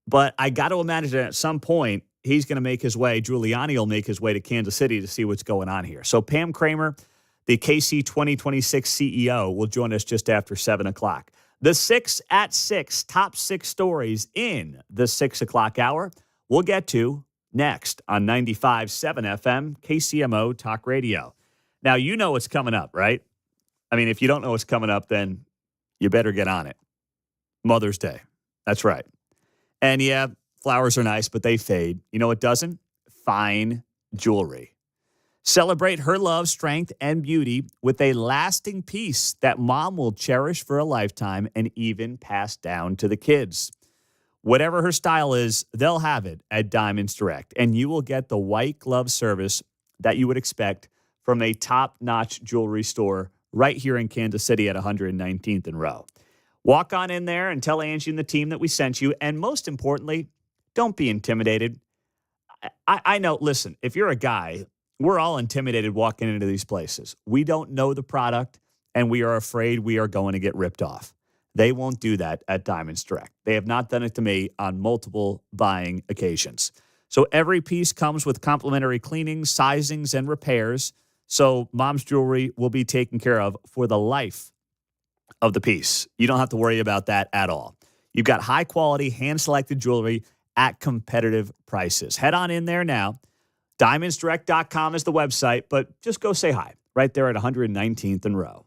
But I got to imagine that at some point, he's going to make his way, Giuliani will make his way to Kansas City to see what's going on here. So Pam Kramer, the KC 2026 CEO, will join us just after 7 o'clock. The 6 at 6, top 6 stories in the 6 o'clock hour, we'll get to next on 95.7 FM, KCMO Talk Radio. Now, you know what's coming up, right? I mean, if you don't know what's coming up, then you better get on it. Mother's Day. That's right. And yeah, flowers are nice, but they fade. You know what doesn't? Fine jewelry. Celebrate her love, strength, and beauty with a lasting piece that mom will cherish for a lifetime and even pass down to the kids. Whatever her style is, they'll have it at Diamonds Direct, and you will get the white glove service that you would expect from a top-notch jewelry store right here in Kansas City at 119th and Row. Walk on in there and tell Angie and the team that we sent you, and most importantly, don't be intimidated. I know, listen, if you're a guy, we're all intimidated walking into these places. We don't know the product, and we are afraid we are going to get ripped off. They won't do that at Diamonds Direct. They have not done it to me on multiple buying occasions. So every piece comes with complimentary cleanings, sizings, and repairs. So mom's jewelry will be taken care of for the life of the piece. You don't have to worry about that at all. You've got high-quality, hand-selected jewelry at competitive prices. Head on in there now. DiamondsDirect.com is the website, but just go say hi right there at 119th and Row.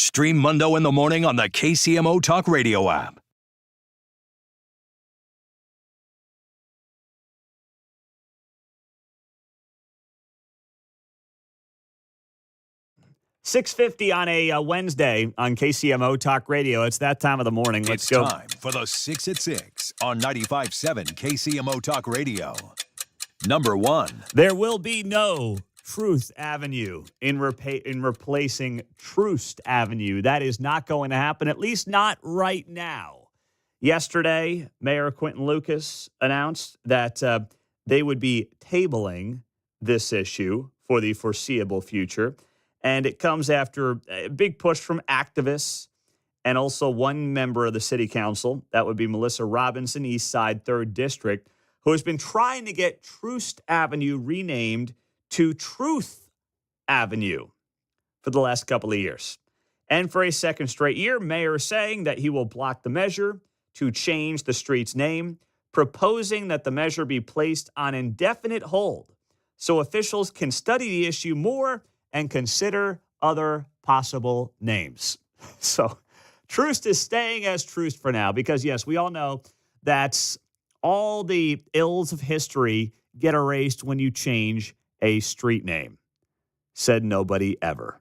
Stream Mundo in the morning on the KCMO Talk Radio app. .650 on a Wednesday on KCMO Talk Radio. It's that time of the morning. Let's go. It's time for the 6 at 6 on 95.7 KCMO Talk Radio. Number 1. There will be no Truth Avenue in replacing Troost Avenue. That is not going to happen, at least not right now. Yesterday, Mayor Quinton Lucas announced that they would be tabling this issue for the foreseeable future. And it comes after a big push from activists and also one member of the city council, that would be Melissa Robinson, East Side 3rd District, who has been trying to get Troost Avenue renamed to Truth Avenue for the last couple of years. And for a second straight year, Mayor is saying that he will block the measure to change the street's name, proposing that the measure be placed on indefinite hold so officials can study the issue more and consider other possible names. So Troost is staying as Troost for now because, yes, we all know that all the ills of history get erased when you change a street name. Said nobody ever.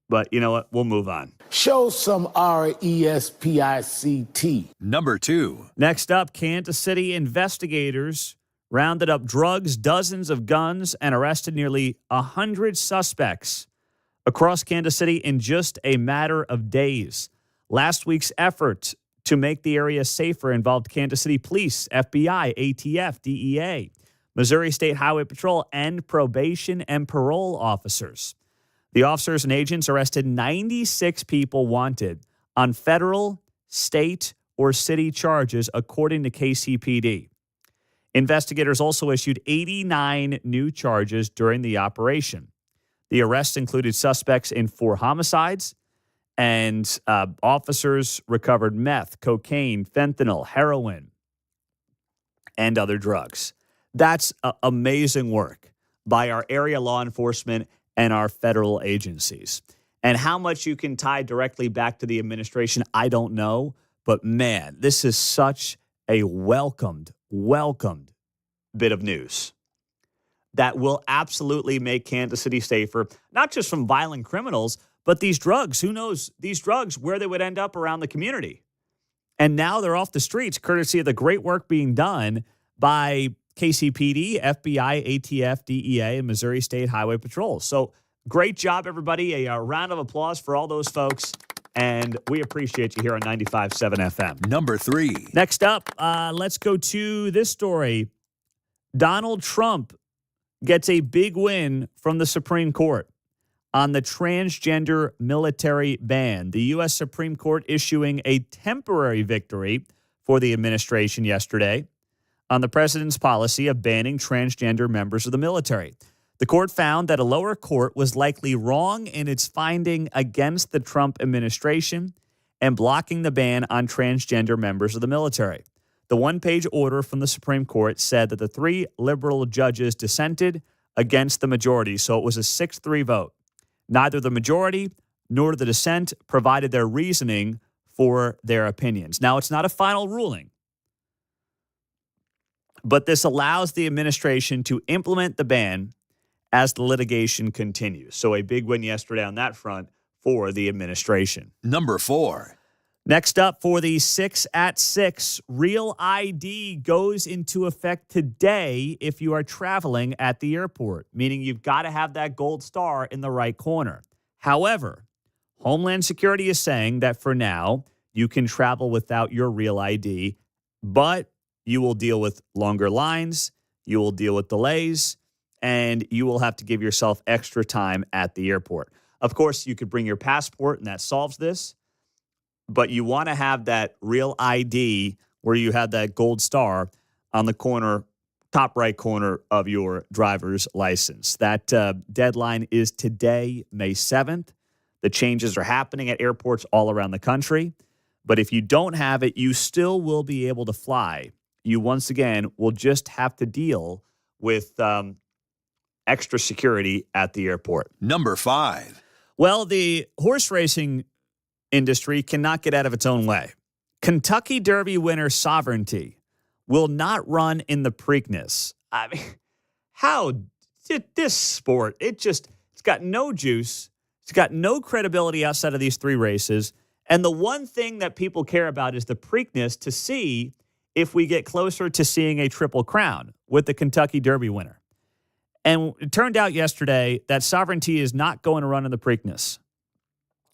But you know what? We'll move on. Show some RESPICT. Number 2. Next up, Kansas City investigators rounded up drugs, dozens of guns, and arrested nearly 100 suspects across Kansas City in just a matter of days. Last week's effort to make the area safer involved Kansas City Police, FBI, ATF, DEA, Missouri State Highway Patrol, and probation and parole officers. The officers and agents arrested 96 people wanted on federal, state, or city charges, according to KCPD. Investigators also issued 89 new charges during the operation. The arrests included suspects in 4 homicides, and officers recovered meth, cocaine, fentanyl, heroin, and other drugs. That's amazing work by our area law enforcement and our federal agencies. And how much you can tie directly back to the administration, I don't know. But man, this is such a welcomed bit of news that will absolutely make Kansas City safer, not just from violent criminals, but these drugs. Who knows these drugs, where they would end up around the community. And now they're off the streets, courtesy of the great work being done by KCPD, FBI, ATF, DEA, and Missouri State Highway Patrol. So great job, everybody. A round of applause for all those folks. And we appreciate you here on 95.7 FM. Number 3. Next up, let's go to this story. Donald Trump gets a big win from the Supreme Court on the transgender military ban. The U.S. Supreme Court issuing a temporary victory for the administration yesterday on the president's policy of banning transgender members of the military. The court found that a lower court was likely wrong in its finding against the Trump administration and blocking the ban on transgender members of the military. The one-page order from the Supreme Court said that the 3 liberal judges dissented against the majority, so it was a 6-3 vote. Neither the majority nor the dissent provided their reasoning for their opinions. Now, it's not a final ruling, but this allows the administration to implement the ban as the litigation continues. So a big win yesterday on that front for the administration. Number 4. Next up for the 6 at 6, Real ID goes into effect today if you are traveling at the airport, meaning you've got to have that gold star in the right corner. However, Homeland Security is saying that for now, you can travel without your Real ID, but you will deal with longer lines, you will deal with delays, and you will have to give yourself extra time at the airport. Of course, you could bring your passport, and that solves this. But you want to have that Real ID where you have that gold star on the corner, top right corner of your driver's license. That deadline is today, May 7th. The changes are happening at airports all around the country. But if you don't have it, you still will be able to fly. You, once again, will just have to deal with extra security at the airport. Number 5. Well, the horse racing industry cannot get out of its own way. Kentucky Derby winner Sovereignty will not run in the Preakness. I mean, how did this sport, it's got no juice. It's got no credibility outside of these three races. And the one thing that people care about is the Preakness to see if we get closer to seeing a Triple Crown with the Kentucky Derby winner. And it turned out yesterday that Sovereignty is not going to run in the Preakness.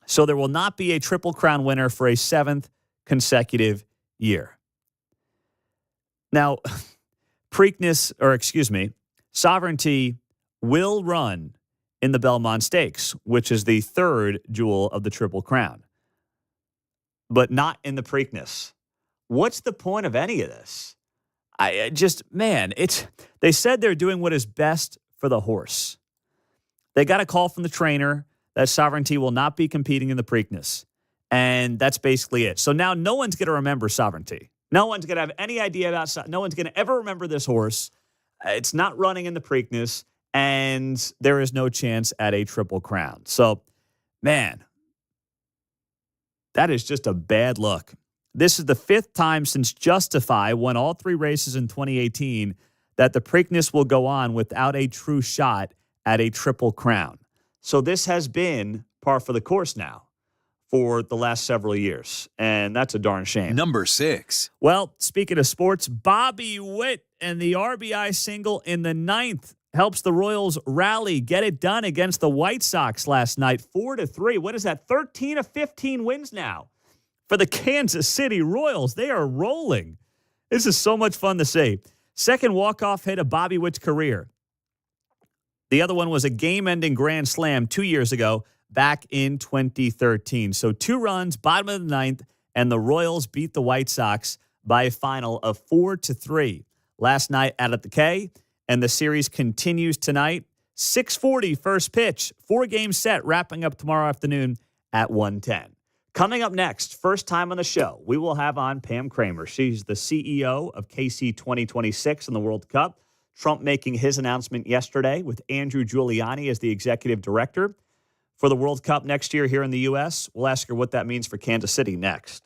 So there will not be a Triple Crown winner for a seventh consecutive year. Now, Sovereignty will run in the Belmont Stakes, which is the third jewel of the Triple Crown, but not in the Preakness. What's the point of any of this? They said they're doing what is best for the horse. They got a call from the trainer that Sovereignty will not be competing in the Preakness. And that's basically it. So now no one's going to remember Sovereignty. No one's going to have any idea about no one's going to ever remember this horse. It's not running in the Preakness, and there is no chance at a Triple Crown. So, man, that is just a bad look. This is the fifth time since Justify won all three races in 2018 that the Preakness will go on without a true shot at a Triple Crown. So this has been par for the course now for the last several years, and that's a darn shame. Number 6. Well, speaking of sports, Bobby Witt and the RBI single in the ninth helps the Royals rally, get it done against the White Sox last night, 4-3. What is that? 13 of 15 wins now for the Kansas City Royals. They are rolling. This is so much fun to see. Second walk-off hit of Bobby Witt's career. The other one was a game-ending grand slam 2 years ago, back in 2013. So 2 runs, bottom of the ninth, and the Royals beat the White Sox by a final of 4-3 last night out at the K, and the series continues tonight. 6:40 first pitch, 4-game set, wrapping up tomorrow afternoon at 1:10. Coming up next, first time on the show, we will have on Pam Kramer. She's the CEO of KC 2026 in the World Cup. Trump making his announcement yesterday with Andrew Giuliani as the executive director for the World Cup next year here in the U.S. We'll ask her what that means for Kansas City next.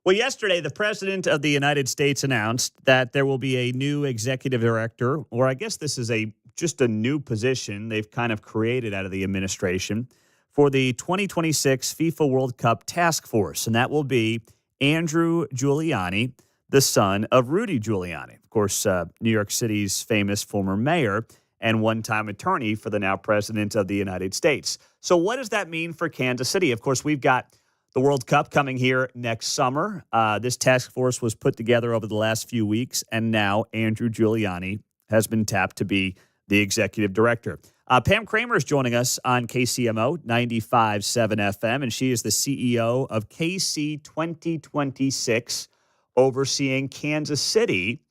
Well, yesterday, the President of the United States announced that there will be a new executive director, or I guess this is just a new position they've kind of created out of the administration for the 2026 FIFA World Cup Task Force. And that will be Andrew Giuliani, the son of Rudy Giuliani. Of course, New York City's famous former mayor and one-time attorney for the now President of the United States. So what does that mean for Kansas City? Of course, we've got the World Cup coming here next summer. This task force was put together over the last few weeks, and now Andrew Giuliani has been tapped to be the executive director. Pam Kramer is joining us on KCMO 95.7 FM, and she is the CEO of KC 2026, overseeing Kansas City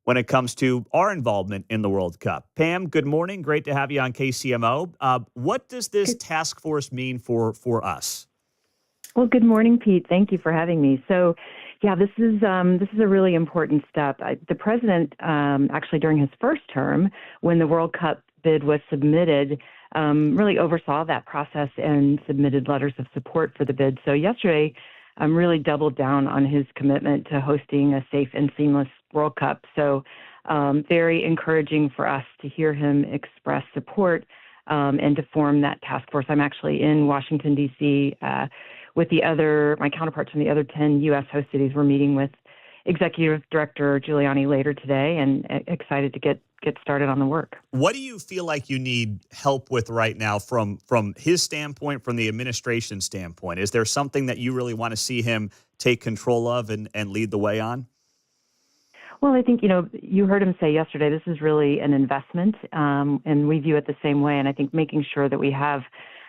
when it comes to our involvement in the World Cup. Pam, good morning. Great to have you on KCMO. What does this task force mean for us? Well, good morning, Pete. Thank you for having me. So, yeah, this is a really important step. The president, actually during his first term, when the World Cup bid was submitted, really oversaw that process and submitted letters of support for the bid. So yesterday, really doubled down on his commitment to hosting a safe and seamless World Cup. So very encouraging for us to hear him express support and to form that task force. I'm actually in Washington, D.C., with my counterparts from the other 10 U.S. host cities. We're meeting with Executive Director Giuliani later today, and excited to get started on the work. What do you feel like you need help with right now from his standpoint, from the administration standpoint? Is there something that you really want to see him take control of and lead the way on? Well, I think, you heard him say yesterday, this is really an investment, and we view it the same way. And I think making sure that we have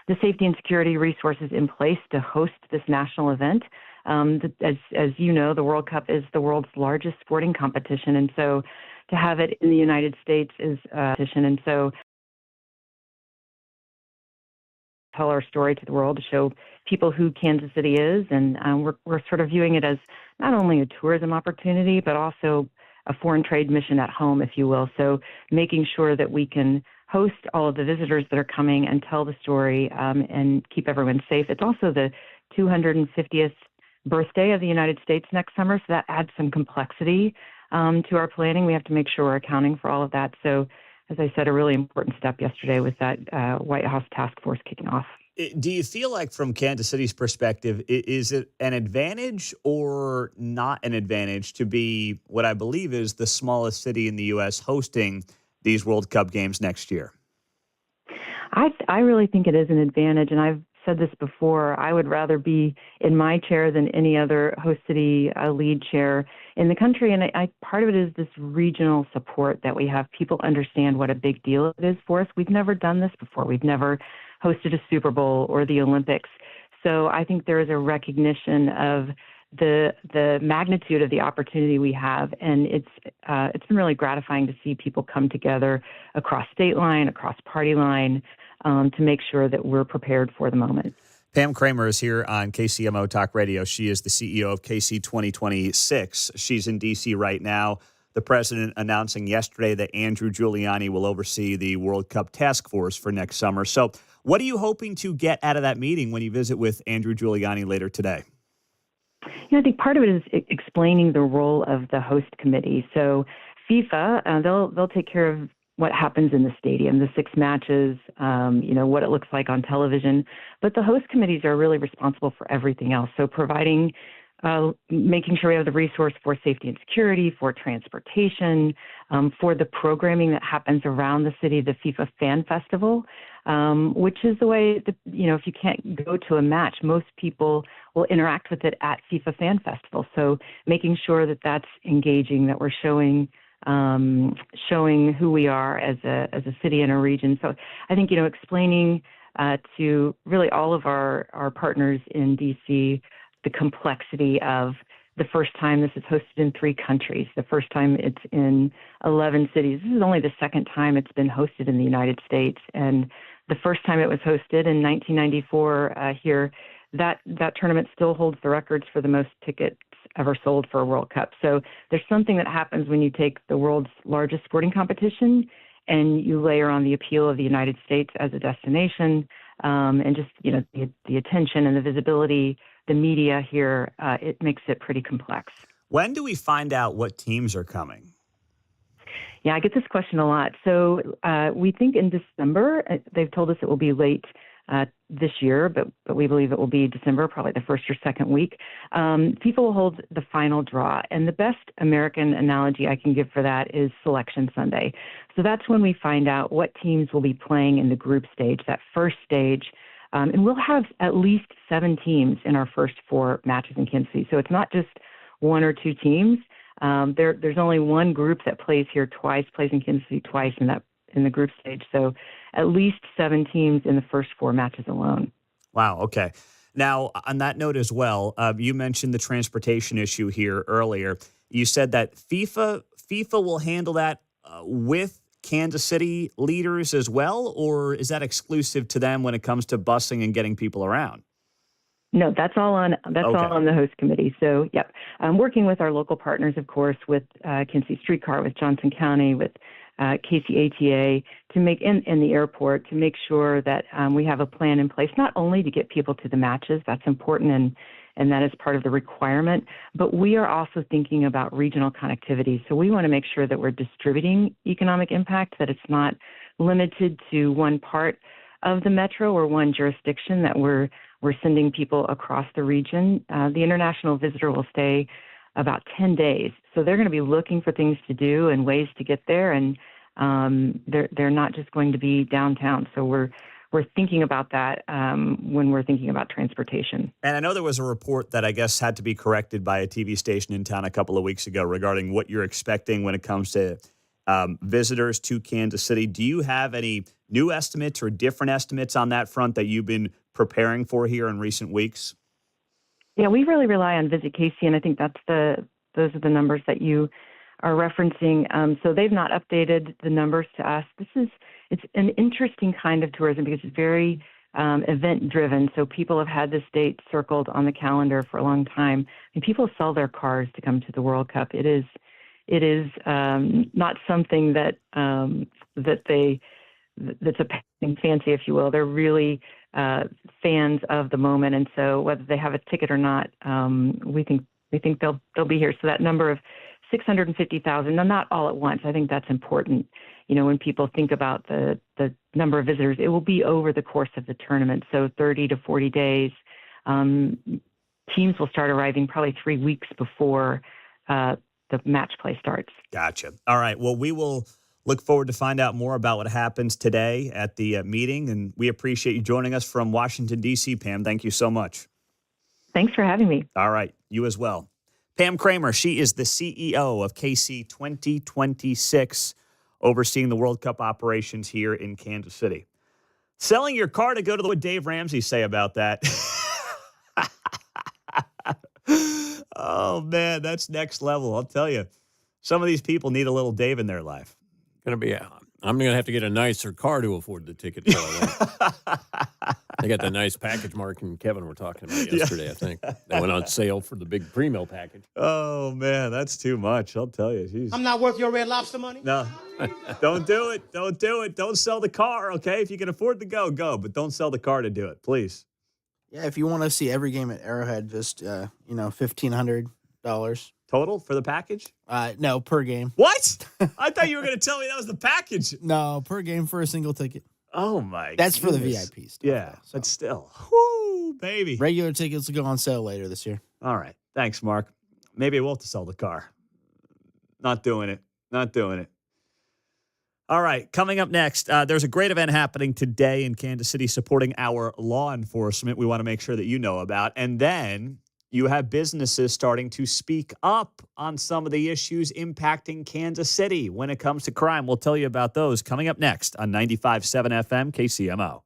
the safety and security resources in place to host this national event. As you know, the World Cup is the world's largest sporting competition. And so to have it in the United States is a competition. And so tell our story to the world, to show people who Kansas City is. And we're sort of viewing it as not only a tourism opportunity, but also a foreign trade mission at home, if you will. So making sure that we can host all of the visitors that are coming and tell the story and keep everyone safe. It's also the 250th birthday of the United States next summer, so that adds some complexity to our planning. We have to make sure we're accounting for all of that. So, as I said, a really important step yesterday with that White House task force kicking off. Do you feel like, from Kansas City's perspective, is it an advantage or not an advantage to be what I believe is the smallest city in the U.S. hosting these World Cup games next year? I really think it is an advantage, and I've said this before. I would rather be in my chair than any other host city lead chair in the country, and part of it is this regional support that we have. People understand what a big deal it is for us. We've never done this before. We've never hosted a Super Bowl or the Olympics. So I think there is a recognition of the magnitude of the opportunity we have, and it's been really gratifying to see people come together across state line, across party line, to make sure that we're prepared for the moment. Pam Kramer is here on KCMO Talk Radio. She is the CEO of KC 2026. She's in D.C. right now. The president announcing yesterday that Andrew Giuliani will oversee the World Cup Task Force for next summer. So what are you hoping to get out of that meeting when you visit with Andrew Giuliani later today? I think part of it is explaining the role of the host committee. So FIFA, they'll take care of what happens in the stadium, the 6 matches, what it looks like on television. But the host committees are really responsible for everything else. So providing, making sure we have the resource for safety and security, for transportation, for the programming that happens around the city, the FIFA Fan Festival, which is the way that, if you can't go to a match, most people will interact with it at FIFA Fan Festival. So making sure that that's engaging, that we're showing who we are as a city and a region. So I think, explaining to really all of our partners in DC the complexity of the first time this is hosted in 3 countries, the first time it's in 11 cities. This is only the second time it's been hosted in the United States. And the first time it was hosted in 1994 here, that tournament still holds the records for the most tickets ever sold for a World Cup. So there's something that happens when you take the world's largest sporting competition and you layer on the appeal of the United States as a destination, and just the attention and the visibility, the media here, it makes it pretty complex. When do we find out what teams are coming? Yeah, I get this question a lot. So we think in December. They've told us it will be late this year, but we believe it will be December, probably the first or second week. FIFA will hold the final draw, and the best American analogy I can give for that is Selection Sunday. So that's when we find out what teams will be playing in the group stage, that first stage. And we'll have at least 7 teams in our first 4 matches in Kansas City. So it's not just 1 or 2 teams. There's only one group that plays here twice, plays in Kansas City twice in the group stage. So at least 7 teams in the first 4 matches alone. Wow. Okay. Now, on that note as well, you mentioned the transportation issue here earlier. You said that FIFA will handle that with Kansas City leaders as well, or is that exclusive to them when it comes to busing and getting people around? No, that's all on the host committee. So, yep, working with our local partners, of course, with Kansas City Streetcar, with Johnson County, with KCATA, to make in the airport to make sure that we have a plan in place, not only to get people to the matches, that's important, and that is part of the requirement, but we are also thinking about regional connectivity. So we want to make sure that we're distributing economic impact, that it's not limited to one part of the metro or one jurisdiction, that we're sending people across the region. The international visitor will stay about 10 days. So they're going to be looking for things to do and ways to get there. And they're not just going to be downtown. So we're thinking about that when we're thinking about transportation. And I know there was a report that I guess had to be corrected by a TV station in town a couple of weeks ago regarding what you're expecting when it comes to visitors to Kansas City. Do you have any new estimates or different estimates on that front that you've been preparing for here in recent weeks? Yeah, we really rely on Visit KC, and I think those are the numbers that you are referencing. So they've not updated the numbers to us. It's an interesting kind of tourism because it's very event driven. So people have had this date circled on the calendar for a long time, and people sell their cars to come to the World Cup. It is not something that's a passing fancy, if you will. They're really fans of the moment, and so whether they have a ticket or not, we think they'll be here. So that number of 650,000, now not all at once. I think that's important. When people think about the number of visitors, it will be over the course of the tournament. So 30 to 40 days. Teams will start arriving probably 3 weeks before the match play starts. Gotcha. All right. Well, we will look forward to find out more about what happens today at the meeting, and we appreciate you joining us from Washington, D.C., Pam. Thank you so much. Thanks for having me. All right. You as well. Pam Kramer, she is the CEO of KC 2026, overseeing the World Cup operations here in Kansas City. Selling your car to go to the, what would Dave Ramsey say about that? Oh, man, that's next level. I'll tell you. Some of these people need a little Dave in their life. I'm going to have to get a nicer car to afford the ticket. They got the nice package Mark and Kevin were talking about yesterday, yeah. I think. They went on sale for the big primo package. Oh, man, that's too much. I'll tell you. Jeez. I'm not worth your Red Lobster money. No, don't do it. Don't do it. Don't sell the car, okay? If you can afford to go, go. But don't sell the car to do it, please. Yeah, if you want to see every game at Arrowhead, just, $1,500. Total for the package? No, per game. What? I thought you were going to tell me that was the package. No, per game for a single ticket. Oh, my That's goodness. for the VIP stuff. Yeah, though, so. but still. Whoo, baby. Regular tickets will go on sale later this year. All right. Thanks, Mark. Maybe I will have to sell the car. Not doing it. Not doing it. All right. Coming up next, there's a great event happening today in Kansas City supporting our law enforcement. We want to make sure that you know about. And then you have businesses starting to speak up on some of the issues impacting Kansas City when it comes to crime. We'll tell you about those coming up next on 95.7 FM KCMO.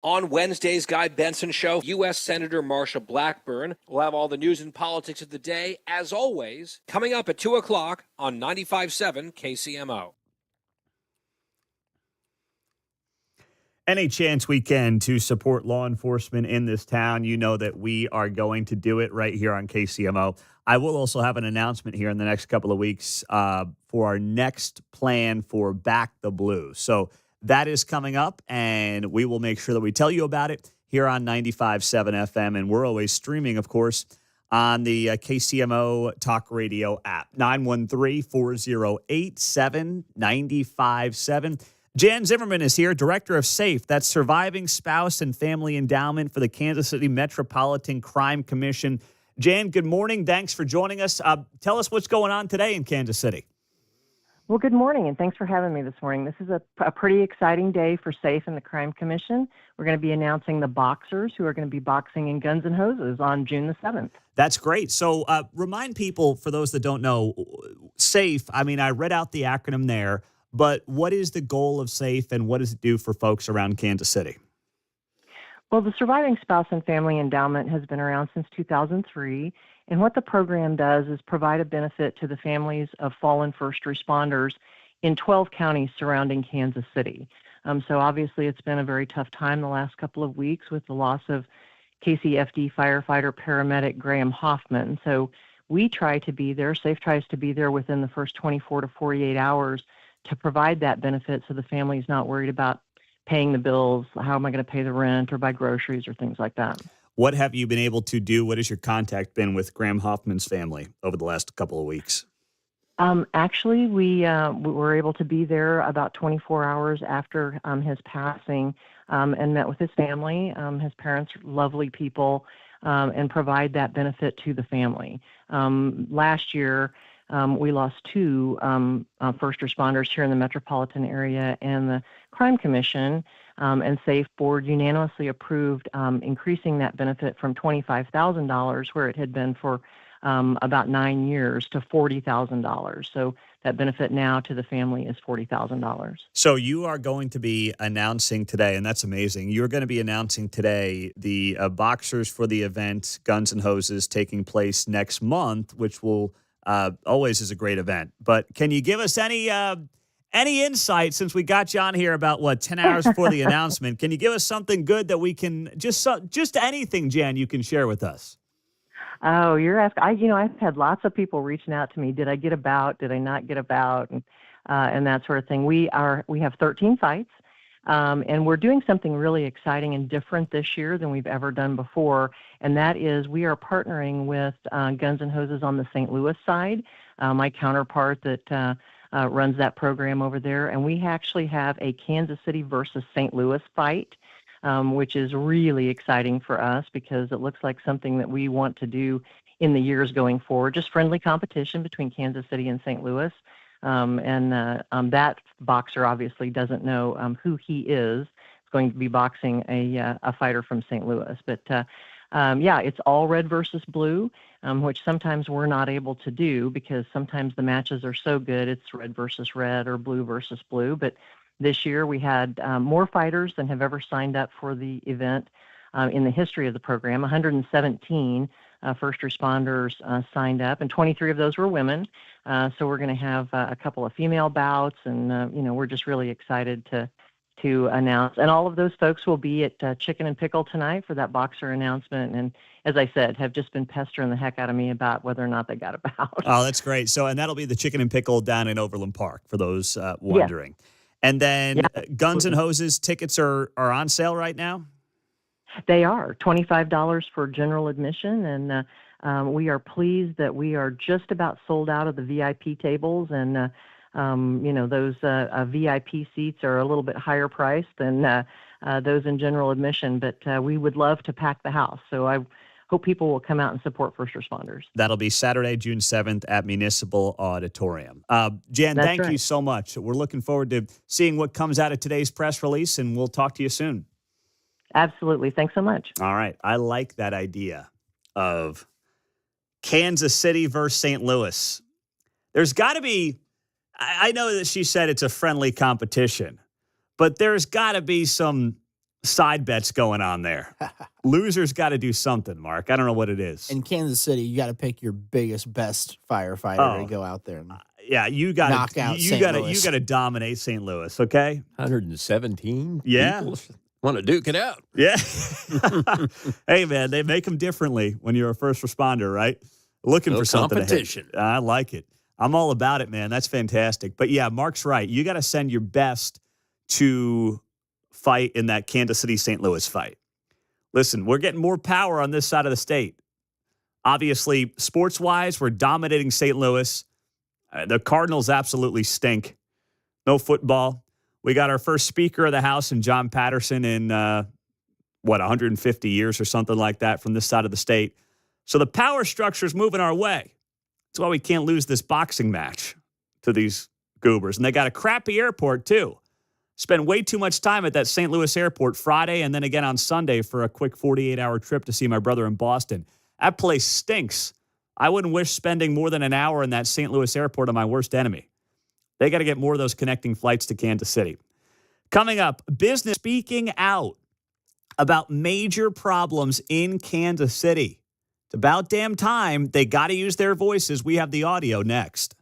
On Wednesday's Guy Benson Show, U.S. Senator Marsha Blackburn will have all the news and politics of the day, as always, coming up at 2 o'clock on 95.7 KCMO. Any chance we can to support law enforcement in this town, you know that we are going to do it right here on KCMO. I will also have an announcement here in the next couple of weeks for our next plan for Back the Blue. So that is coming up, and we will make sure that we tell you about it here on 95.7 FM. And we're always streaming, of course, on the KCMO Talk Radio app, 913-408-7957. Jan Zimmerman is here, Director of SAFE, that's Surviving Spouse and Family Endowment for the Kansas City Metropolitan Crime Commission. Jan, good morning. Thanks for joining us. Tell us what's going on today in Kansas City. Well, good morning, and thanks for having me this morning. This is a pretty exciting day for SAFE and the Crime Commission. We're going to be announcing the boxers who are going to be boxing in Guns and Hoses on June the 7th. That's great. So remind people, for those that don't know, SAFE, I mean, I read out the acronym there, but what is the goal of SAFE and what does it do for folks around Kansas City? Well, the Surviving Spouse and Family Endowment has been around since 2003, and what the program does is provide a benefit to the families of fallen first responders in 12 counties surrounding Kansas City. So obviously it's been a very tough time the last couple of weeks with the loss of KCFD firefighter paramedic Graham Hoffman. So we try to be there, SAFE tries to be there within the first 24 to 48 hours to provide that benefit so the family's not worried about paying the bills, how am I going to pay the rent or buy groceries or things like that. What have you been able to do? What has your contact been with Graham Hoffman's family over the last couple of weeks? Actually, we were able to be there about 24 hours after his passing and met with his family. His parents are lovely people and provide that benefit to the family. Last year, we lost two first responders here in the metropolitan area, and the Crime Commission and SAFE Board unanimously approved increasing that benefit from $25,000, where it had been for about 9 years, to $40,000. So that benefit now to the family is $40,000. So you are going to be announcing today, and that's amazing. You're going to be announcing today the boxers for the event, Guns and Hoses, taking place next month, which will always is a great event. But can you give us any insight, since we got you on here about 10 hours before the announcement? Can you give us something good that we can just anything, Jan, you can share with us? Oh, you're asking. I've had lots of people reaching out to me. Did I get about? Did I not get about? And that sort of thing. We have 13 fights, and we're doing something really exciting and different this year than we've ever done before. And that is, we are partnering with Guns and Hoses on the St. Louis side. My counterpart that runs that program over there, and we actually have a Kansas City versus St. Louis fight. Which is really exciting for us because it looks like something that we want to do in the years going forward, just friendly competition between Kansas City and St. Louis. And that boxer obviously doesn't know who he is. He's going to be boxing a fighter from St. Louis. But it's all red versus blue, which sometimes we're not able to do because sometimes the matches are so good it's red versus red or blue versus blue. But this year, we had more fighters than have ever signed up for the event in the history of the program. 117 first responders signed up, and 23 of those were women. So we're going to have a couple of female bouts, and we're just really excited to announce. And all of those folks will be at Chicken and Pickle tonight for that boxer announcement. And as I said, have just been pestering the heck out of me about whether or not they got about. Oh, that's great. So, and that'll be the Chicken and Pickle down in Overland Park for those wondering. Yeah. And then Guns and Hoses tickets are on sale right now? They are $25 for general admission, and we are pleased that we are just about sold out of the VIP tables, and those VIP seats are a little bit higher priced than those in general admission, but we would love to pack the house. So I hope people will come out and support first responders. That'll be Saturday, June 7th at Municipal Auditorium. Jan, thank you so much. We're looking forward to seeing what comes out of today's press release, and we'll talk to you soon. Absolutely. Thanks so much. All right. I like that idea of Kansas City versus St. Louis. There's got to be, I know that she said it's a friendly competition, but there's got to be some side bets going on there. Losers got to do something, Mark. I don't know what it is. In Kansas City, you got to pick your biggest, best firefighter to go out there and yeah, you got knock to out you St. got to Louis. you got to dominate St. Louis, okay? 117 Yeah. people want to duke it out. Yeah. Hey, man, they make them differently when you're a first responder, right? Looking No for something to hit. competition. I like it. I'm all about it, man. That's fantastic. But yeah, Mark's right. You got to send your best to fight in that Kansas City St. Louis fight. Listen, we're getting more power on this side of the state. Obviously, sports-wise, we're dominating St. Louis. The Cardinals absolutely stink. No football. We got our first Speaker of the House in John Patterson in, 150 years or something like that from this side of the state. So the power structure is moving our way. That's why we can't lose this boxing match to these goobers. And they got a crappy airport, too. Spend way too much time at that St. Louis airport Friday and then again on Sunday for a quick 48-hour trip to see my brother in Boston. That place stinks. I wouldn't wish spending more than an hour in that St. Louis airport on my worst enemy. They got to get more of those connecting flights to Kansas City. Coming up, business speaking out about major problems in Kansas City. It's about damn time. They got to use their voices. We have the audio next.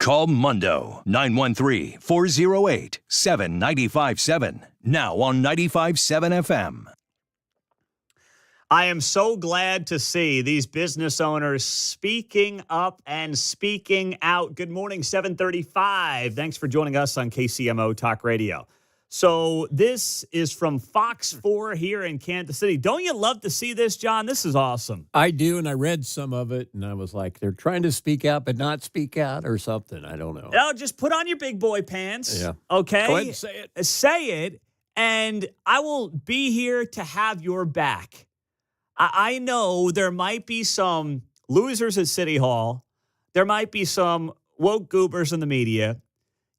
Call Mundo 913-408-7957. Now on 95.7 FM. I am so glad to see these business owners speaking up and speaking out. Good morning, 735. Thanks for joining us on KCMO Talk Radio. So this is from Fox 4 here in Kansas City. Don't you love to see this, John? This is awesome. I do, and I read some of it, and I was like, they're trying to speak out but not speak out or something. I don't know. No, just put on your big boy pants. Yeah. Okay? Go ahead and say it. Say it, and I will be here to have your back. I know there might be some losers at City Hall. There might be some woke goobers in the media.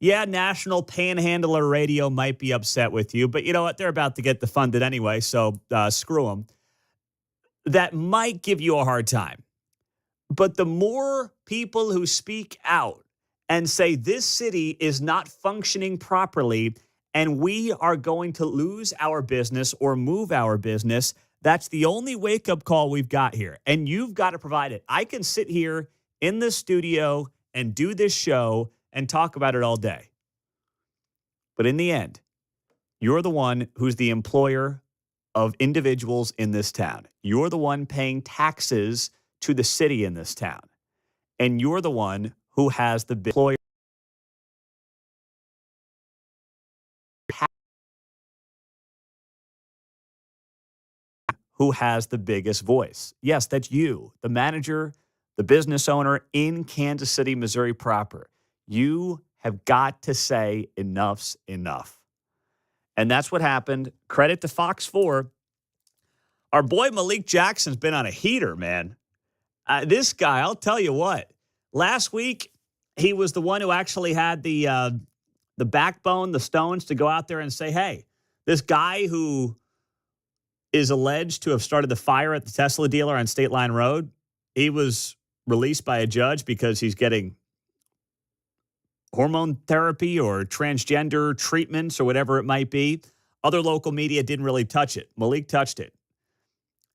Yeah, National Panhandler Radio might be upset with you, but you know what? They're about to get defunded anyway, so screw them. That might give you a hard time. But the more people who speak out and say this city is not functioning properly and we are going to lose our business or move our business, that's the only wake-up call we've got here, and you've got to provide it. I can sit here in the studio and do this show and talk about it all day. But in the end, you're the one who's the employer of individuals in this town. You're the one paying taxes to the city in this town. And you're the one who has the employer. Who has the biggest voice. Yes, that's you, the manager, the business owner in Kansas City, Missouri proper. You have got to say enough's enough. And that's what happened. Credit to Fox 4. Our boy Malik Jackson's been on a heater, man. This guy, I'll tell you what. Last week, he was the one who actually had the backbone, the stones to go out there and say, hey, this guy who is alleged to have started the fire at the Tesla dealer on State Line Road, he was released by a judge because he's getting hormone therapy or transgender treatments or whatever it might be. Other local media didn't really touch it. Malik touched it.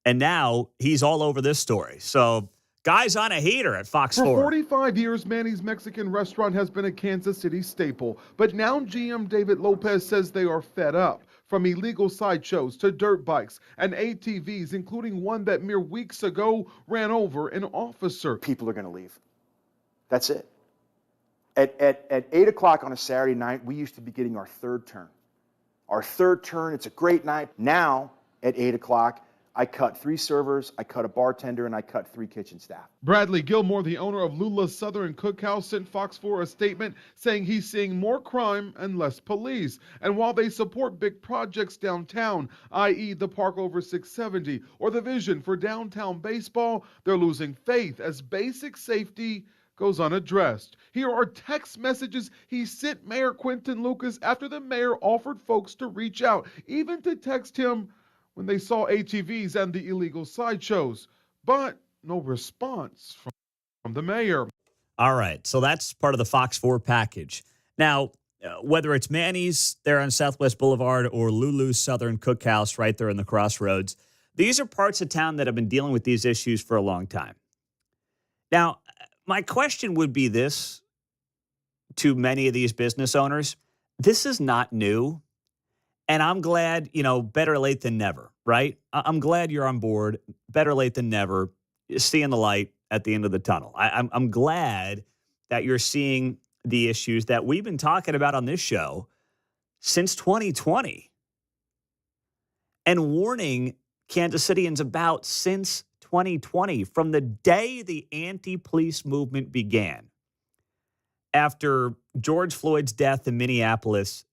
And now he's all over this story. So guy's on a heater at Fox 4. For 45 years, Manny's Mexican restaurant has been a Kansas City staple. But now GM David Lopez says they are fed up. From illegal sideshows to dirt bikes and ATVs, including one that mere weeks ago ran over an officer. People are going to leave. That's it. At 8 o'clock on a Saturday night, we used to be getting our third turn. Our third turn, it's a great night. Now, at 8 o'clock, I cut 3 servers, I cut a bartender, and I cut 3 kitchen staff. Bradley Gilmore, the owner of Lula's Southern Cookhouse, sent Fox 4 a statement saying he's seeing more crime and less police. And while they support big projects downtown, i.e. the Park over 670 or the vision for downtown baseball, they're losing faith as basic safety goes unaddressed. Here are text messages he sent Mayor Quentin Lucas after the mayor offered folks to reach out, even to text him when they saw ATVs and the illegal sideshows, but no response from the mayor. All right, so that's part of the Fox 4 package. Now, whether it's Manny's there on Southwest Boulevard or Lulu's Southern Cookhouse right there in the crossroads, these are parts of town that have been dealing with these issues for a long time. Now, my question would be this to many of these business owners. This is not new. And I'm glad, better late than never, right? I'm glad you're on board. Better late than never. Seeing the light at the end of the tunnel. I'm glad that you're seeing the issues that we've been talking about on this show since 2020 and warning Kansas Cityans about since 2020, from the day the anti-police movement began. After George Floyd's death in Minneapolis,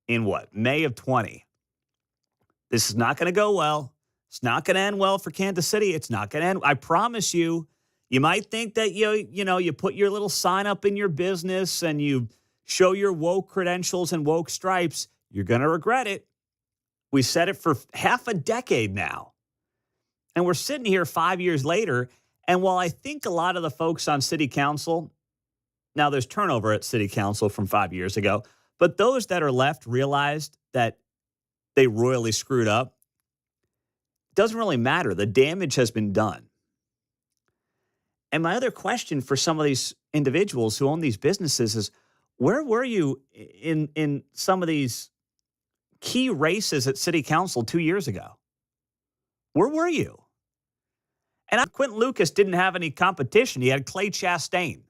in May of 20. This is not going to go well. It's not going to end well for Kansas City. It's not going to end. I promise you, you might think that, you put your little sign up in your business and you show your woke credentials and woke stripes. You're going to regret it. We said it for half a decade now. And we're sitting here 5 years later. And while I think a lot of the folks on city council, now there's turnover at city council from 5 years ago, but those that are left realized that they royally screwed up. It doesn't really matter. The damage has been done. And my other question for some of these individuals who own these businesses is, where were you in some of these key races at city council 2 years ago? Where were you? And Quentin Lucas didn't have any competition. He had Clay Chastain.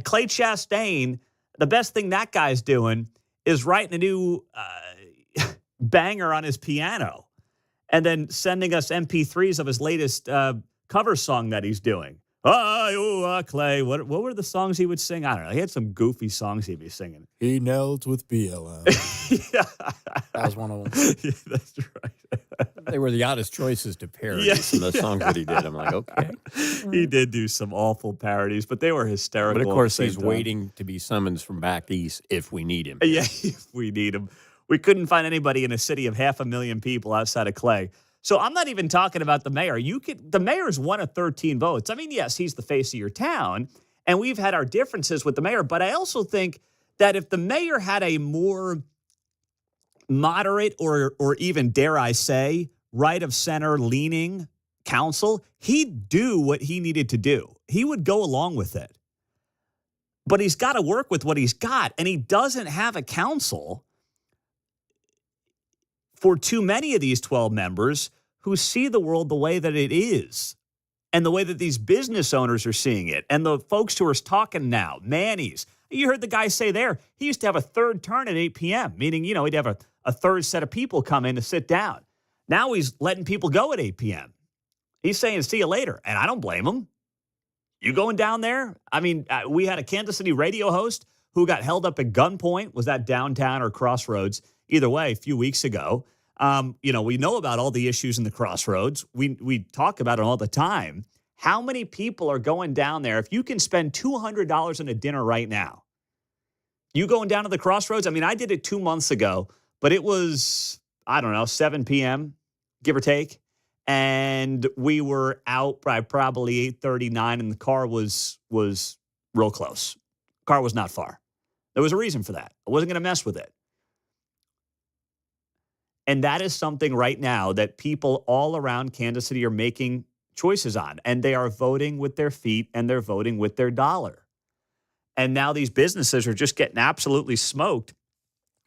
Clay Chastain, the best thing that guy's doing is writing a new banger on his piano and then sending us MP3s of his latest cover song that he's doing. Clay. What were the songs he would sing? I don't know. He had some goofy songs he'd be singing. He knelt with BLM. Yeah. That was one of them. Yeah, that's right. They were the oddest choices to parody some of the songs that he did. I'm like, okay. He did do some awful parodies, but they were hysterical. But of course, he's waiting to be summoned from back east if we need him. Yeah, if we need him. We couldn't find anybody in a city of 500,000 people outside of Clay. So I'm not even talking about the mayor. The mayor's one of 13 votes. I mean, yes, he's the face of your town, and we've had our differences with the mayor. But I also think that if the mayor had a more moderate or even, dare I say, right of center leaning council, he'd do what he needed to do. He would go along with it. But he's got to work with what he's got, and he doesn't have a council for too many of these 12 members who see the world the way that it is and the way that these business owners are seeing it and the folks who are talking now, Manny's. You heard the guy say there, he used to have a third turn at 8 p.m., meaning, he'd have a third set of people come in to sit down. Now he's letting people go at 8 p.m. He's saying, see you later. And I don't blame him. You going down there? I mean, we had a Kansas City radio host who got held up at gunpoint. Was that downtown or Crossroads? Either way, a few weeks ago. We know about all the issues in the Crossroads. We talk about it all the time. How many people are going down there? If you can spend $200 on a dinner right now, you going down to the Crossroads? I mean, I did it 2 months ago, but it was, 7 p.m., give or take. And we were out by probably 8:39, and the car was real close. Car was not far. There was a reason for that. I wasn't going to mess with it. And that is something right now that people all around Kansas City are making choices on. And they are voting with their feet and they're voting with their dollar. And now these businesses are just getting absolutely smoked.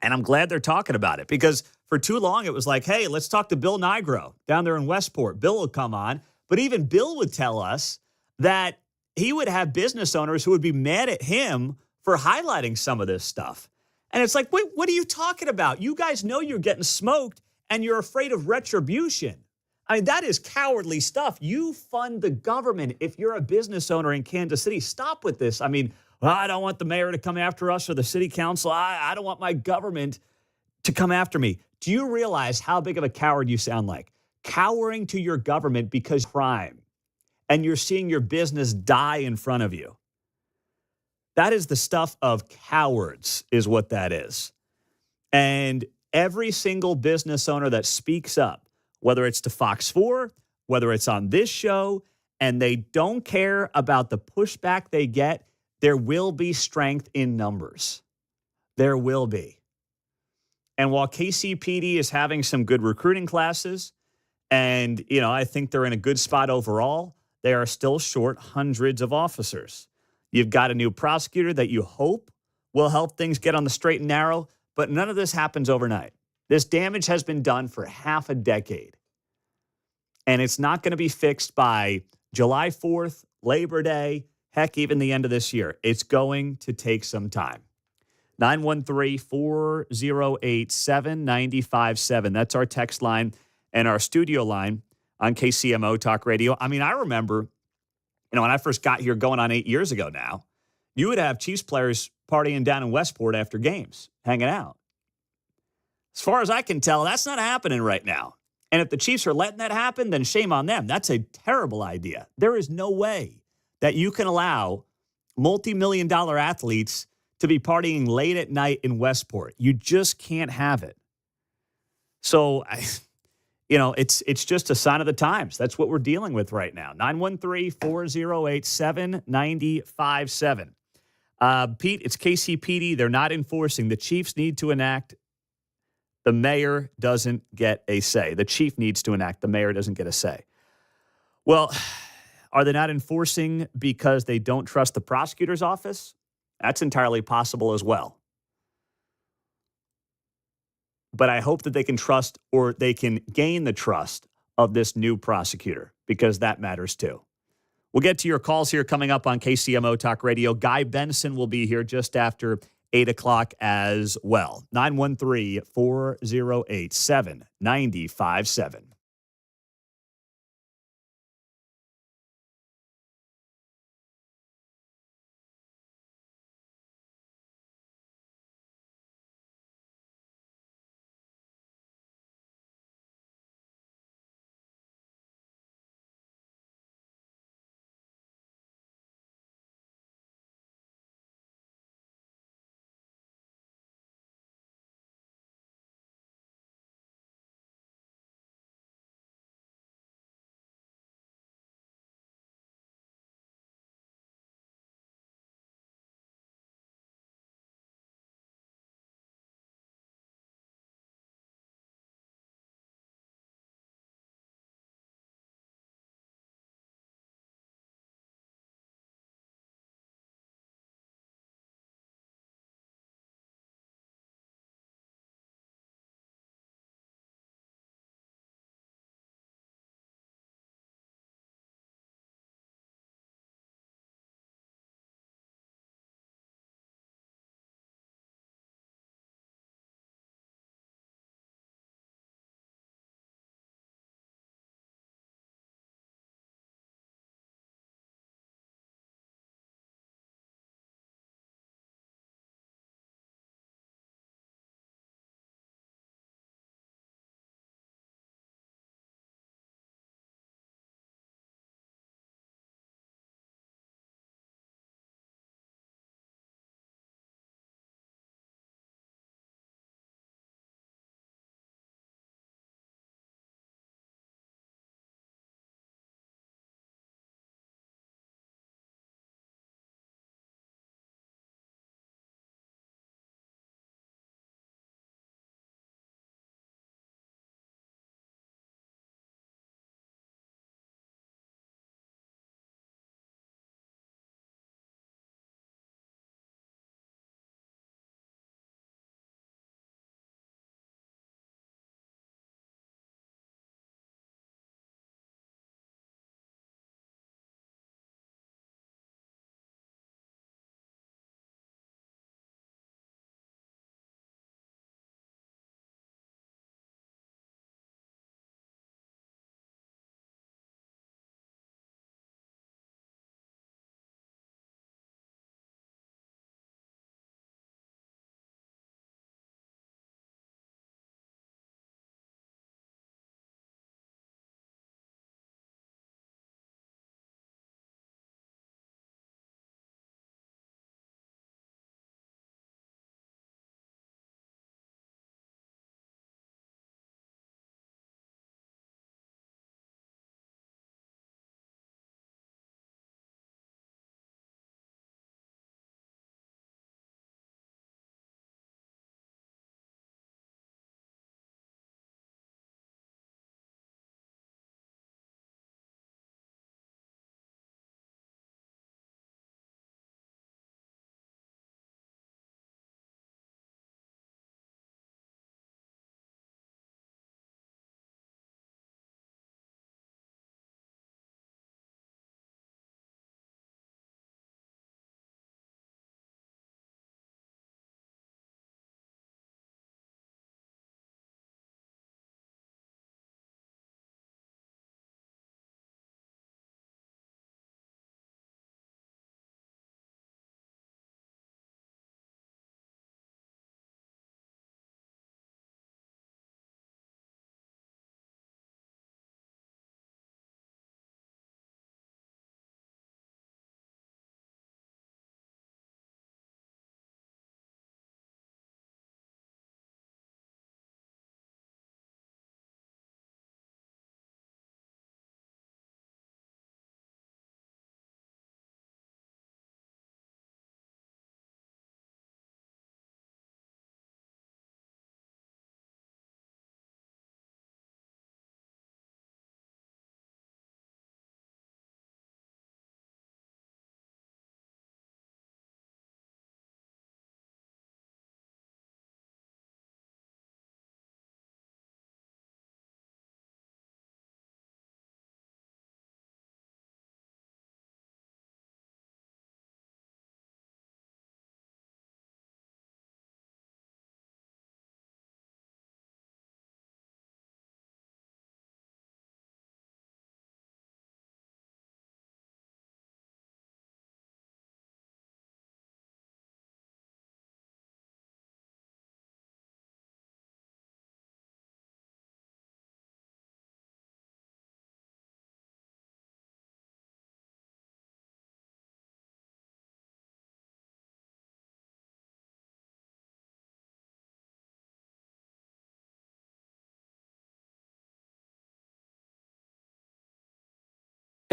And I'm glad they're talking about it because for too long it was like, hey, let's talk to Bill Nigro down there in Westport. Bill will come on. But even Bill would tell us that he would have business owners who would be mad at him for highlighting some of this stuff. And it's like, wait, what are you talking about? You guys know you're getting smoked and you're afraid of retribution. I mean, that is cowardly stuff. You fund the government if you're a business owner in Kansas City. Stop with this. I mean, I don't want the mayor to come after us or the city council. I don't want my government to come after me. Do you realize how big of a coward you sound like? Cowering to your government because crime and you're seeing your business die in front of you. That is the stuff of cowards is what that is. And every single business owner that speaks up, whether it's to Fox 4, whether it's on this show, and they don't care about the pushback they get, there will be strength in numbers. There will be. And while KCPD is having some good recruiting classes, and, I think they're in a good spot overall, they are still short hundreds of officers. You've got a new prosecutor that you hope will help things get on the straight and narrow, but none of this happens overnight. This damage has been done for half a decade. And it's not going to be fixed by July 4th, Labor Day, heck, even the end of this year. It's going to take some time. 913-408-7957. That's our text line and our studio line on KCMO Talk Radio. I mean, I remember, when I first got here going on 8 years ago now, you would have Chiefs players partying down in Westport after games, hanging out. As far as I can tell, that's not happening right now. And if the Chiefs are letting that happen, then shame on them. That's a terrible idea. There is no way that you can allow multi-million-dollar athletes to be partying late at night in Westport. You just can't have it. So, it's just a sign of the times. That's what we're dealing with right now. 913-408-7957. Pete, it's KCPD. They're not enforcing. The Chiefs need to enact. The mayor doesn't get a say. The chief needs to enact. The mayor doesn't get a say. Well, Are they not enforcing because they don't trust the prosecutor's office? That's entirely possible as well. But I hope that they can trust or they can gain the trust of this new prosecutor because that matters too. We'll get to your calls here coming up on KCMO Talk Radio. Guy Benson will be here just after 8 o'clock as well. 913-408-7957.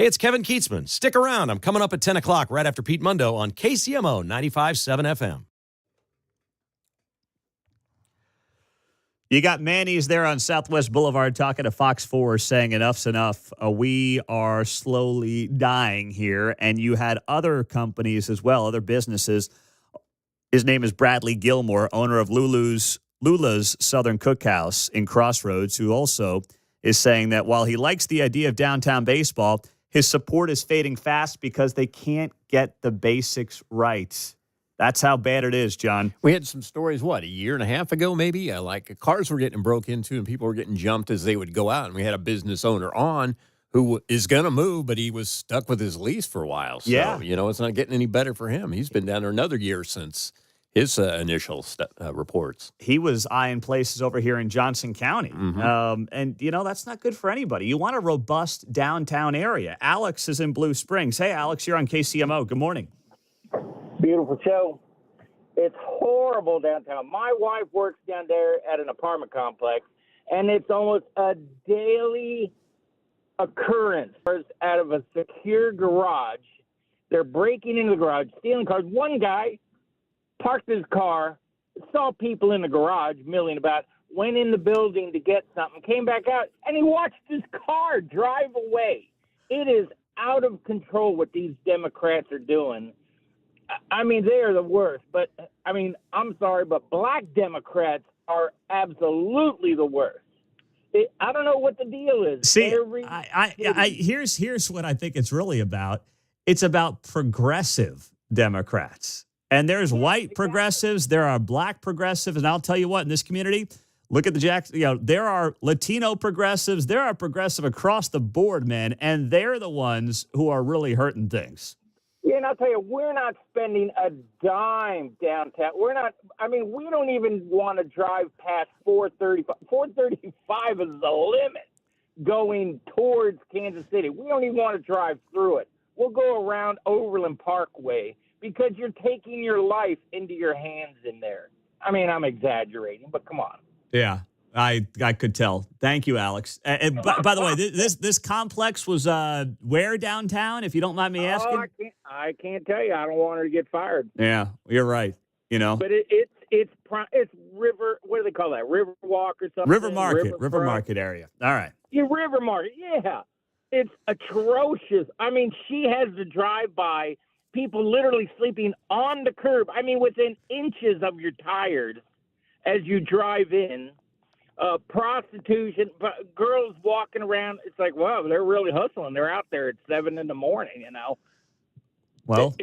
Hey, it's Kevin Keatsman. Stick around. I'm coming up at 10 o'clock right after Pete Mundo on KCMO 95.7 FM. You got Manny's there on Southwest Boulevard talking to Fox 4 saying enough's enough. We are slowly dying here. And you had other companies as well, other businesses. His name is Bradley Gilmore, owner of Lula's Southern Cookhouse in Crossroads, who also is saying that while he likes the idea of downtown baseball, his support is fading fast because they can't get the basics right. That's how bad it is, John. We had some stories, a year and a half ago maybe? Like cars were getting broke into and people were getting jumped as they would go out. And we had a business owner on who is going to move, but he was stuck with his lease for a while. So, it's not getting any better for him. He's been down there another year since his initial reports. He was eyeing places over here in Johnson County. And, that's not good for anybody. You want a robust downtown area. Alex is in Blue Springs. Hey, Alex, you're on KCMO. Good morning. Beautiful show. It's horrible downtown. My wife works down there at an apartment complex, and it's almost a daily occurrence. Out of a secure garage, they're breaking into the garage, stealing cars. One guy parked his car, saw people in the garage milling about, went in the building to get something, came back out, and he watched his car drive away. It is out of control what these Democrats are doing. I mean, they are the worst. But, I'm sorry, but black Democrats are absolutely the worst. I don't know what the deal is. See, here's what I think it's really about. It's about progressive Democrats. And there's white progressives, there are black progressives, and I'll tell you what, in this community, look at the Jackson, there are Latino progressives, there are progressive across the board, man, and they're the ones who are really hurting things. Yeah, and I'll tell you, we're not spending a dime downtown. We don't even want to drive past 435. 435 is the limit going towards Kansas City. We don't even want to drive through it. We'll go around Overland Parkway, because you're taking your life into your hands in there. I'm exaggerating, but come on. Yeah, I could tell. Thank you, Alex. And by the way, this complex was where downtown, if you don't mind me asking? Oh, I can't tell you. I don't want her to get fired. Yeah, you're right. But it's River. What do they call that? River Walk or something? River Market area. All right. Yeah, River Market. Yeah, it's atrocious. She has to drive by. People literally sleeping on the curb. Within inches of your tires as you drive in. Prostitution, girls walking around. It's like, wow, they're really hustling. They're out there at 7 a.m. Well,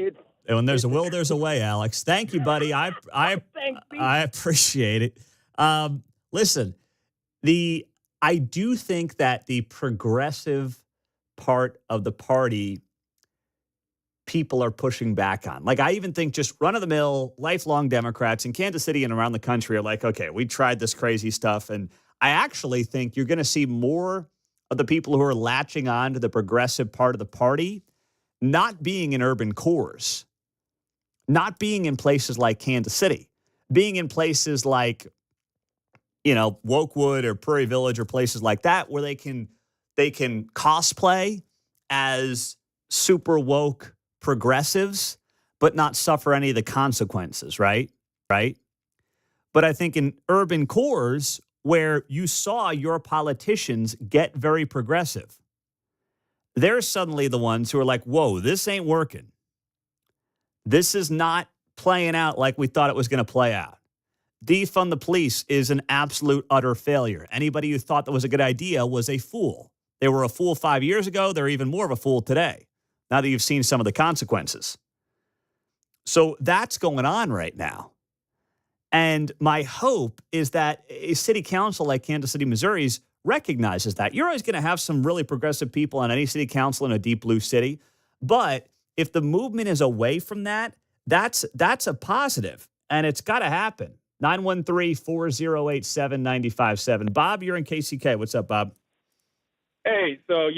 when there's a will, there's a way, Alex. Thank you, buddy. I appreciate it. Listen, I do think that the progressive part of the party people are pushing back on. Like, I even think just run-of-the-mill, lifelong Democrats in Kansas City and around the country are like, okay, we tried this crazy stuff. And I actually think you're going to see more of the people who are latching on to the progressive part of the party not being in urban cores, not being in places like Kansas City, being in places like, Wokewood or Prairie Village or places like that where they can cosplay as super woke progressives, but not suffer any of the consequences, right? But I think in urban cores where you saw your politicians get very progressive, they're suddenly the ones who are like, whoa, this ain't working. This is not playing out like we thought it was going to play out. Defund the police is an absolute, utter failure. Anybody who thought that was a good idea was a fool. They were a fool 5 years ago. They're even more of a fool today, now that you've seen some of the consequences. So that's going on right now. And my hope is that a city council like Kansas City, Missouri's recognizes that. You're always going to have some really progressive people on any city council in a deep blue city. But if the movement is away from that, that's a positive. And it's got to happen. 913-4087-957. Bob, you're in KCK. What's up, Bob? Hey, so,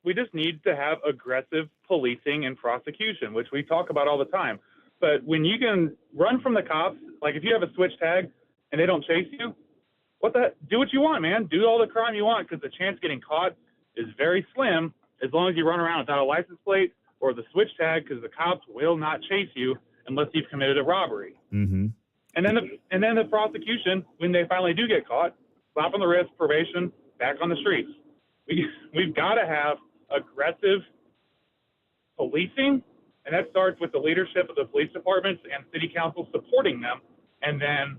we just need to have aggressive policing and prosecution, which we talk about all the time. But when you can run from the cops, like if you have a switch tag and they don't chase you, do what you want, man. Do all the crime you want, because the chance of getting caught is very slim. as long as you run around without a license plate or the switch tag, because the cops will not chase you unless you've committed a robbery. Mm-hmm. And then the prosecution, when they finally do get caught, slap on the wrist, probation, back on the streets. We've got to have aggressive policing, and that starts with the leadership of the police departments and city council supporting them. And then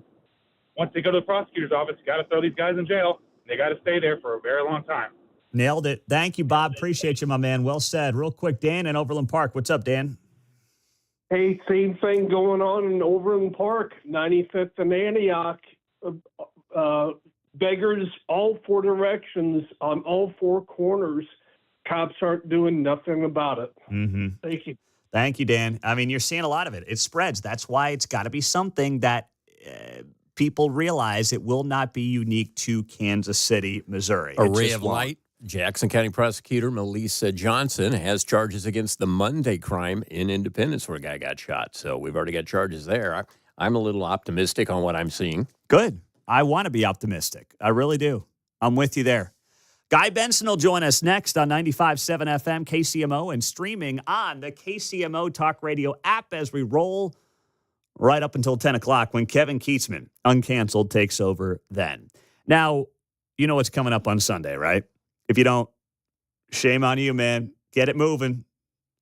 once they go to the prosecutor's office, you got to throw these guys in jail. They got to stay there for a very long time. Nailed it. Thank you, Bob. Appreciate you, my man. Well said. Real quick, Dan in Overland Park. What's up, Dan? Hey, same thing going on in Overland Park, 95th and Antioch. Beggars all four directions on all four corners. Cops aren't doing nothing about it. Mm-hmm. Thank you. Thank you, Dan. I mean, you're seeing a lot of it. It spreads. That's why it's got to be something that people realize it will not be unique to Kansas City, Missouri. A ray of light. Jackson County Prosecutor Melissa Johnson has charges against the Monday crime in Independence where a guy got shot. So we've already got charges there. I'm a little optimistic on what I'm seeing. Good. I want to be optimistic. I really do. I'm with you there. Guy Benson will join us next on 95.7 FM, KCMO, and streaming on the KCMO Talk Radio app as we roll right up until 10 o'clock when Kevin Keatsman, uncanceled, takes over then. Now, you know what's coming up on Sunday, right? If you don't, shame on you, man. Get it moving.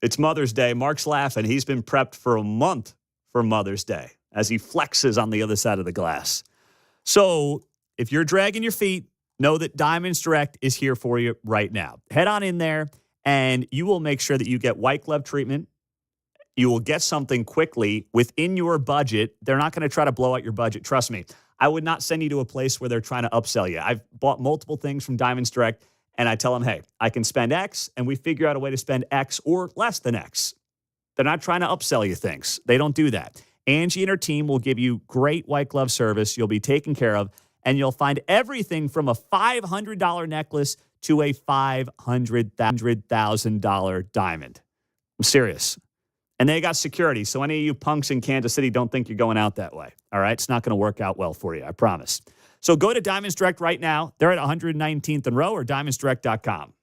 It's Mother's Day. Mark's laughing. He's been prepped for a month for Mother's Day as he flexes on the other side of the glass. So if you're dragging your feet, know that Diamonds Direct is here for you right now. Head on in there, and you will make sure that you get white glove treatment. You will get something quickly within your budget. They're not going to try to blow out your budget. Trust me. I would not send you to a place where they're trying to upsell you. I've bought multiple things from Diamonds Direct, and I tell them, hey, I can spend X, and we figure out a way to spend X or less than X. They're not trying to upsell you things. They don't do that. Angie and her team will give you great white glove service. You'll be taken care of, and you'll find everything from a $500 necklace to a $500,000 diamond. I'm serious. And they got security, so any of you punks in Kansas City don't think you're going out that way. All right? It's not going to work out well for you, I promise. So go to Diamonds Direct right now. They're at 119th and Row or diamondsdirect.com.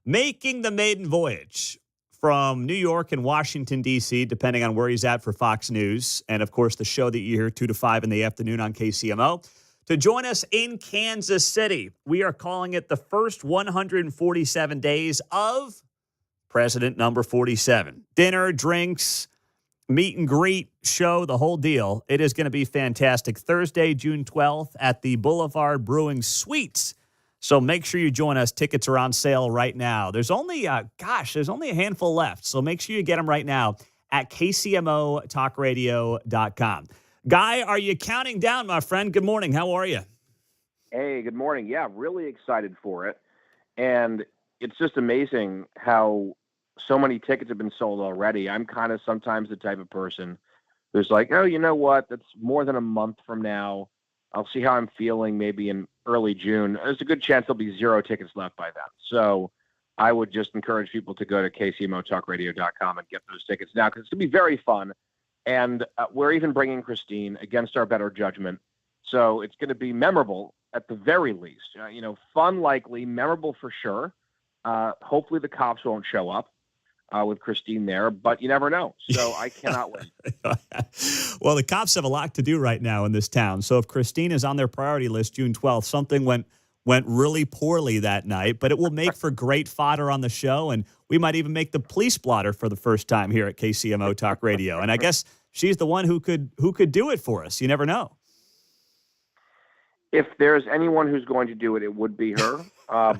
making the maiden voyage from New York and Washington, D.C., depending on where he's at for Fox News, and, of course, the show that you hear 2 to 5 in the afternoon on KCMO, to join us in Kansas City. We are calling it the first 147 days of President number 47. Dinner, drinks, meet and greet, show, the whole deal. It is going to be fantastic. Thursday, June 12th at the Boulevard Brewing Suites. So make sure you join us. Tickets are on sale right now. There's only, there's only a handful left. So make sure you get them right now at KCMOTalkRadio.com. Guy, are you counting down, my friend? Good morning. How are you? Hey, good morning. Yeah, really excited for it. And it's just amazing how so many tickets have been sold already. I'm kind of sometimes the type of person who's like, oh, you know what? That's more than a month from now. I'll see how I'm feeling maybe in early June. There's a good chance there'll be 0 tickets left by then. So I would just encourage people to go to KCMOTalkRadio.com and get those tickets now because it's going to be very fun. And we're even bringing Christine against our better judgment. So it's going to be memorable at the very least. Fun likely, memorable for sure. Hopefully the cops won't show up with Christine there, but you never know. So I cannot wait. Well, the cops have a lot to do right now in this town. So if Christine is on their priority list June 12th, something went really poorly that night, but it will make for great fodder on the show. And we might even make the police blotter for the first time here at KCMO Talk Radio. And I guess she's the one who could do it for us. You never know. If there's anyone who's going to do it, it would be her.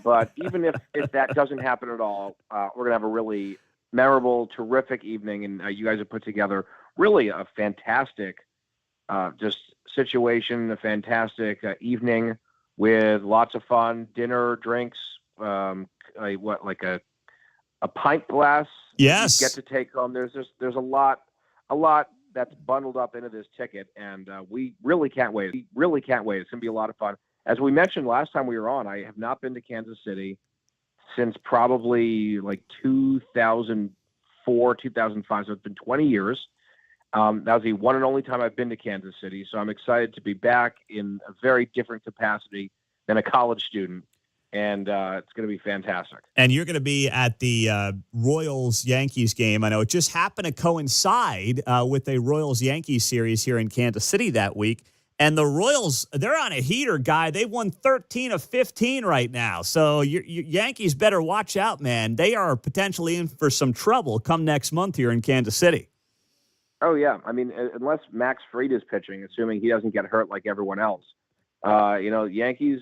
But even if that doesn't happen at all, we're going to have a really memorable, terrific evening. And you guys have put together really a fantastic just situation, a fantastic evening with lots of fun, dinner, drinks, like a pint glass. Yes. You get to take home. There's a lot that's bundled up into this ticket, and we really can't wait. It's going to be a lot of fun. As we mentioned last time we were on, I have not been to Kansas City since probably like 2004, 2005. So it's been 20 years. That was the one and only time I've been to Kansas City. So I'm excited to be back in a very different capacity than a college student. And it's going to be fantastic. And you're going to be at the Royals-Yankees game. I know it just happened to coincide with a Royals-Yankees series here in Kansas City that week. And the Royals, they're on a heater, Guy. They won 13 of 15 right now. So your Yankees better watch out, man. They are potentially in for some trouble come next month here in Kansas City. Oh, yeah. I mean, unless Max Fried is pitching, assuming he doesn't get hurt like everyone else. Yankees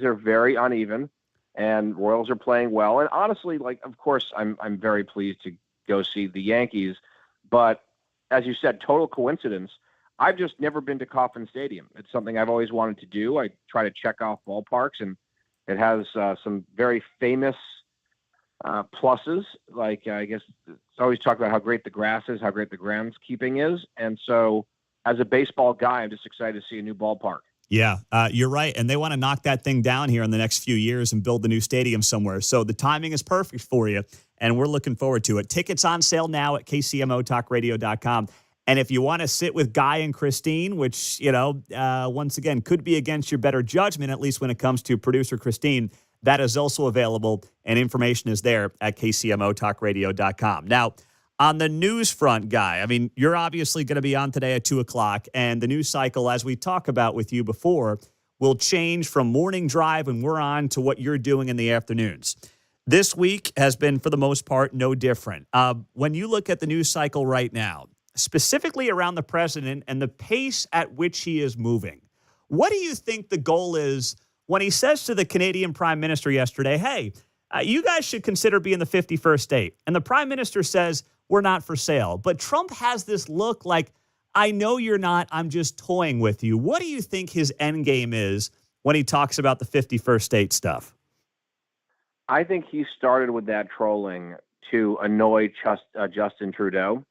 are very uneven, and Royals are playing well. And honestly, of course, I'm very pleased to go see the Yankees. But as you said, total coincidence. I've just never been to Kauffman Stadium. It's something I've always wanted to do. I try to check off ballparks, and it has some very famous pluses. Like, I guess it's always talked about how great the grass is, how great the groundskeeping is. And so as a baseball guy, I'm just excited to see a new ballpark. Yeah, you're right. And they want to knock that thing down here in the next few years and build the new stadium somewhere. So the timing is perfect for you, and we're looking forward to it. Tickets on sale now at KCMOTalkRadio.com. And if you want to sit with Guy and Christine, which, once again, could be against your better judgment, at least when it comes to producer Christine, that is also available, and information is there at KCMOTalkRadio.com. Now, on the news front, Guy, I mean, you're obviously going to be on today at 2 o'clock, and the news cycle, as we talked about with you before, will change from morning drive when we're on to what you're doing in the afternoons. This week has been, for the most part, no different. When you look at the news cycle right now, specifically around the president and the pace at which he is moving, what do you think the goal is when he says to the Canadian Prime Minister yesterday, hey, you guys should consider being the 51st state? And the Prime Minister says, we're not for sale. But Trump has this look like, I know you're not, I'm just toying with you. What do you think his end game is when he talks about the 51st state stuff? I think he started with that trolling to annoy Justin Trudeau,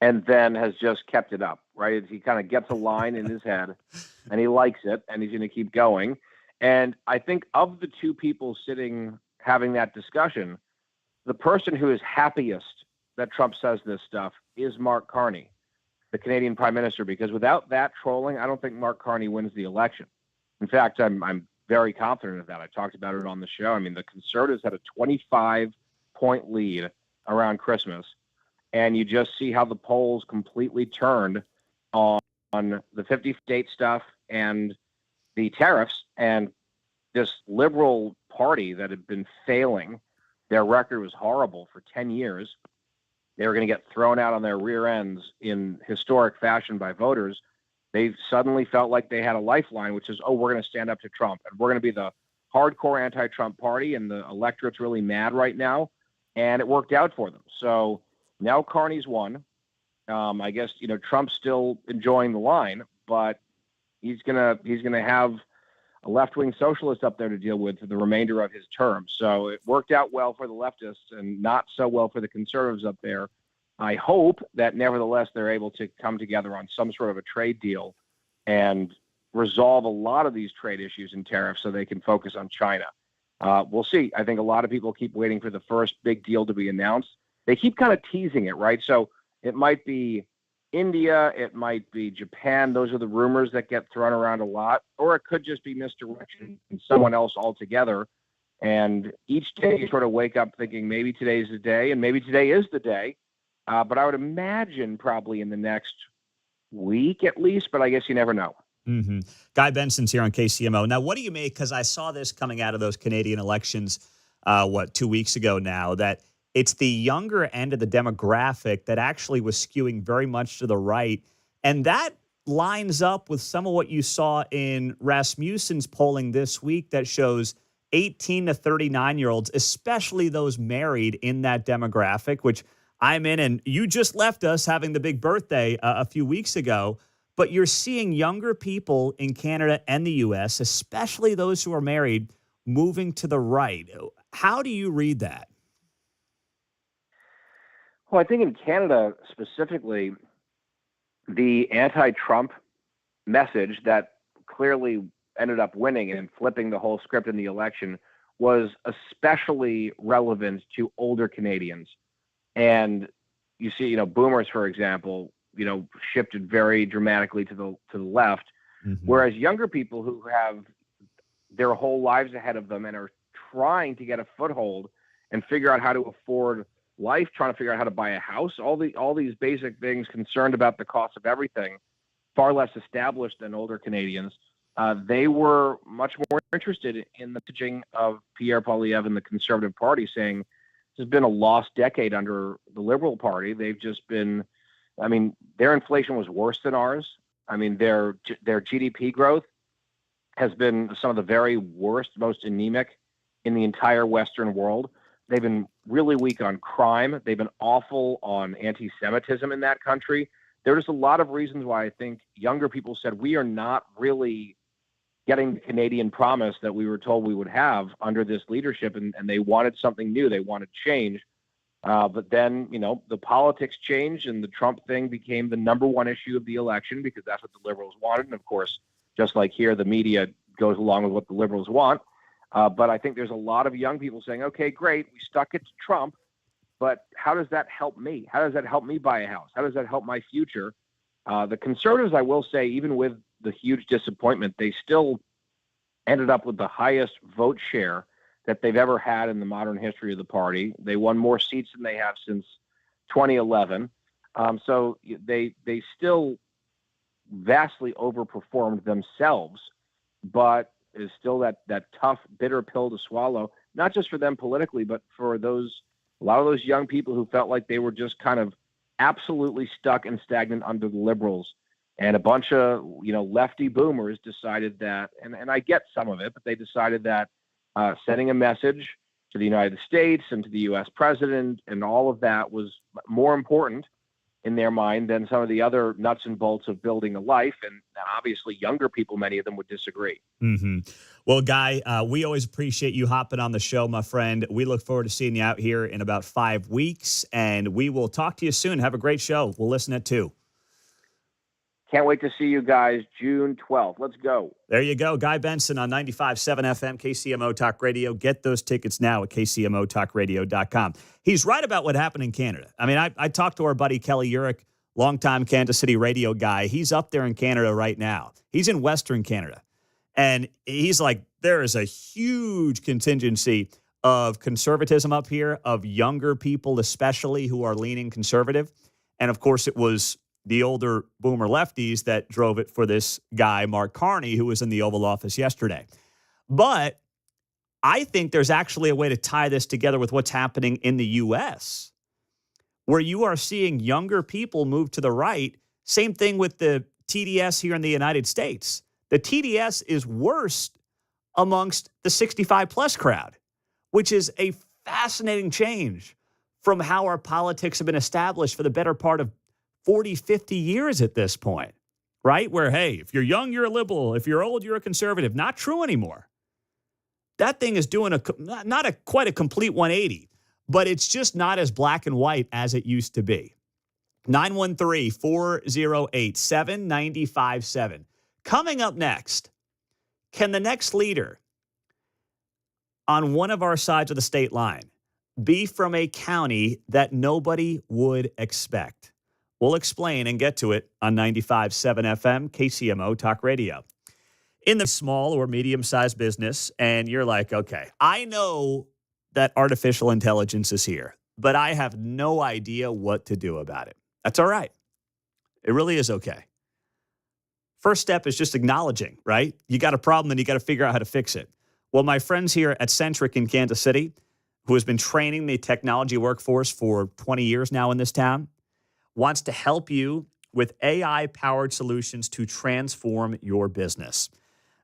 and then has just kept it up, right? He kind of gets a line in his head, and he likes it, and he's going to keep going. And I think of the two people sitting having that discussion, the person who is happiest that Trump says this stuff is Mark Carney, the Canadian Prime Minister, because without that trolling, I don't think Mark Carney wins the election. In fact, I'm very confident of that. I talked about it on the show. I mean, the Conservatives had a 25-point lead around Christmas, and you just see how the polls completely turned on the 50-state stuff and the tariffs, and this liberal party that had been failing. Their record was horrible for 10 years. They were going to get thrown out on their rear ends in historic fashion by voters. They suddenly felt like they had a lifeline, which is, oh, we're going to stand up to Trump, and we're going to be the hardcore anti-Trump party, and the electorate's really mad right now, and it worked out for them. So now Carney's won. I guess, Trump's still enjoying the line, but he's gonna have a left-wing socialist up there to deal with for the remainder of his term. So it worked out well for the leftists and not so well for the conservatives up there. I hope that nevertheless they're able to come together on some sort of a trade deal and resolve a lot of these trade issues and tariffs so they can focus on China. We'll see. I think a lot of people keep waiting for the first big deal to be announced. They keep kind of teasing it, right? So it might be India, it might be Japan. Those are the rumors that get thrown around a lot. Or it could just be misdirection and someone else altogether. And each day you sort of wake up thinking maybe today's the day, and maybe today is the day. But I would imagine probably in the next week at least, but I guess you never know. Mm-hmm. Guy Benson's here on KCMO. Now, what do you make? Because I saw this coming out of those Canadian elections, 2 weeks ago now, that it's the younger end of the demographic that actually was skewing very much to the right. And that lines up with some of what you saw in Rasmussen's polling this week that shows 18 to 39-year-olds, especially those married in that demographic, which I'm in, and you just left us having the big birthday a few weeks ago. But you're seeing younger people in Canada and the U.S., especially those who are married, moving to the right. How do you read that? Well, I think in Canada specifically, the anti-Trump message that clearly ended up winning and flipping the whole script in the election was especially relevant to older Canadians. And you see, boomers, for example, shifted very dramatically to the left, whereas younger people who have their whole lives ahead of them and are trying to get a foothold and figure out how to afford life, trying to figure out how to buy a house, all these basic things, concerned about the cost of everything, far less established than older Canadians. They were much more interested in the messaging of Pierre Poilievre and the Conservative Party, saying this has been a lost decade under the Liberal Party. They've just been, their inflation was worse than ours. Their GDP growth has been some of the very worst, most anemic in the entire Western world. They've been really weak on crime. They've been awful on anti-Semitism in that country. There are just a lot of reasons why I think younger people said we are not really getting the Canadian promise that we were told we would have under this leadership, and they wanted something new. They wanted change. But then, the politics changed, and the Trump thing became the number one issue of the election because that's what the Liberals wanted. And, of course, just like here, the media goes along with what the Liberals want. But I think there's a lot of young people saying, okay, great, we stuck it to Trump, but how does that help me? How does that help me buy a house? How does that help my future? The Conservatives, I will say, even with the huge disappointment, they still ended up with the highest vote share that they've ever had in the modern history of the party. They won more seats than they have since 2011. So they still vastly overperformed themselves, but is still that tough, bitter pill to swallow, not just for them politically, but for a lot of those young people who felt like they were just kind of absolutely stuck and stagnant under the Liberals. And a bunch of, lefty boomers decided that, and I get some of it, but they decided that sending a message to the United States and to the U.S. president and all of that was more important in their mind than some of the other nuts and bolts of building a life. And obviously younger people, many of them would disagree. Mm-hmm. Well, Guy, we always appreciate you hopping on the show, my friend. We look forward to seeing you out here in about 5 weeks, and we will talk to you soon. Have a great show. We'll listen at 2. Can't wait to see you guys June 12th. Let's go. There you go. Guy Benson on 95.7 FM, KCMO Talk Radio. Get those tickets now at kcmotalkradio.com. He's right about what happened in Canada. I talked to our buddy Kelly Urich, longtime Kansas City radio guy. He's up there in Canada right now. He's in Western Canada. And he's like, there is a huge contingency of conservatism up here, of younger people especially who are leaning conservative. And of course, it was the older boomer lefties that drove it for this guy, Mark Carney, who was in the Oval Office yesterday. But I think there's actually a way to tie this together with what's happening in the U.S., where you are seeing younger people move to the right. Same thing with the TDS here in the United States. The TDS is worse amongst the 65-plus crowd, which is a fascinating change from how our politics have been established for the better part of 40, 50 years at this point, right? Where, hey, if you're young, you're a liberal. If you're old, you're a conservative. Not true anymore. That thing is doing quite a complete 180, but it's just not as black and white as it used to be. 913-408-7957. Coming up next, can the next leader on one of our sides of the state line be from a county that nobody would expect? We'll explain and get to it on 95.7 FM, KCMO Talk Radio. In the small or medium-sized business, and you're like, okay, I know that artificial intelligence is here, but I have no idea what to do about it. That's all right. It really is okay. First step is just acknowledging, right? You got a problem and you got to figure out how to fix it. Well, my friends here at Centric in Kansas City, who has been training the technology workforce for 20 years now in this town, wants to help you with AI-powered solutions to transform your business.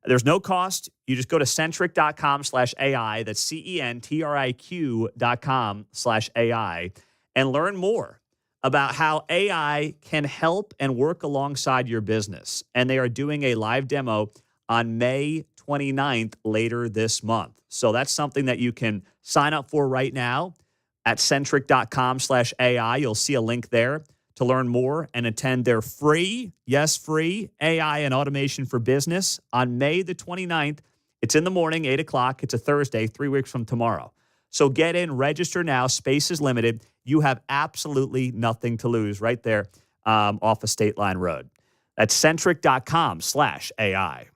There's no cost. You just go to centric.com/AI. That's CENTRIQ.com/AI and learn more about how AI can help and work alongside your business. And they are doing a live demo on May 29th later this month. So that's something that you can sign up for right now at centric.com/AI. You'll see a link there to learn more and attend their free, yes, free AI and automation for business on May the 29th. It's in the morning, 8 o'clock. It's a Thursday, 3 weeks from tomorrow. So get in, register now. Space is limited. You have absolutely nothing to lose right there off of State Line Road. That's centric.com/AI.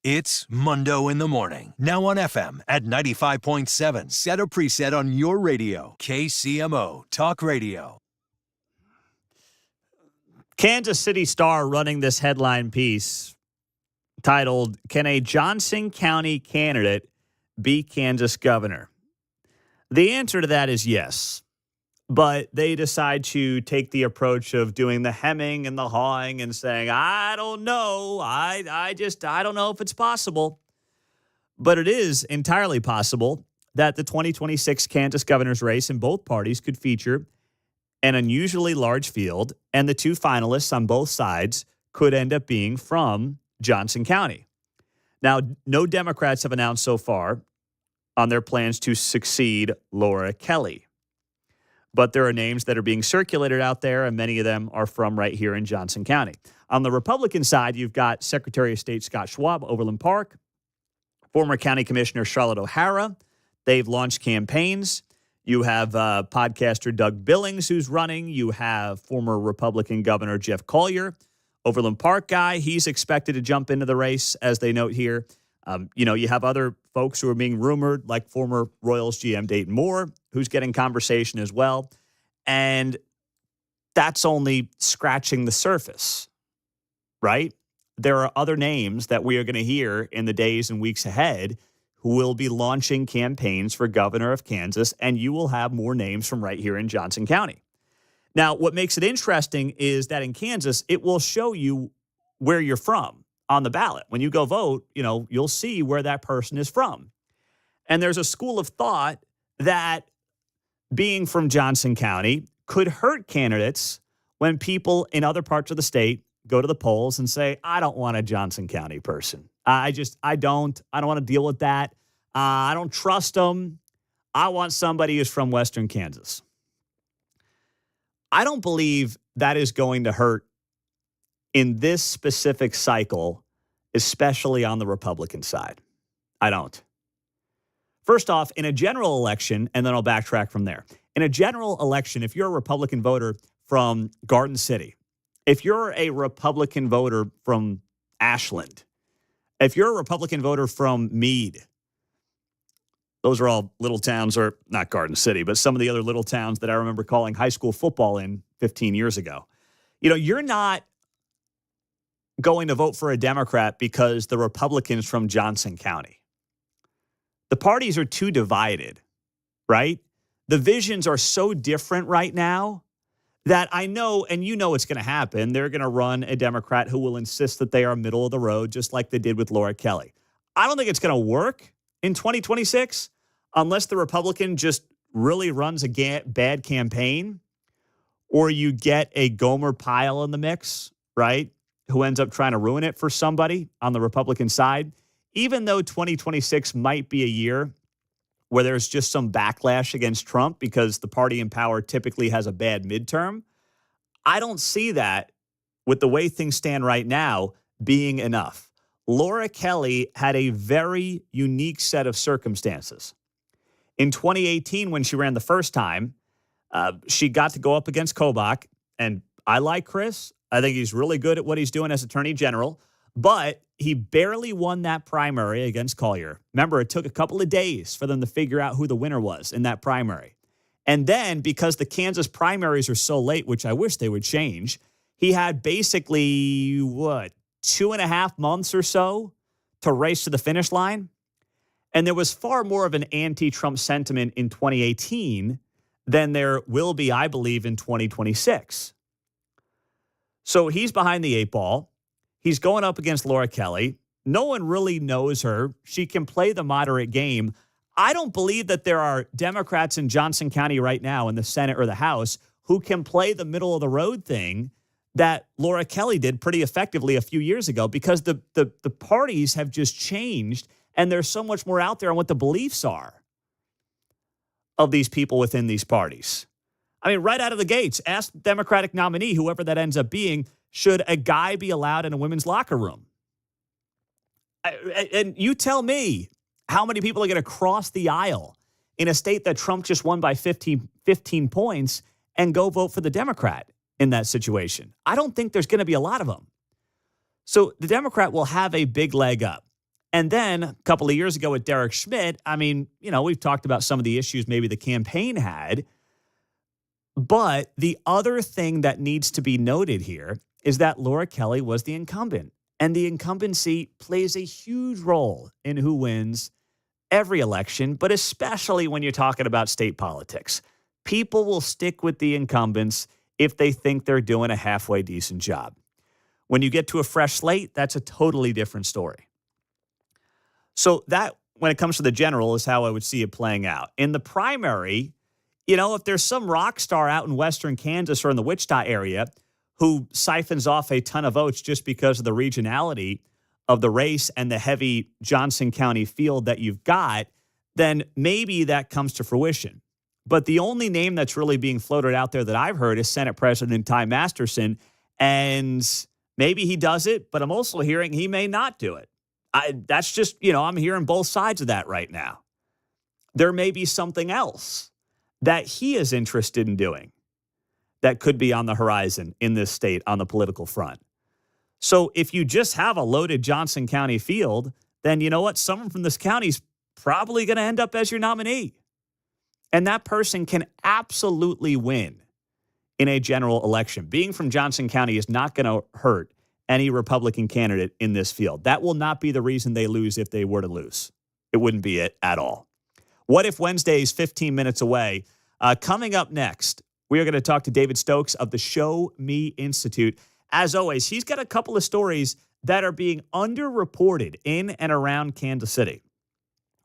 It's Mundo in the Morning. Now on FM at 95.7. Set a preset on your radio. KCMO Talk Radio. Kansas City Star running this headline piece titled, "Can a Johnson County candidate be Kansas governor?" The answer to that is yes. But they decide to take the approach of doing the hemming and the hawing and saying, I don't know. I don't know if it's possible. But it is entirely possible that the 2026 Kansas governor's race in both parties could feature an unusually large field, and the two finalists on both sides could end up being from Johnson County. Now, no Democrats have announced so far on their plans to succeed Laura Kelly. But there are names that are being circulated out there, and many of them are from right here in Johnson County. On the Republican side, you've got Secretary of State Scott Schwab, Overland Park, former County Commissioner Charlotte O'Hara. They've launched campaigns. You have podcaster Doug Billings, who's running. You have former Republican Governor Jeff Collier, Overland Park guy. He's expected to jump into the race, as they note here. You have other folks who are being rumored, like former Royals GM Dayton Moore, who's getting conversation as well. And that's only scratching the surface, right? There are other names that we are going to hear in the days and weeks ahead who will be launching campaigns for governor of Kansas, and you will have more names from right here in Johnson County. Now, what makes it interesting is that in Kansas, it will show you where you're from on the ballot. When you go vote, you'll see where that person is from. And there's a school of thought that being from Johnson County could hurt candidates when people in other parts of the state go to the polls and say, I don't want a Johnson County person. I don't want to deal with that. I don't trust them. I want somebody who's from Western Kansas. I don't believe that is going to hurt in this specific cycle, especially on the Republican side. I don't. First off, in a general election, and then I'll backtrack from there. In a general election, if you're a Republican voter from Garden City, if you're a Republican voter from Ashland, if you're a Republican voter from Meade, those are all little towns, or not Garden City, but some of the other little towns that I remember calling high school football in 15 years ago. You're not going to vote for a Democrat because the Republicans from Johnson County. The parties are too divided, right? The visions are so different right now that I know, and it's going to happen. They're going to run a Democrat who will insist that they are middle of the road, just like they did with Laura Kelly. I don't think it's going to work in 2026 unless the Republican just really runs a bad campaign, or you get a Gomer Pyle in the mix, right, who ends up trying to ruin it for somebody on the Republican side. Even though 2026 might be a year where there's just some backlash against Trump because the party in power typically has a bad midterm, I don't see that, with the way things stand right now, being enough. Laura Kelly had a very unique set of circumstances. In 2018, when she ran the first time, she got to go up against Kobach, and I like Chris. I think he's really good at what he's doing as Attorney General, but he barely won that primary against Collier. Remember, it took a couple of days for them to figure out who the winner was in that primary. And then, because the Kansas primaries are so late, which I wish they would change, he had basically, 2.5 months or so to race to the finish line. And there was far more of an anti-Trump sentiment in 2018 than there will be, I believe, in 2026. So he's behind the 8 ball. He's going up against Laura Kelly. No one really knows her. She can play the moderate game. I don't believe that there are Democrats in Johnson County right now in the Senate or the House who can play the middle of the road thing that Laura Kelly did pretty effectively a few years ago, because the parties have just changed, and there's so much more out there on what the beliefs are of these people within these parties. I mean, right out of the gates, ask the Democratic nominee, whoever that ends up being, should a guy be allowed in a women's locker room? And you tell me how many people are going to cross the aisle in a state that Trump just won by 15 points and go vote for the Democrat in that situation. I don't think there's going to be a lot of them. So the Democrat will have a big leg up. And then a couple of years ago with Derek Schmidt, I mean, we've talked about some of the issues maybe the campaign had. But the other thing that needs to be noted here is that Laura Kelly was the incumbent. And the incumbency plays a huge role in who wins every election, but especially when you're talking about state politics. People will stick with the incumbents if they think they're doing a halfway decent job. When you get to a fresh slate, that's a totally different story. So that, when it comes to the general, is how I would see it playing out. In the primary, if there's some rock star out in western Kansas or in the Wichita area who siphons off a ton of votes just because of the regionality of the race and the heavy Johnson County field that you've got, then maybe that comes to fruition. But the only name that's really being floated out there that I've heard is Senate President Ty Masterson. And maybe he does it, but I'm also hearing he may not do it. That's just, I'm hearing both sides of that right now. There may be something else that he is interested in doing that could be on the horizon in this state on the political front. So if you just have a loaded Johnson County field, then you know what? Someone from this county is probably going to end up as your nominee. And that person can absolutely win in a general election. Being from Johnson County is not going to hurt any Republican candidate in this field. That will not be the reason they lose if they were to lose. It wouldn't be it at all. What If Wednesday is 15 minutes away. Coming up next, we are going to talk to David Stokes of the Show Me Institute. As always, he's got a couple of stories that are being underreported in and around Kansas City.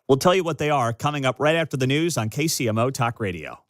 We'll tell you what they are coming up right after the news on KCMO Talk Radio.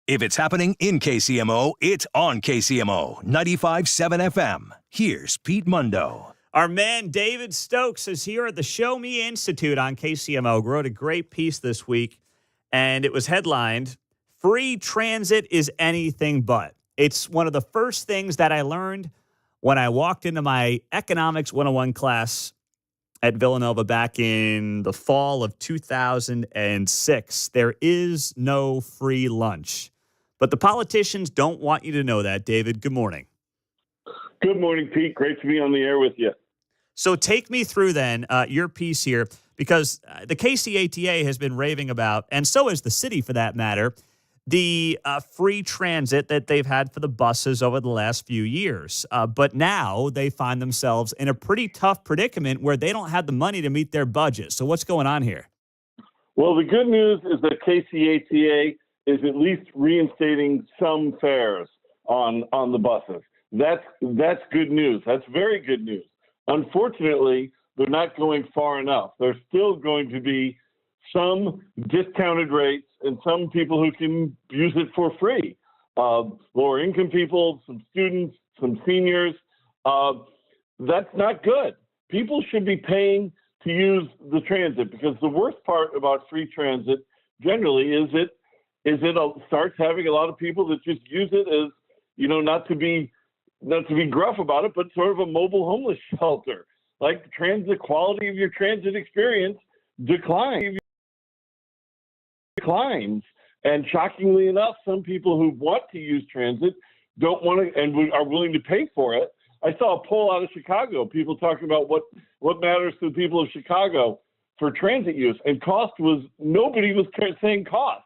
If it's happening in KCMO, it's on KCMO 95.7 FM. Here's Pete Mundo. Our man David Stokes is here at the Show Me Institute on KCMO. Wrote a great piece this week, and it was headlined, "Free Transit is Anything But." It's one of the first things that I learned when I walked into my Economics 101 class at Villanova back in the fall of 2006. There is no free lunch. But the politicians don't want you to know that, David. Good morning. Good morning, Pete. Great to be on the air with you. So take me through then your piece here, because the KCATA has been raving about, and so has the city for that matter, the free transit that they've had for the buses over the last few years. But now they find themselves in a pretty tough predicament where they don't have the money to meet their budget. So what's going on here? Well, the good news is that KCATA is at least reinstating some fares on the buses. That's good news. That's very good news. Unfortunately, they're not going far enough. There's still going to be some discounted rates and some people who can use it for free. Lower income people, some students, some seniors. That's not good. People should be paying to use the transit, because the worst part about free transit generally is it starts having a lot of people that just use it as, not to be gruff about it, but sort of a mobile homeless shelter. Like the quality of your transit experience declines. And shockingly enough, some people who want to use transit don't want to and are willing to pay for it. I saw a poll out of Chicago, people talking about what matters to the people of Chicago for transit use, and nobody was saying cost.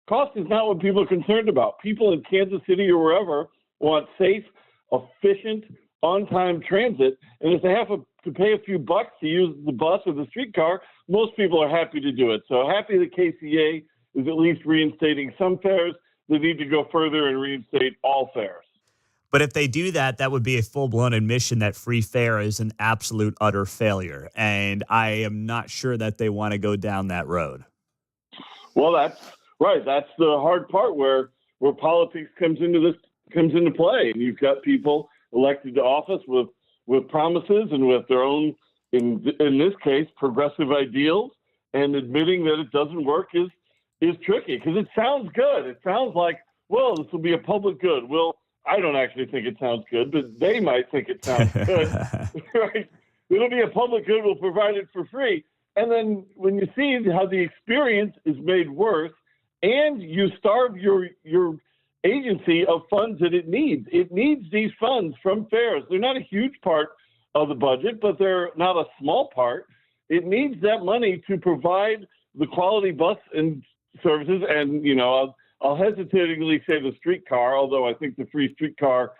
Cost is not what people are concerned about. People in Kansas City or wherever want safe, efficient, on-time transit, and if they have to pay a few bucks to use the bus or the streetcar, most people are happy to do it. So happy that KCA is at least reinstating some fares. They need to go further and reinstate all fares. But if they do that, that would be a full-blown admission that free fare is an absolute, utter failure. And I am not sure that they want to go down that road. Well, that's right. That's the hard part where politics comes into play. And you've got people elected to office with promises and with their own, in this case, progressive ideals, and admitting that it doesn't work is tricky, because it sounds good. It sounds like, well, this will be a public good. Well, I don't actually think it sounds good, but they might think it sounds good. Right? It'll be a public good. We'll provide it for free. And then when you see how the experience is made worse, and you starve your agency of funds that it needs these funds from fares. They're not a huge part of the budget, but they're not a small part. It needs that money to provide the quality bus and services, and I'll hesitatingly say the streetcar, although I think the free streetcar,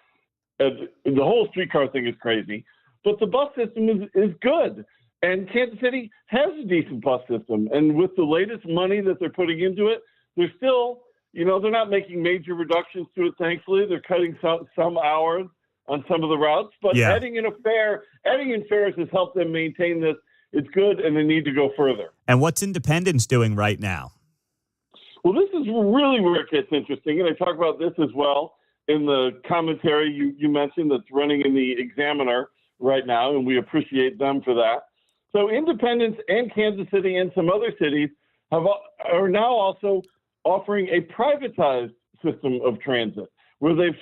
the whole streetcar thing is crazy. But the bus system is good, and Kansas City has a decent bus system. And with the latest money that they're putting into it, they're still, they're not making major reductions to it. Thankfully, they're cutting some hours on some of the routes, but adding in fares has helped them maintain this. It's good, and they need to go further. And what's Independence doing right now? Well, this is really where it gets interesting, and I talk about this as well in the commentary you mentioned that's running in the Examiner right now, and we appreciate them for that. So Independence and Kansas City and some other cities are now also offering a privatized system of transit, where they've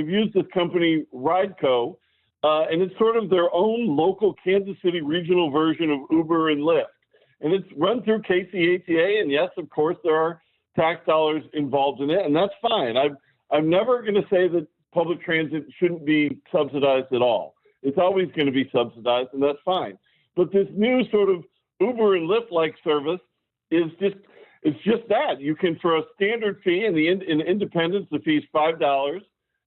used this company, Rideco, and it's sort of their own local Kansas City regional version of Uber and Lyft. And it's run through KCATA, and yes, of course, there are tax dollars involved in it, and that's fine. I'm never going to say that public transit shouldn't be subsidized at all. It's always going to be subsidized, and that's fine. But this new sort of Uber and Lyft-like service is just that. You can, for a standard fee, in Independence, the fee is $5,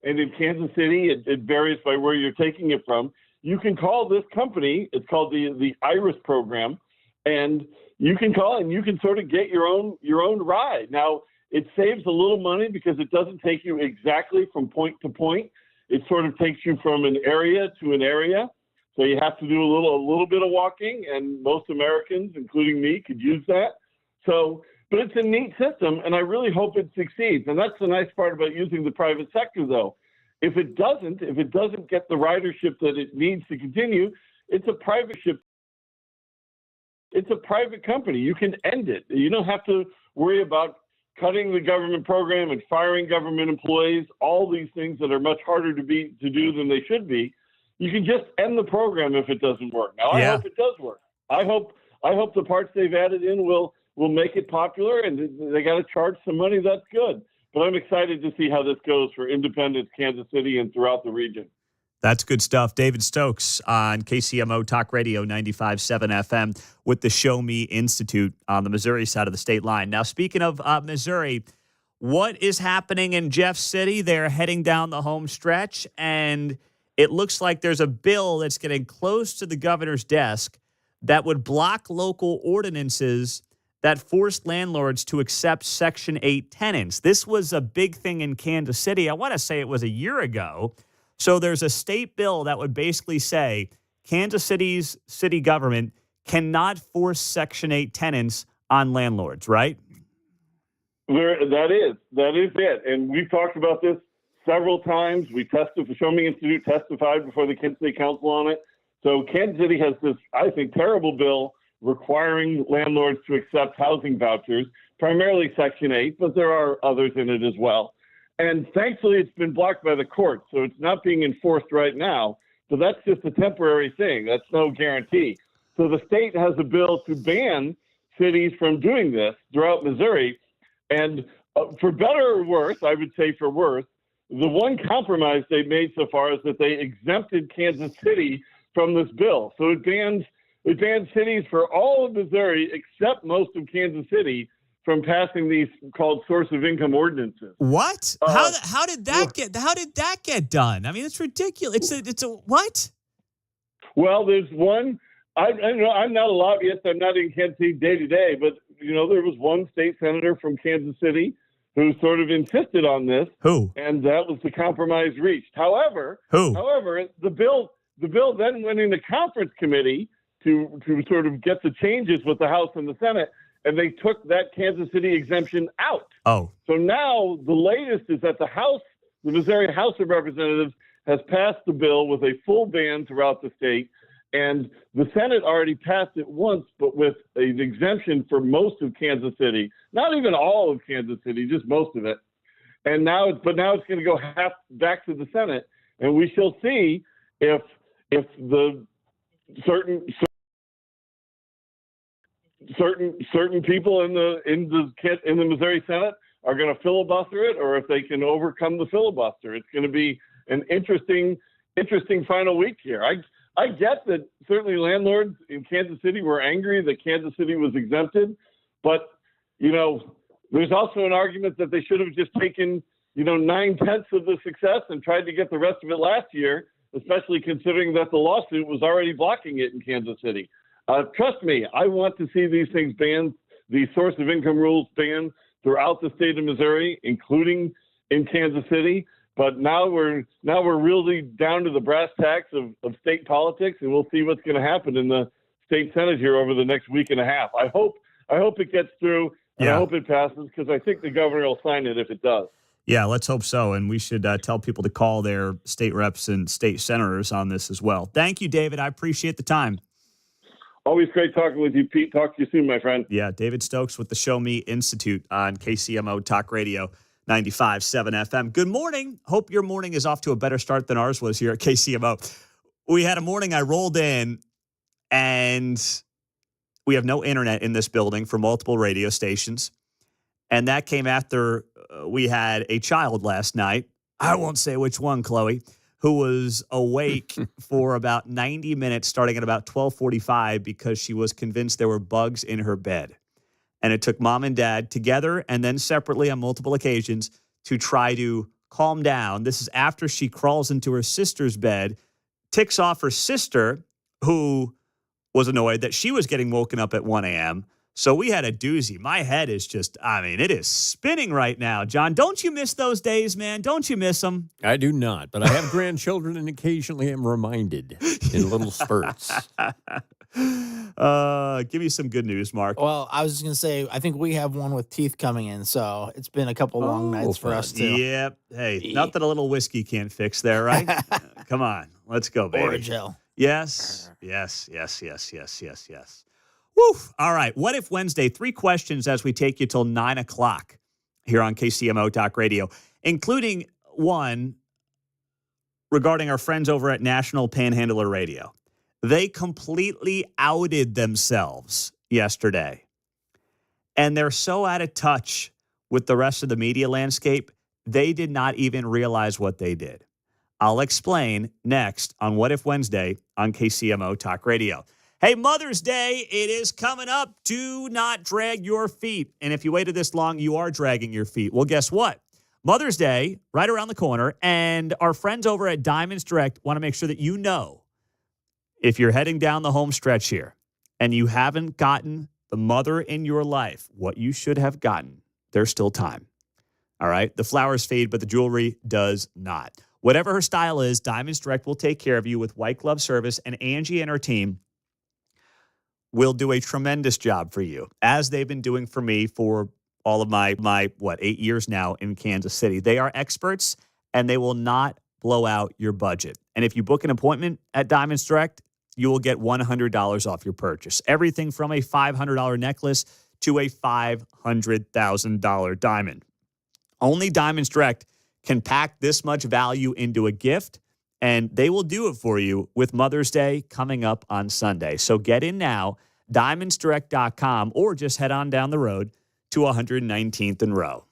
and in Kansas City, it varies by where you're taking it from. You can call this company. It's called the IRIS program. And you can call and you can sort of get your own ride. Now, it saves a little money because it doesn't take you exactly from point to point. It sort of takes you from an area to an area. So you have to do a little bit of walking, and most Americans, including me, could use that. So But it's a neat system, and I really hope it succeeds. And that's the nice part about using the private sector, though. If it doesn't get the ridership that it needs to continue, it's a private ship. It's a private company. You can end it. You don't have to worry about cutting the government program and firing government employees, all these things that are much harder to do than they should be. You can just end the program if it doesn't work. Now, I hope it does work. I hope the parts they've added in will make it popular, and they got to charge some money. That's good. But I'm excited to see how this goes for Independence, Kansas City, and throughout the region. That's good stuff. David Stokes on KCMO Talk Radio 95.7 FM with the Show Me Institute on the Missouri side of the state line. Now, speaking of Missouri, what is happening in Jeff City? They're heading down the home stretch, and it looks like there's a bill that's getting close to the governor's desk that would block local ordinances that forced landlords to accept Section 8 tenants. This was a big thing in Kansas City. I want to say it was a year ago. So there's a state bill that would basically say Kansas City's city government cannot force Section 8 tenants on landlords, right? That is it. And we've talked about this several times. The Show Me Institute testified before the Kansas City Council on it. So Kansas City has this, I think, terrible bill requiring landlords to accept housing vouchers, primarily Section 8, but there are others in it as well. And thankfully, it's been blocked by the court, so it's not being enforced right now. So that's just a temporary thing. That's no guarantee. So the state has a bill to ban cities from doing this throughout Missouri. And for better or worse, I would say for worse, the one compromise they made so far is that they exempted Kansas City from this bill. So it bans cities for all of Missouri except most of Kansas City from passing these called source of income ordinances. What? How did that get done? I mean, it's ridiculous. It's a what? Well, there's one. I know I'm not a lobbyist. I'm not in Kansas City day to day, but there was one state senator from Kansas City who sort of insisted on this. Who? And that was the compromise reached. However, the bill then went into conference committee to sort of get the changes with the House and the Senate. And they took that Kansas City exemption out. Oh. So now the latest is that the Missouri House of Representatives has passed the bill with a full ban throughout the state. And the Senate already passed it once, but with an exemption for most of Kansas City. Not even all of Kansas City, just most of it. And now it's going to go half back to the Senate. And we shall see if the certain people in the Missouri Senate are going to filibuster it, or if they can overcome the filibuster. It's going to be an interesting final week here. I get that certainly landlords in Kansas City were angry that Kansas City was exempted, but there's also an argument that they should have just taken 9/10 of the success and tried to get the rest of it last year, especially considering that the lawsuit was already blocking it in Kansas City. Trust me, I want to see these things banned, these source of income rules banned throughout the state of Missouri, including in Kansas City. But now we're really down to the brass tacks of state politics, and we'll see what's going to happen in the state Senate here over the next week and a half. I hope it gets through, and I hope it passes, because I think the governor will sign it if it does. Yeah, let's hope so. And we should tell people to call their state reps and state senators on this as well. Thank you, David. I appreciate the time. Always great talking with you, Pete. Talk to you soon, my friend. Yeah, David Stokes with the Show Me Institute on KCMO Talk Radio 95.7 FM. Good morning. Hope your morning is off to a better start than ours was here at KCMO. We had a morning I rolled in, and we have no internet in this building for multiple radio stations. And that came after we had a child last night. I won't say which one, Chloe, who was awake for about 90 minutes starting at about 12:45 because she was convinced there were bugs in her bed. And it took mom and dad together and then separately on multiple occasions to try to calm down. This is after she crawls into her sister's bed, ticks off her sister, who was annoyed that she was getting woken up at 1 a.m., so we had a doozy. My head is it is spinning right now. John, don't you miss those days, man? Don't you miss them? I do not, but I have grandchildren and occasionally am reminded in little spurts. Give me some good news, Mark. Well, I was just going to say, I think we have one with teeth coming in, so it's been a couple long nights for us, too. Yep. Hey, nothing a little whiskey can't fix there, right? Come on. Let's go, baby. Oragel. Yes. Woo. All right. What if Wednesday? 3 questions as we take you till 9 o'clock here on KCMO Talk Radio, including one regarding our friends over at National Panhandler Radio. They completely outed themselves yesterday. And they're so out of touch with the rest of the media landscape, they did not even realize what they did. I'll explain next on What If Wednesday on KCMO Talk Radio. Hey, Mother's Day, it is coming up. Do not drag your feet. And if you waited this long, you are dragging your feet. Well, guess what? Mother's Day, right around the corner, and our friends over at Diamonds Direct want to make sure that you know if you're heading down the home stretch here and you haven't gotten the mother in your life what you should have gotten, there's still time. All right? The flowers fade, but the jewelry does not. Whatever her style is, Diamonds Direct will take care of you with white glove service, and Angie and her team will do a tremendous job for you, as they've been doing for me for all of my 8 years now in Kansas City. They are experts, and they will not blow out your budget. And if you book an appointment at Diamonds Direct, you will get $100 off your purchase. Everything from a $500 necklace to a $500,000 diamond. Only Diamonds Direct can pack this much value into a gift, and they will do it for you with Mother's Day coming up on Sunday. So get in now, diamondsdirect.com, or just head on down the road to 119th and Row.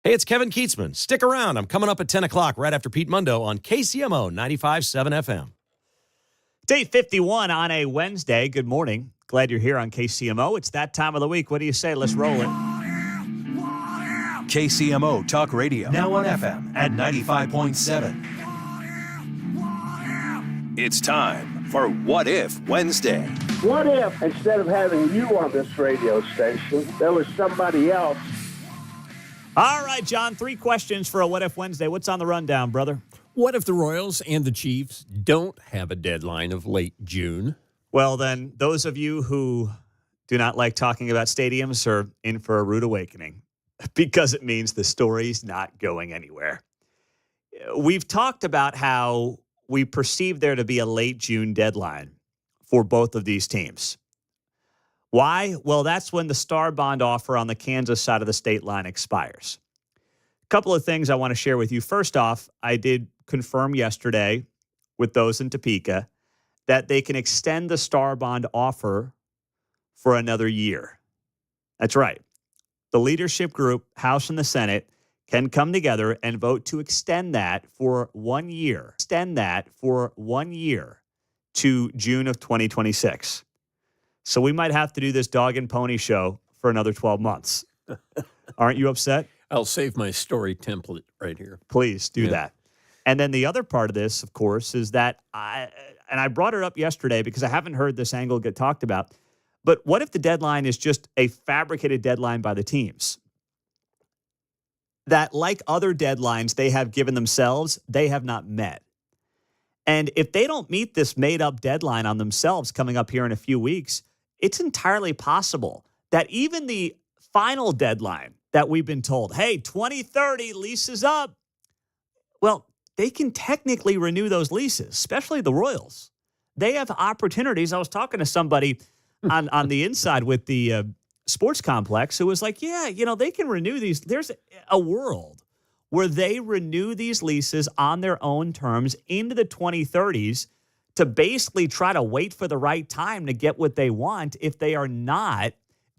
Hey, it's Kevin Keatsman. Stick around. I'm coming up at 10 o'clock right after Pete Mundo on KCMO 95.7 FM. Day 51 on a Wednesday. Good morning. Glad you're here on KCMO. It's that time of the week. What do you say? Let's roll it. KCMO Talk Radio. Now on FM at 95.7. It's time for What If Wednesday. What if, instead of having you on this radio station, there was somebody else? All right, John, 3 questions for a What If Wednesday. What's on the rundown, brother? What if the Royals and the Chiefs don't have a deadline of late June? Well, then, those of you who do not like talking about stadiums are in for a rude awakening because it means the story's not going anywhere. We've talked about how we perceive there to be a late June deadline for both of these teams. Why? Well, that's when the Star Bond offer on the Kansas side of the state line expires. A couple of things I want to share with you. First off, I did confirm yesterday with those in Topeka that they can extend the Star Bond offer for another year. That's right. The leadership group, House and the Senate, can come together and vote to extend that for 1 year. Extend that for 1 year to June of 2026. So we might have to do this dog and pony show for another 12 months. Aren't you upset? I'll save my story template right here. Please do that. And then the other part of this, of course, is that I brought it up yesterday because I haven't heard this angle get talked about. But what if the deadline is just a fabricated deadline by the teams? That, like other deadlines they have given themselves, they have not met. And if they don't meet this made-up deadline on themselves coming up here in a few weeks, it's entirely possible that even the final deadline that we've been told, hey, 2030, lease is up. Well, they can technically renew those leases, especially the Royals. They have opportunities. I was talking to somebody on the inside with the sports complex who was like, yeah, they can renew these. There's a world where they renew these leases on their own terms into the 2030s to basically try to wait for the right time to get what they want if they are not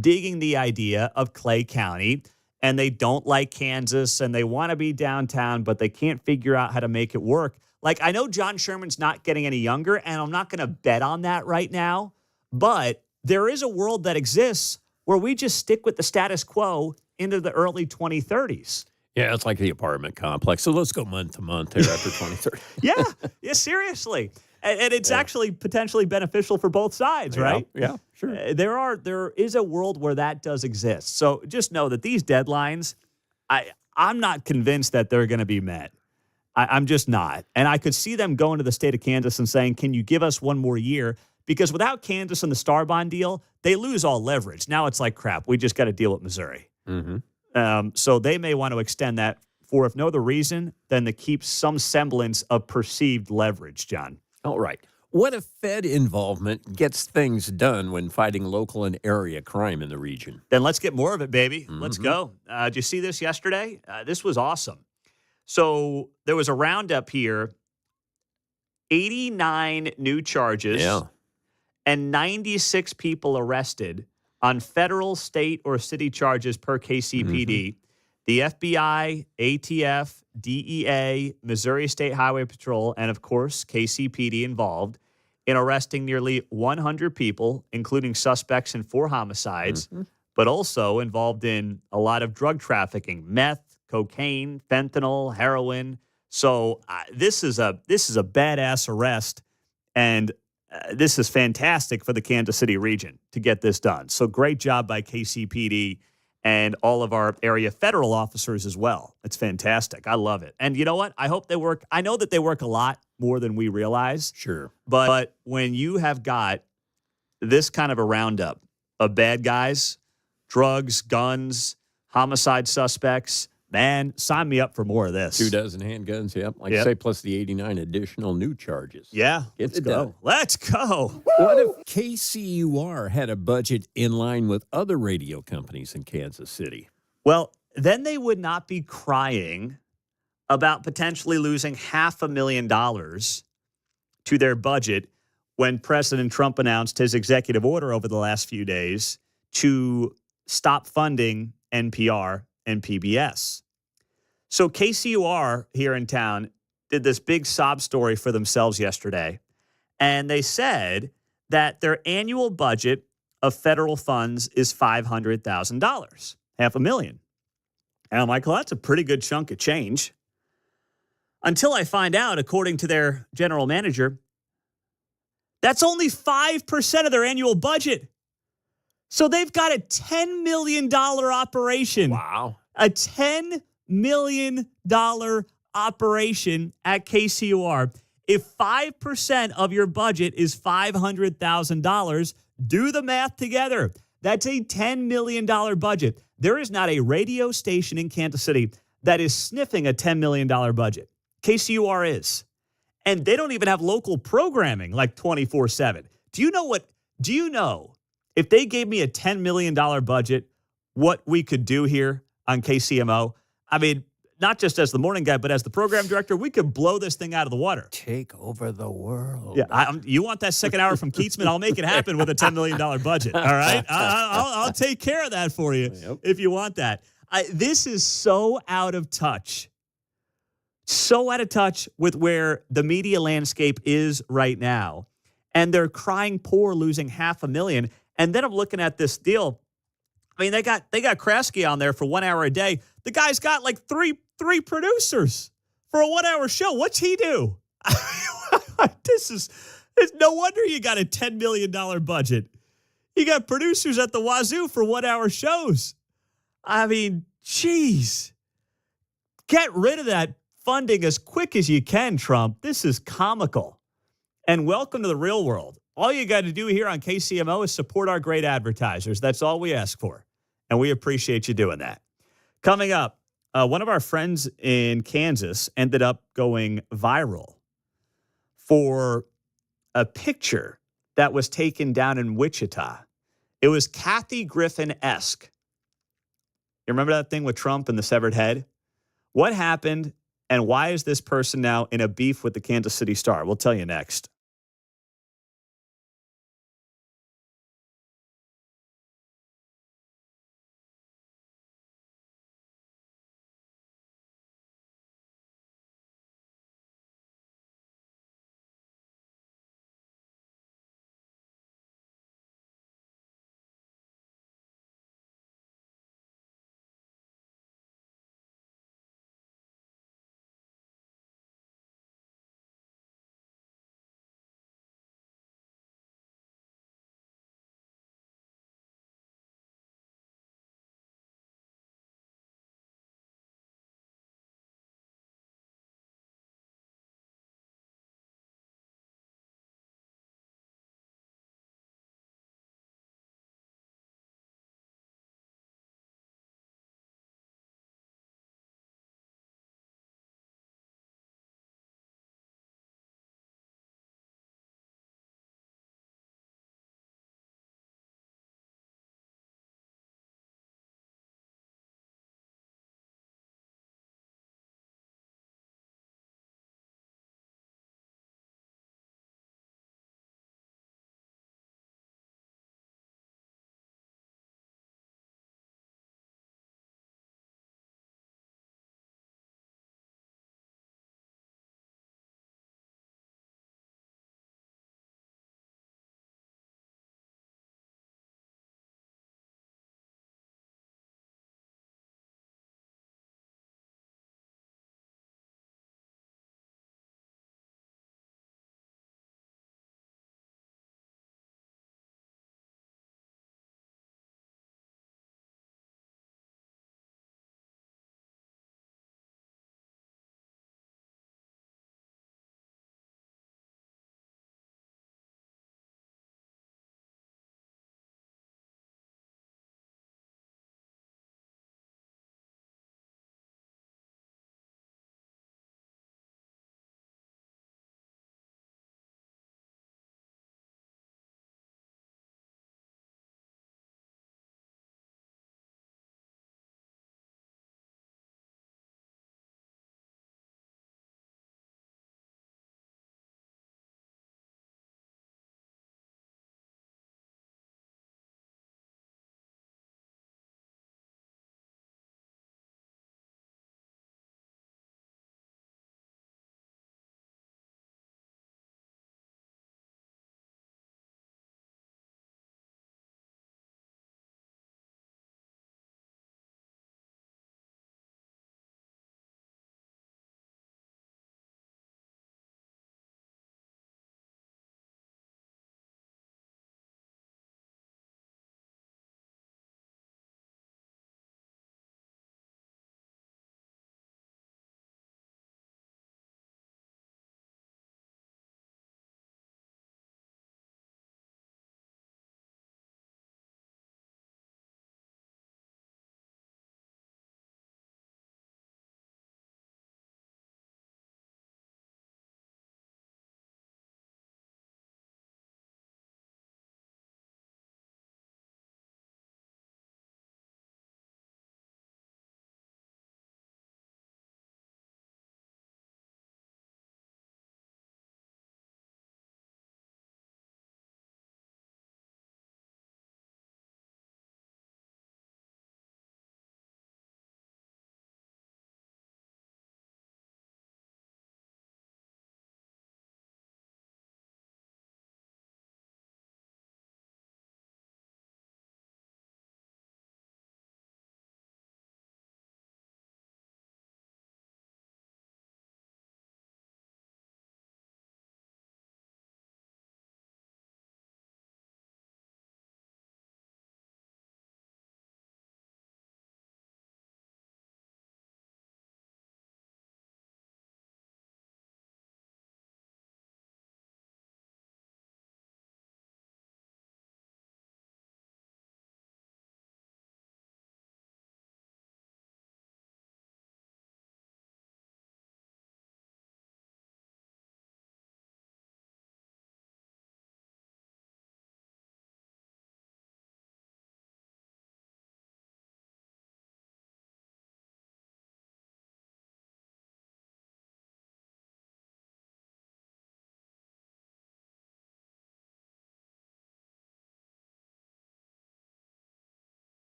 digging the idea of Clay County and they don't like Kansas and they want to be downtown, but they can't figure out how to make it work. Like, I know John Sherman's not getting any younger, and I'm not going to bet on that right now, but there is a world that exists where we just stick with the status quo into the early 2030s. Yeah, it's like the apartment complex. So let's go month to month here after 2030. Yeah, seriously. And it's actually potentially beneficial for both sides, right? Yeah, sure. There is a world where that does exist. So just know that these deadlines, I'm not convinced that they're going to be met. I'm just not. And I could see them going to the state of Kansas and saying, can you give us 1 more year? Because without Kansas and the Star Bond deal, they lose all leverage. Now it's like, crap, we just got to deal with Missouri. Mm-hmm. So they may want to extend that for, if no other reason, than to keep some semblance of perceived leverage, John. All right. What if Fed involvement gets things done when fighting local and area crime in the region? Then let's get more of it, baby. Let's go. Did you see this yesterday? This was awesome. So there was a roundup here, 89 new charges and 96 people arrested on federal, state, or city charges per KCPD. The FBI, ATF, DEA, Missouri State Highway Patrol, and, of course, KCPD involved in arresting nearly 100 people, including suspects in 4 homicides, but also involved in a lot of drug trafficking, meth, cocaine, fentanyl, heroin. So this is a badass arrest, and this is fantastic for the Kansas City region to get this done. So great job by KCPD and all of our area federal officers as well. It's fantastic. I love it. And you know what? I hope they work. I know that they work a lot more than we realize. Sure. But when you have got this kind of a roundup of bad guys, drugs, guns, homicide suspects, man, sign me up for more of this. 24 handguns, like I say, plus the 89 additional new charges. Yeah. Let's go. Let's go. What if KCUR had a budget in line with other radio companies in Kansas City? Well, then they would not be crying about potentially losing $500,000 to their budget when President Trump announced his executive order over the last few days to stop funding NPR and PBS. So KCUR here in town did this big sob story for themselves yesterday, and they said that their annual budget of federal funds is $500,000, $500,000. And I'm like, well, that's a pretty good chunk of change. Until I find out, according to their general manager, that's only 5% of their annual budget. So they've got a $10 million operation. Wow. A $10 million operation at KCUR. If 5% of your budget is $500,000, do the math together. That's a $10 million budget. There is not a radio station in Kansas City that is sniffing a $10 million budget. KCUR is. And they don't even have local programming like 24/7. Do you know if they gave me a $10 million budget, what we could do here on KCMO? I mean, not just as the morning guy, but as the program director, we could blow this thing out of the water. Take over the world. Yeah, you want that second hour from Keatsman? I'll make it happen with a $10 million budget. All right? I'll take care of that for you if you want that. This is so out of touch. So out of touch with where the media landscape is right now. And they're crying poor, losing $500,000. And then I'm looking at this deal. I mean, they got Kraske on there for 1 hour a day. The guy's got like three producers for a 1 hour show. What's he do? It's no wonder you got a $10 million budget. You got producers at the wazoo for 1 hour shows. I mean, geez. Get rid of that funding as quick as you can, Trump. This is comical. And welcome to the real world. All you got to do here on KCMO is support our great advertisers. That's all we ask for. And we appreciate you doing that. Coming up, one of our friends in Kansas ended up going viral for a picture that was taken down in Wichita. It was Kathy Griffin-esque. You remember that thing with Trump and the severed head? What happened, and why is this person now in a beef with the Kansas City Star? We'll tell you next.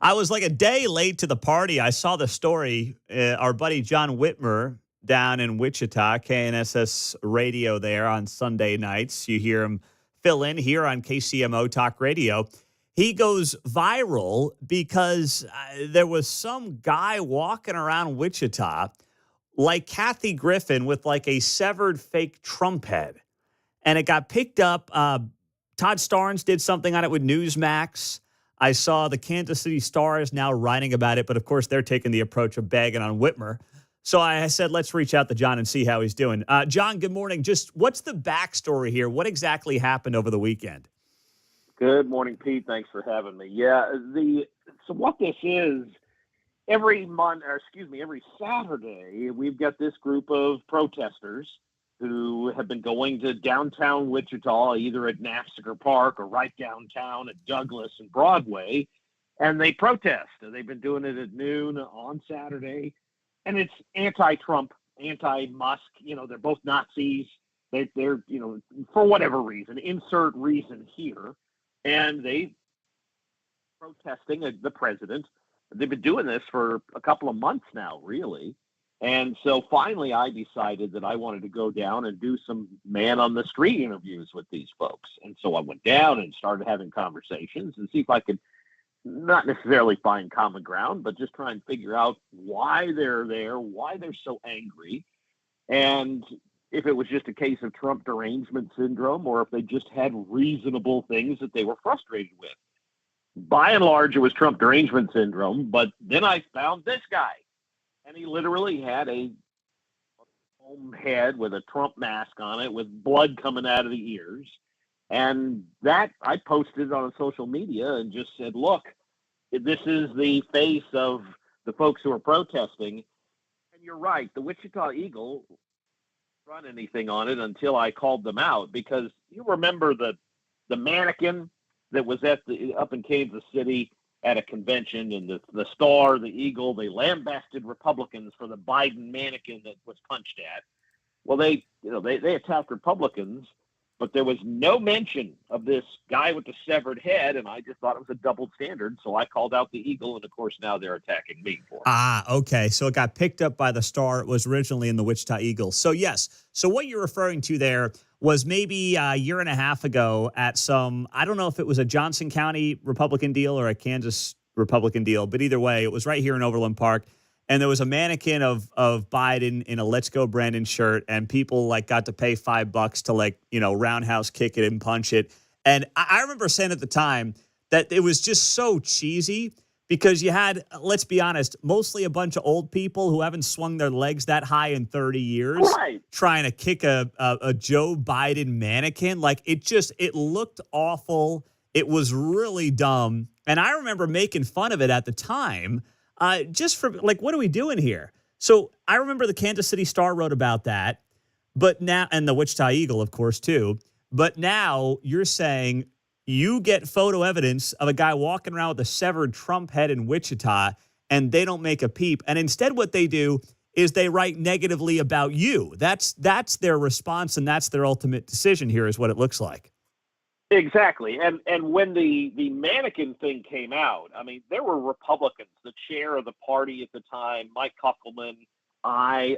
I was like a day late to the party. I saw the story. Our buddy John Whitmer down in Wichita, KNSS radio there on Sunday nights. You hear him fill in here on KCMO Talk Radio. He goes viral because there was some guy walking around Wichita like Kathy Griffin with like a severed fake Trump head. And it got picked up. Todd Starnes did something on it with Newsmax. I saw the Kansas City Star is now writing about it, but of course they're taking the approach of bagging on Whitmer. So I said, let's reach out to John and see how he's doing. John, good morning. Just what's the backstory here? What exactly happened over the weekend? Good morning, Pete. Thanks for having me. Yeah, so what this is, every Saturday, we've got this group of protesters who have been going to downtown Wichita, either at Nafziger Park or right downtown at Douglas and Broadway, and they protest. They've been doing it at noon on Saturday, and it's anti-Trump, anti-Musk. You know, they're both Nazis. They're for whatever reason, insert reason here, and they protesting the president. They've been doing this for a couple of months now, really. And so finally I decided that I wanted to go down and do some man on the street interviews with these folks. And so I went down and started having conversations and see if I could not necessarily find common ground, but just try and figure out why they're there, why they're so angry, and if it was just a case of Trump derangement syndrome or if they just had reasonable things that they were frustrated with. By and large, it was Trump derangement syndrome, but then I found this guy. And he literally had a foam head with a Trump mask on it with blood coming out of the ears. And that I posted on social media and just said, look, this is the face of the folks who are protesting. And you're right, the Wichita Eagle didn't run anything on it until I called them out, because you remember the mannequin that was up in Kansas City at a convention, and the Star, the Eagle, they lambasted Republicans for the Biden mannequin that was punched at. Well, they attacked Republicans, but there was no mention of this guy with the severed head, and I just thought it was a double standard, so I called out the Eagle, and of course now they're attacking me for it. Okay. So it got picked up by the Star. It was originally in the Wichita Eagle. So yes. So what you're referring to there was maybe a year and a half ago at some, I don't know if it was a Johnson County Republican deal or a Kansas Republican deal, but either way, it was right here in Overland Park. And there was a mannequin of Biden in a Let's Go Brandon shirt, and people like got to pay $5 to roundhouse kick it and punch it. And I remember saying at the time that it was just so cheesy because you had, let's be honest, mostly a bunch of old people who haven't swung their legs that high in 30 years, right, trying to kick a Joe Biden mannequin. Like it looked awful. It was really dumb. And I remember making fun of it at the time. Just for like, what are we doing here? So I remember the Kansas City Star wrote about that, but now, and the Wichita Eagle, of course, too. But now you're saying you get photo evidence of a guy walking around with a severed Trump head in Wichita, and they don't make a peep. And instead what they do is they write negatively about you. That's their response, and that's their ultimate decision here is what it looks like. Exactly. And when the mannequin thing came out, I mean, there were Republicans, the chair of the party at the time, Mike Kuckelman,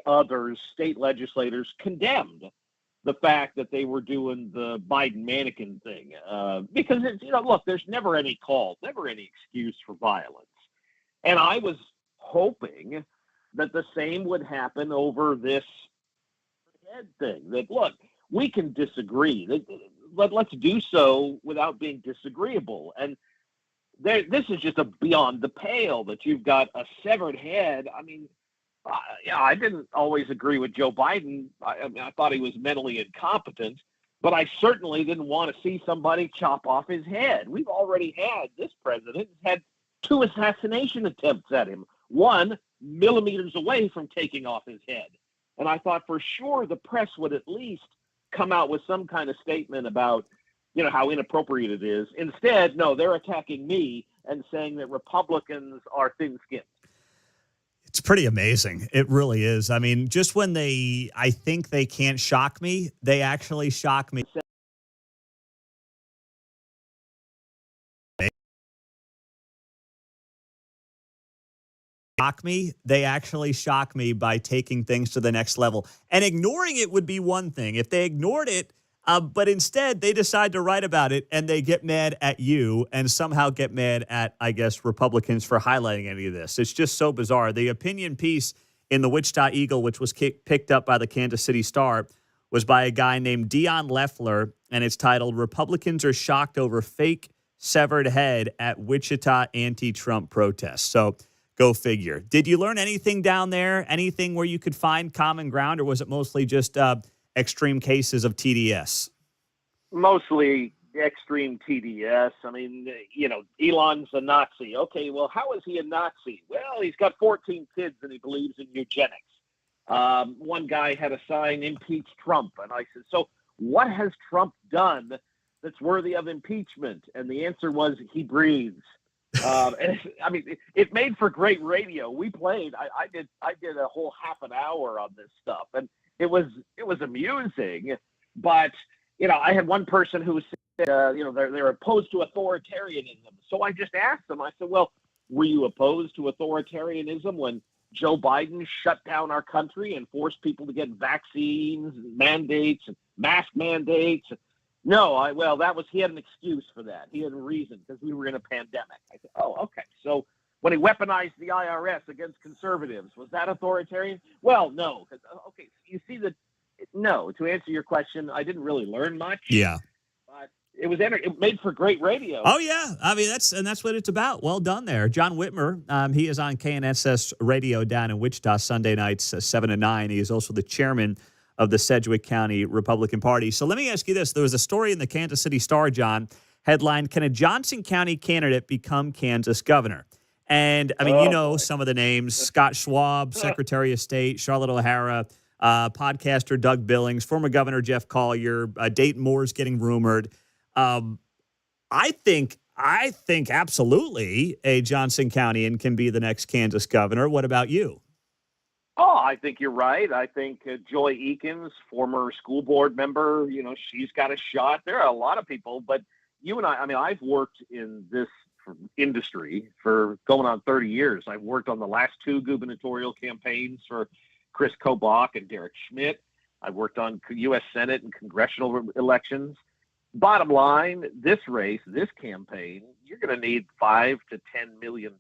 others, state legislators condemned the fact that they were doing the Biden mannequin thing. Because, look, there's never any call, never any excuse for violence. And I was hoping that the same would happen over this head thing. That, look, we can disagree. Let's do so without being disagreeable. And this is just beyond the pale that you've got a severed head. I mean, I didn't always agree with Joe Biden. I thought he was mentally incompetent, but I certainly didn't want to see somebody chop off his head. We've already had, this president has had 2 assassination attempts at him, 1 millimeters away from taking off his head. And I thought for sure the press would at least come out with some kind of statement about, how inappropriate it is. Instead, no, they're attacking me and saying that Republicans are thin-skinned. It's pretty amazing. It really is. I mean, just when I think they can't shock me, they actually shock me. shock me. They actually shock me by taking things to the next level. And ignoring it would be one thing. If they ignored it, but instead they decide to write about it and they get mad at you and somehow get mad at, I guess, Republicans for highlighting any of this. It's just so bizarre. The opinion piece in the Wichita Eagle, which was picked up by the Kansas City Star, was by a guy named Dion Leffler, and it's titled, Republicans Are Shocked Over Fake Severed Head at Wichita Anti-Trump Protests. So go figure. Did you learn anything down there? Anything where you could find common ground, or was it mostly just extreme cases of TDS? Mostly extreme TDS. I mean, Elon's a Nazi. Okay, well, how is he a Nazi? Well, he's got 14 kids and he believes in eugenics. One guy had a sign, impeach Trump. And I said, so what has Trump done that's worthy of impeachment? And the answer was, he breathes. It made for great radio. We played, I did a whole half an hour on this stuff, and it was amusing, but, I had one person who said, they're opposed to authoritarianism. So I just asked them, I said, well, were you opposed to authoritarianism when Joe Biden shut down our country and forced people to get vaccines and mandates and mask mandates? No, he had an excuse for that. He had a reason because we were in a pandemic. I said, oh, okay. So when he weaponized the IRS against conservatives, was that authoritarian? Well, no. Okay, you see no, to answer your question, I didn't really learn much. Yeah. But it made for great radio. Oh, yeah. I mean, that's what it's about. Well done there. John Whitmer, he is on KNSS Radio down in Wichita Sunday nights, 7 to 9. He is also the chairman of the Sedgwick County Republican Party. So let me ask you this. There was a story in the Kansas City Star, John, headlined, Can a Johnson County candidate become Kansas governor? And, some of the names, Scott Schwab, Secretary of State, Charlotte O'Hara, podcaster Doug Billings, former Governor Jeff Collier, Dayton Moore's getting rumored. I think absolutely a Johnson Countyan can be the next Kansas governor. What about you? Oh, I think you're right. I think Joy Eakins, former school board member, she's got a shot. There are a lot of people, but you and I've worked in this industry for going on 30 years. I've worked on the last two gubernatorial campaigns for Chris Kobach and Derek Schmidt. I've worked on U.S. Senate and congressional elections. Bottom line, this race, this campaign, you're going to need $5 to $10 million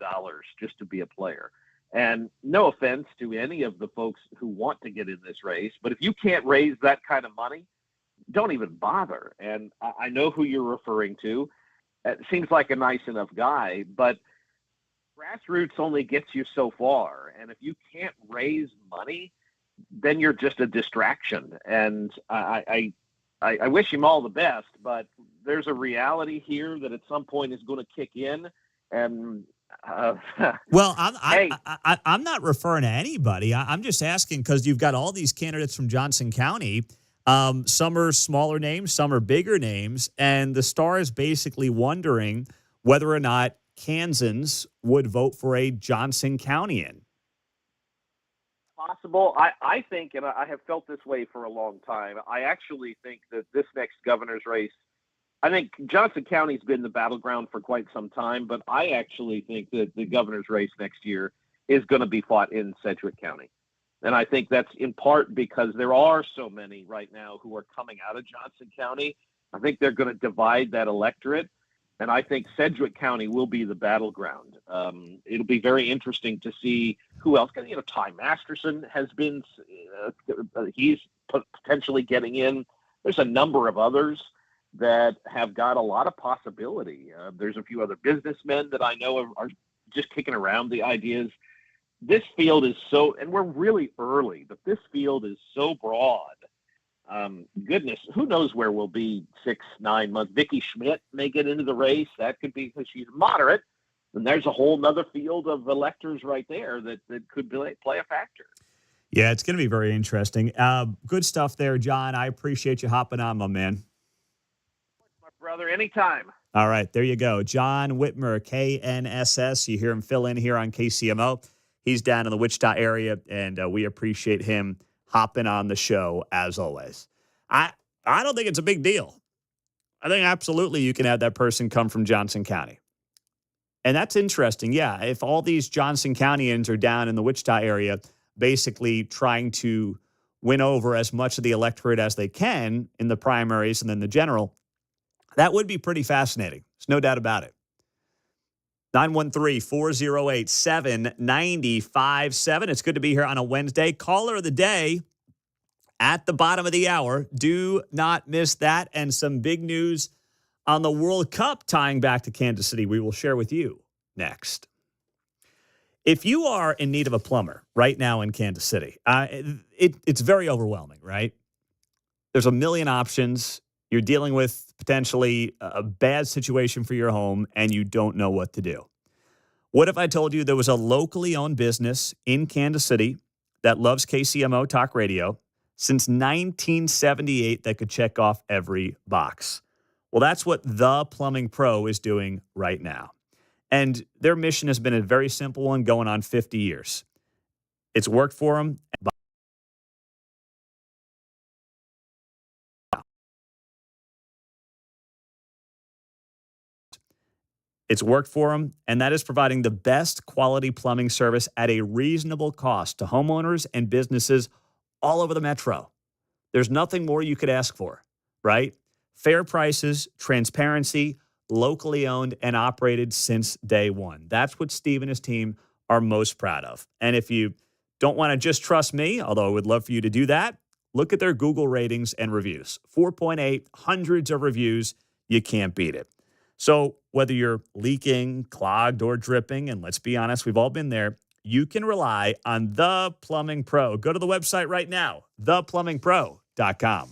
just to be a player. And no offense to any of the folks who want to get in this race, but if you can't raise that kind of money, don't even bother. And I know who you're referring to. It seems like a nice enough guy, but grassroots only gets you so far. And if you can't raise money, then you're just a distraction. And I wish him all the best, but there's a reality here that at some point is going to kick in. And well, I'm not referring to anybody. I'm just asking because you've got all these candidates from Johnson County. Some are smaller names, some are bigger names, and the Star is basically wondering whether or not Kansans would vote for a Johnson Countyan. Possible. I think, and I have felt this way for a long time, I actually think that this next governor's race, I think Johnson County's been the battleground for quite some time, but I actually think that the governor's race next year is going to be fought in Sedgwick County. And I think that's in part because there are so many right now who are coming out of Johnson County. I think they're going to divide that electorate. And I think Sedgwick County will be the battleground. It'll be very interesting to see who else. Ty Masterson has been, he's potentially getting in. There's a number of others that have got a lot of possibility. There's a few other businessmen that I know are just kicking around the ideas. This field is and we're really early, but this field is so broad. Goodness, who knows where we'll be 6-9 months. Vicki Schmidt may get into the race. That could be because she's moderate. And there's a whole nother field of electors right there that could play a factor. Yeah, it's going to be very interesting. Good stuff there, John. I appreciate you hopping on, my man. My brother, anytime. All right, there you go. John Whitmer, KNSS. You hear him fill in here on KCMO. He's down in the Wichita area, and we appreciate him hopping on the show as always. I don't think it's a big deal. I think absolutely you can have that person come from Johnson County. And that's interesting. Yeah. If all these Johnson Countyans are down in the Wichita area, basically trying to win over as much of the electorate as they can in the primaries and then the general, that would be pretty fascinating. There's no doubt about it. 913-408-7957. It's good to be here on a Wednesday. Caller of the day at the bottom of the hour. Do not miss that. And some big news on the World Cup tying back to Kansas City we will share with you next. If you are in need of a plumber right now in Kansas City, it's very overwhelming, right? There's a million options. You're dealing with potentially a bad situation for your home, and you don't know what to do. What if I told you there was a locally owned business in Kansas City that loves KCMO Talk Radio since 1978 that could check off every box? Well, that's what The Plumbing Pro is doing right now. And their mission has been a very simple one going on 50 years. It's worked for them. It's worked for them, and that is providing the best quality plumbing service at a reasonable cost to homeowners and businesses all over the metro. There's nothing more you could ask for, right? Fair prices, transparency, locally owned and operated since day one. That's what Steve and his team are most proud of. And if you don't want to just trust me, although I would love for you to do that, look at their Google ratings and reviews. 4.8, hundreds of reviews. You can't beat it. So whether you're leaking, clogged, or dripping, and let's be honest, we've all been there, you can rely on The Plumbing Pro. Go to the website right now, theplumbingpro.com.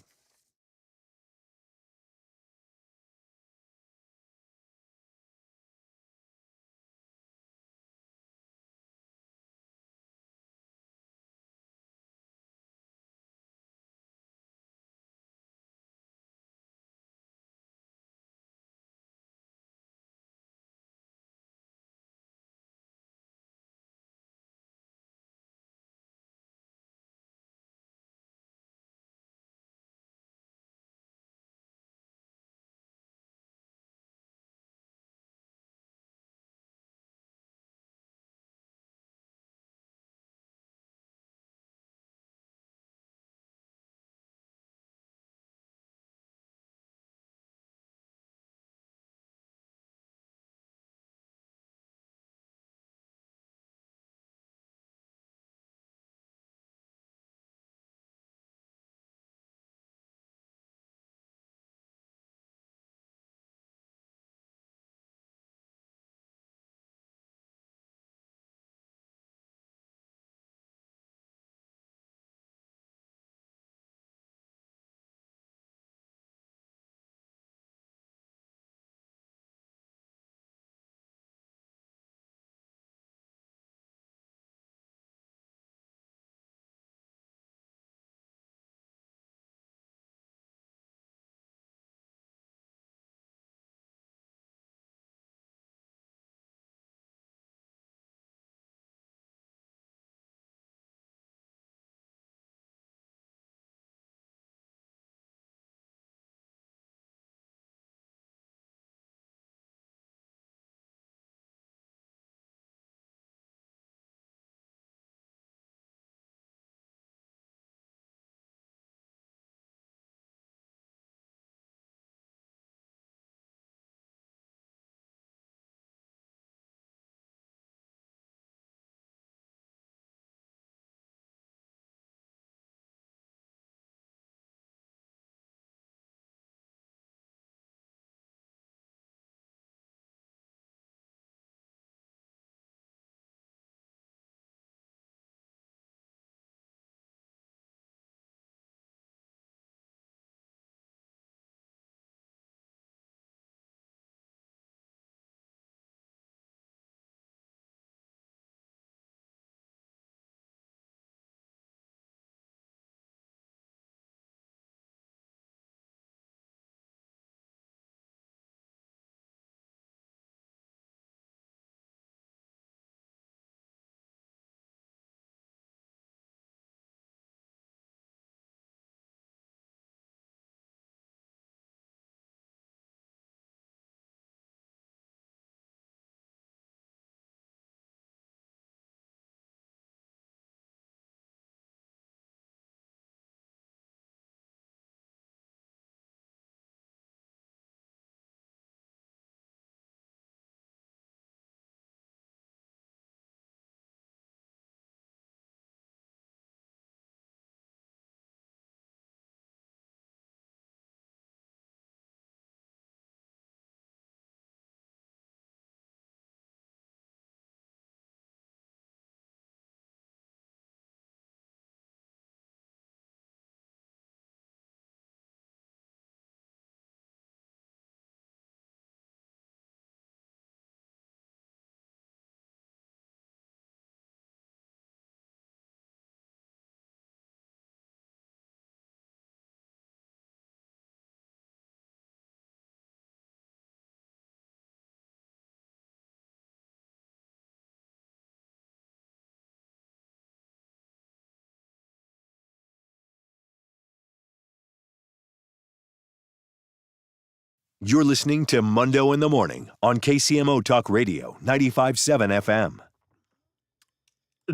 You're listening to Mundo in the Morning on KCMO Talk Radio 95.7 FM.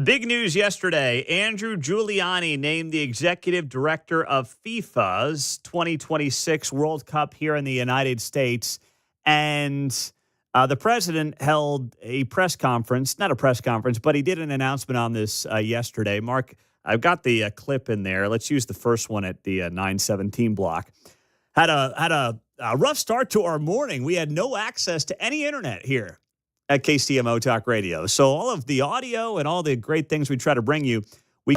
Big news yesterday. Andrew Giuliani named the executive director of FIFA's 2026 World Cup here in the United States. And the president held a press conference, not a press conference, but he did an announcement on this yesterday. Mark, I've got the clip in there. Let's use the first one at the 9:17 block. Had a rough start to our morning. We had no access to any internet here at KCMO Talk Radio. So all of the audio and all the great things we try to bring you, we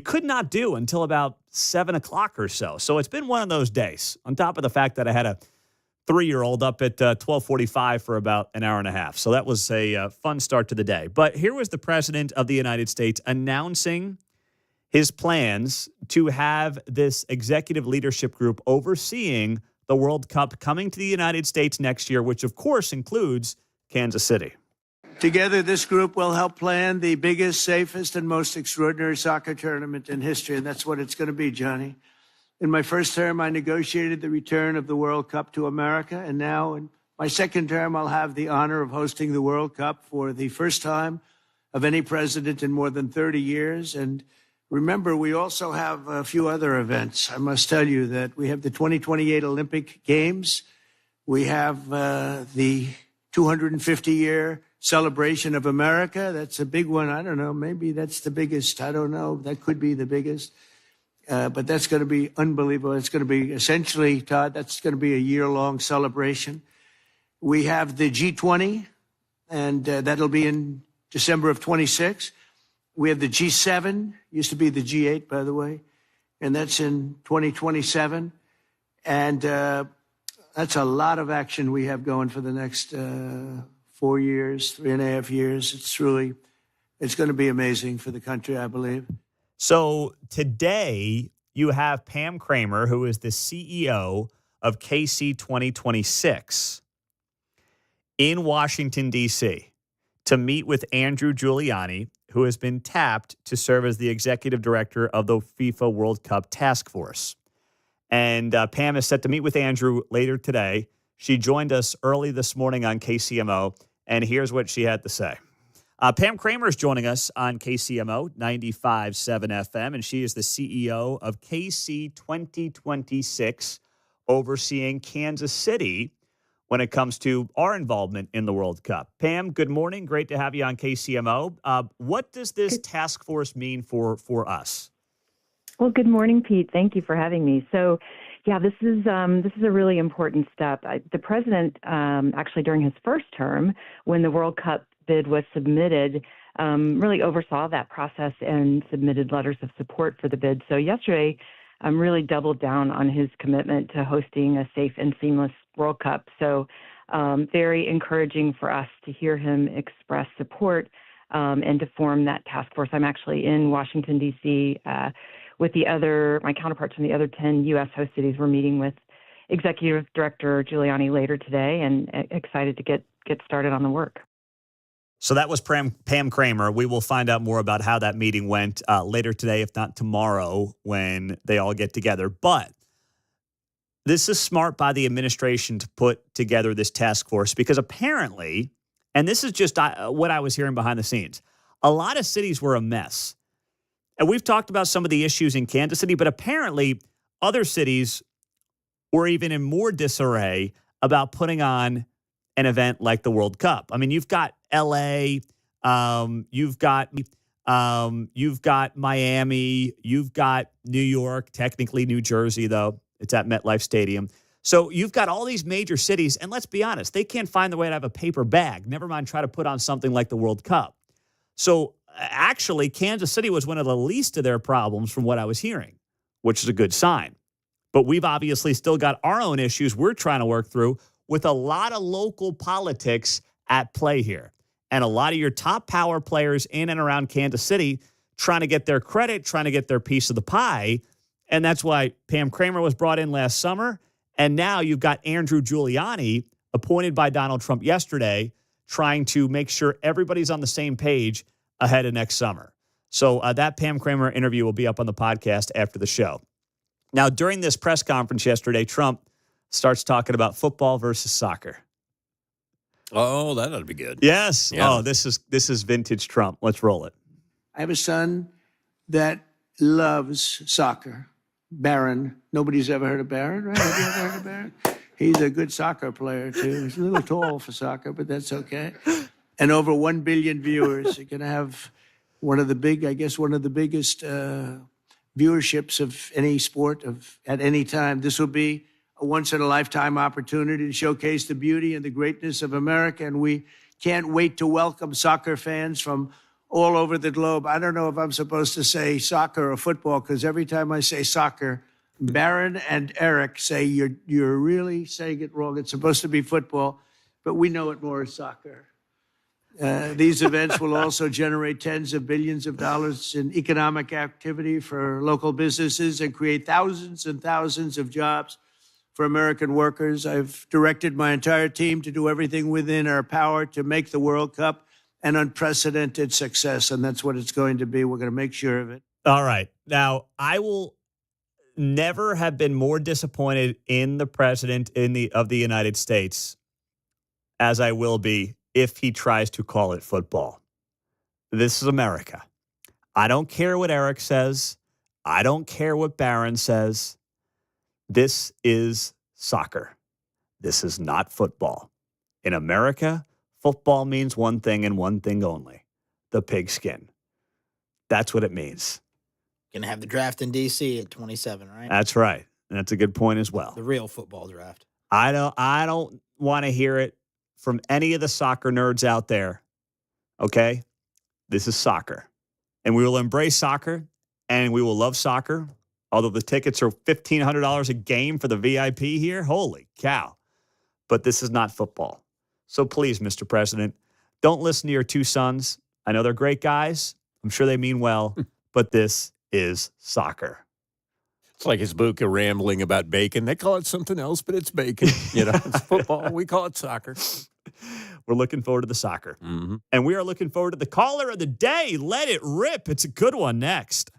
could not do until about 7 o'clock or so. So it's been one of those days, on top of the fact that I had a 3-year-old up at 12:45 for about an hour and a half. So that was a fun start to the day. But here was the president of the United States announcing his plans to have this executive leadership group overseeing the World Cup coming to the United States next year, which of course includes Kansas City. Together, this group will help plan the biggest, safest, and most extraordinary soccer tournament in history, and that's what it's going to be, Johnny. In my first term, I negotiated the return of the World Cup to America, and now in my second term, I'll have the honor of hosting the World Cup for the first time of any president in more than 30 years. And remember, we also have a few other events. I must tell you that we have the 2028 Olympic Games. We have the 250-year celebration of America. That's a big one. I don't know. Maybe that's the biggest. I don't know. That could be the biggest. But that's going to be unbelievable. It's going to be essentially, Todd, that's going to be a year-long celebration. We have the G20, and that'll be in December of 26. We have the G7, used to be the G8, by the way, and that's in 2027. And that's a lot of action we have going for the next 4 years, 3.5 years. It's going to be amazing for the country, I believe. So today you have Pam Kramer, who is the CEO of KC 2026, in Washington, D.C., to meet with Andrew Giuliani, who has been tapped to serve as the executive director of the FIFA World Cup Task Force. And Pam is set to meet with Andrew later today. She joined us early this morning on KCMO, and here's what she had to say. Pam Kramer is joining us on KCMO 95.7 FM, and she is the CEO of KC 2026, overseeing Kansas City when it comes to our involvement in the World Cup. Pam, good morning. Great to have you on KCMO. What does this task force mean for us? Well, good morning, Pete. Thank you for having me. So, yeah, this is a really important step. The president, actually during his first term, when the World Cup bid was submitted, really oversaw that process and submitted letters of support for the bid. So yesterday, really doubled down on his commitment to hosting a safe and seamless World Cup. So very encouraging for us to hear him express support and to form that task force. I'm actually in Washington, D.C. With my counterparts from the other 10 U.S. host cities. We're meeting with Executive Director Giuliani later today, and excited to get started on the work. So that was Pam Kramer. We will find out more about how that meeting went later today, if not tomorrow, when they all get together. But this is smart by the administration to put together this task force, because apparently, and this is just what I was hearing behind the scenes, a lot of cities were a mess. And we've talked about some of the issues in Kansas City, but apparently other cities were even in more disarray about putting on an event like the World Cup. I mean, you've got L.A., you've got Miami, you've got New York, technically New Jersey, though it's at MetLife Stadium. So you've got all these major cities, and let's be honest, they can't find the way to have a paper bag, never mind try to put on something like the World Cup. So actually, Kansas City was one of the least of their problems from what I was hearing, which is a good sign. But we've obviously still got our own issues we're trying to work through, with a lot of local politics at play here. And a lot of your top power players in and around Kansas City trying to get their credit, trying to get their piece of the pie. And that's why Pam Kramer was brought in last summer. And now you've got Andrew Giuliani, appointed by Donald Trump yesterday, trying to make sure everybody's on the same page ahead of next summer. So that Pam Kramer interview will be up on the podcast after the show. Now, during this press conference yesterday, Trump starts talking about football versus soccer. Oh, that ought to be good. Yes. Yeah. Oh, this is vintage Trump. Let's roll it. I have a son that loves soccer. Barron. Nobody's ever heard of Barron, right? Have you ever heard of Barron? He's a good soccer player, too. He's a little tall for soccer, but that's okay. And over 1 billion viewers. You're going to have one of the biggest viewerships of any sport at any time. This will be a once-in-a-lifetime opportunity to showcase the beauty and the greatness of America, and we can't wait to welcome soccer fans from all over the globe. I don't know if I'm supposed to say soccer or football, because every time I say soccer, Barron and Eric say you're really saying it wrong. It's supposed to be football, but we know it more as soccer. These events will also generate tens of billions of dollars in economic activity for local businesses and create thousands and thousands of jobs for American workers. I've directed my entire team to do everything within our power to make the World Cup an unprecedented success, and that's what it's going to be. We're going to make sure of it. All right. Now, I will never have been more disappointed in the president of the United States as I will be if he tries to call it football. This is America. I don't care what Eric says. I don't care what Barron says. This is soccer. This is not football. In America, football means one thing and one thing only: the pigskin. That's what it means. Going to have the draft in D.C. at 27, right? That's right. That's a good point as well. The real football draft. I don't want to hear it from any of the soccer nerds out there. Okay? This is soccer. And we will embrace soccer and we will love soccer. Although the tickets are $1,500 a game for the VIP here. Holy cow. But this is not football. So please, Mr. President, don't listen to your two sons. I know they're great guys. I'm sure they mean well, but this is soccer. It's like his book of rambling about bacon. They call it something else, but it's bacon. It's football. We call it soccer. We're looking forward to the soccer. Mm-hmm. And we are looking forward to the caller of the day. Let it rip. It's a good one next.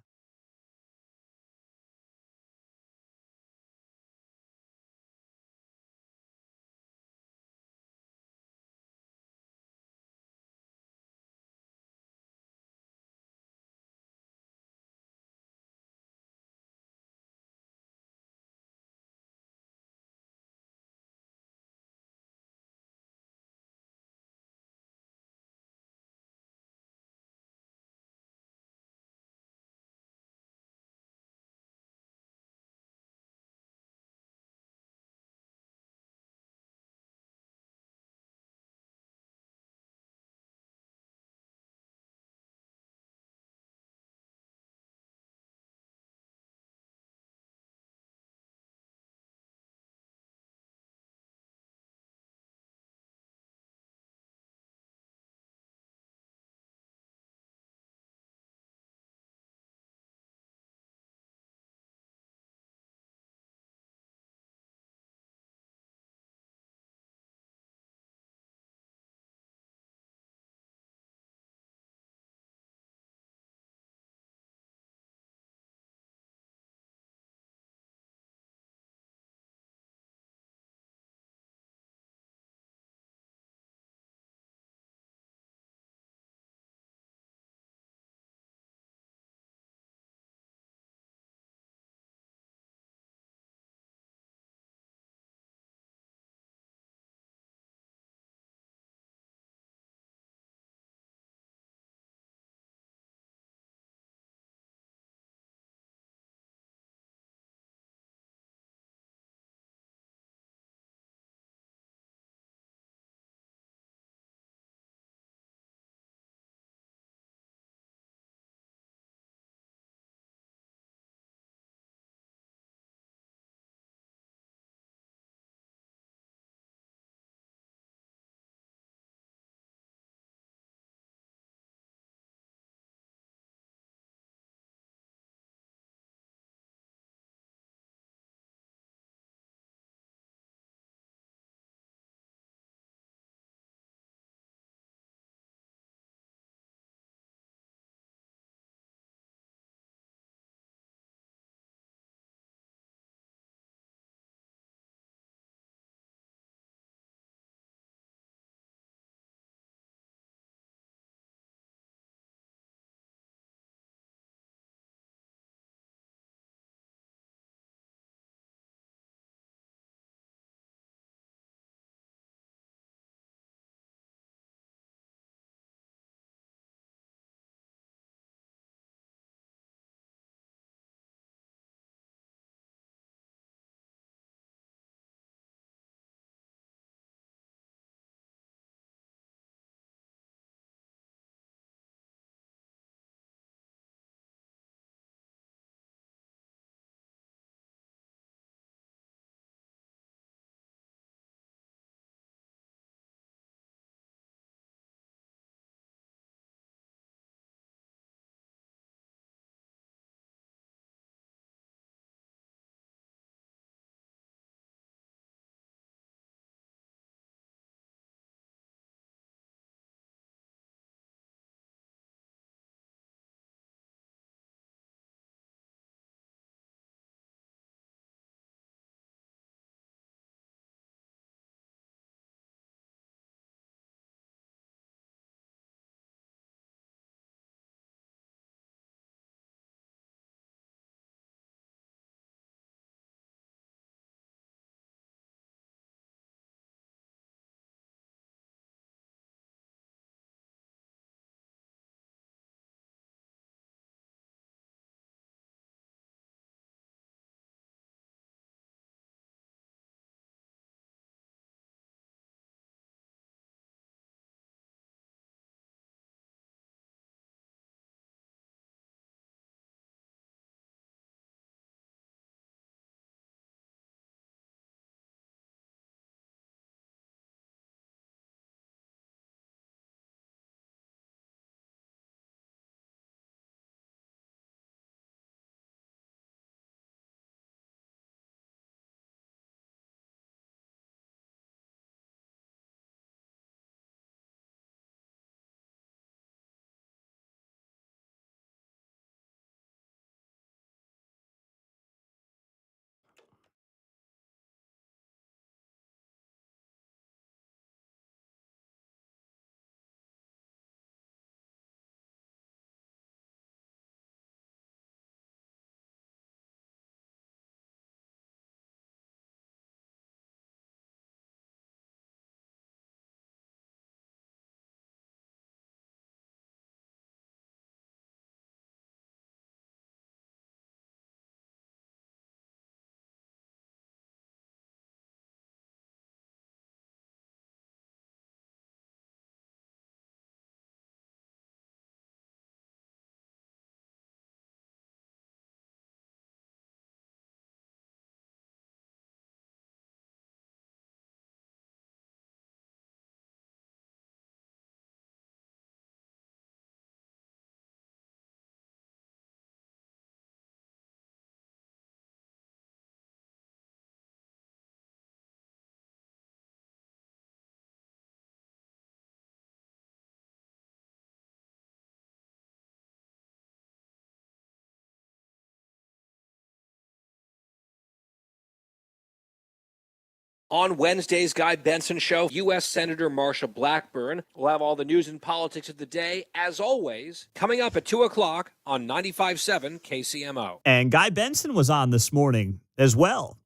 On Wednesday's Guy Benson Show, U.S. Senator Marsha Blackburn will have all the news and politics of the day, as always, coming up at 2 o'clock on 95.7 KCMO. And Guy Benson was on this morning as well.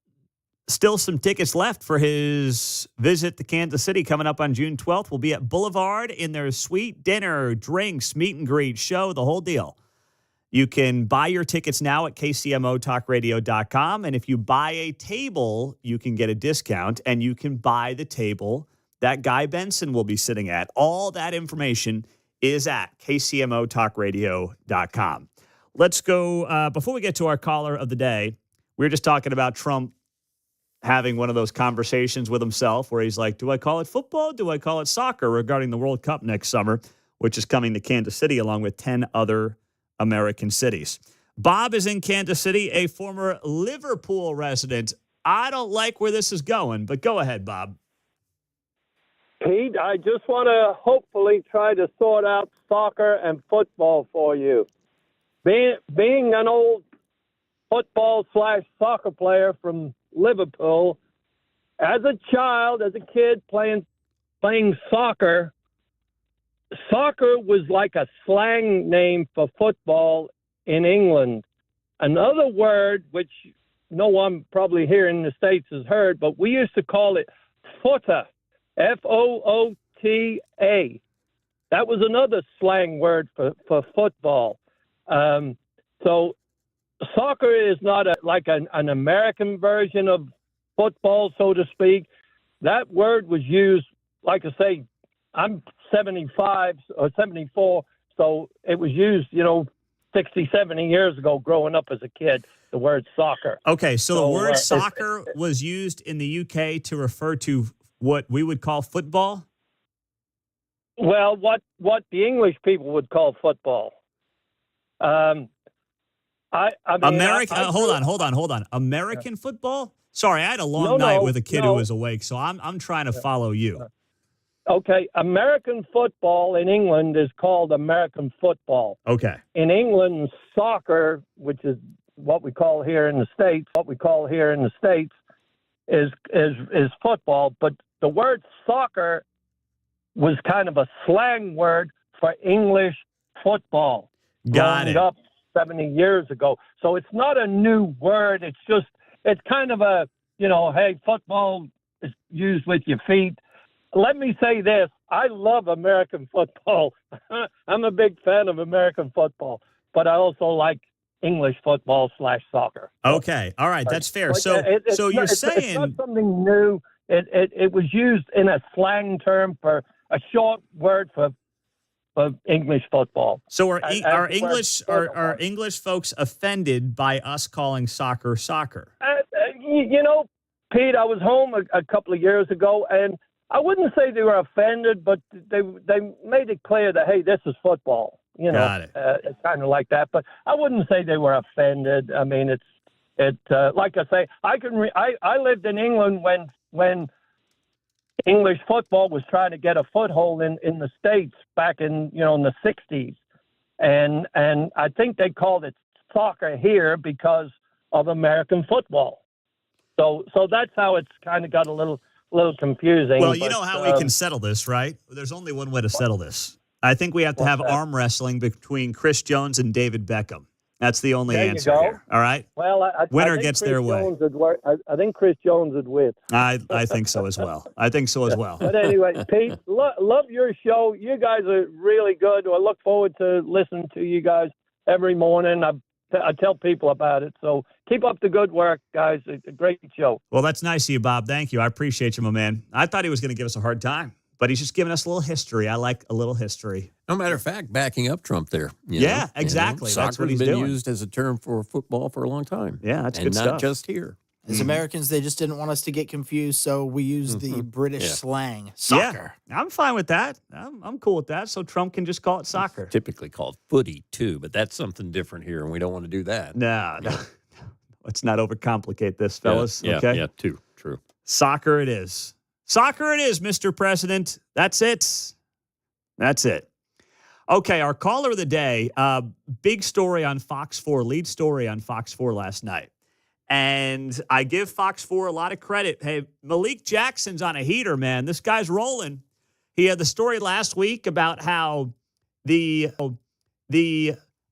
Still some tickets left for his visit to Kansas City coming up on June 12th. We'll be at Boulevard in their suite, dinner, drinks, meet and greet, show, the whole deal. You can buy your tickets now at kcmotalkradio.com. And if you buy a table, you can get a discount and you can buy the table that Guy Benson will be sitting at. All that information is at kcmotalkradio.com. Let's go. Before we get to our caller of the day, we were just talking about Trump having one of those conversations with himself where he's like, do I call it football? Do I call it soccer regarding the World Cup next summer, which is coming to Kansas City along with 10 other American cities. Bob is in Kansas City, a former Liverpool resident. I don't like where this is going, but go ahead, Bob. Pete, I just want to hopefully try to sort out soccer and football for you. Being an old football/soccer player from Liverpool, as a child, as a kid playing soccer was like a slang name for football in England. Another word, which no one probably here in the States has heard, but we used to call it footer, Foota. That was another slang word for football. So soccer is not like an American version of football, so to speak. That word was used, like I say, I'm 75 or 74, so it was used, 60, 70 years ago growing up as a kid, the word soccer. Okay, so the word soccer was used in the UK to refer to what we would call football? Well, what the English people would call football. Hold on. American football? Sorry, I had a long night with a kid who was awake, so I'm trying to follow you. Okay, American football in England is called American football. Okay. In England, soccer, which is what we call here in the States, is football. But the word soccer was kind of a slang word for English football. Got it. Up 70 years ago. So it's not a new word. It's kind of a, hey, football is used with your feet. Let me say this. I love American football. I'm a big fan of American football, but I also like English football/soccer. Okay. All right. That's fair. But So you're saying it's not something new. It was used in a slang term for a short word for English football. So are English folks offended by us calling soccer? Pete, I was home a couple of years ago, and I wouldn't say they were offended, but they made it clear that, hey, this is football. Got it. It's kind of like that. But I wouldn't say they were offended. I mean, it's like I say, I lived in England when English football was trying to get a foothold in the States back in the 60s. And I think they called it soccer here because of American football. So that's how it's kind of got a little confusing. Well, you know how we can settle this, right? There's only one way to settle this. I think we have to have arm wrestling between Chris Jones and David Beckham. That's the only answer here. All right? Well, winner I think gets Chris their way. I think Chris Jones would win. I think so as well. But anyway, Pete, love your show. You guys are really good. I look forward to listening to you guys every morning. I tell people about it. So keep up the good work, guys. It's a great show. Well, that's nice of you, Bob. Thank you. I appreciate you, my man. I thought he was going to give us a hard time, but he's just giving us a little history. I like a little history. No matter of fact, backing up Trump there. Exactly. That's what he's been doing. used as a term for football for a long time. Yeah, that's and good not stuff. just here. As Americans, they just didn't want us to get confused, so we used the British slang, soccer. Yeah, I'm fine with that. I'm cool with that. So Trump can just call it soccer. It's typically called footy, too, but that's something different here, and we don't want to do that. No. Let's not overcomplicate this, fellas. Okay? Yeah, too. True. Soccer it is. Soccer it is, Mr. President. That's it. Okay, our caller of the day, big story on Fox 4, lead story on Fox 4 last night. And I give Fox 4 a lot of credit. Hey, Malik Jackson's on a heater, man. This guy's rolling. He had the story last week about how the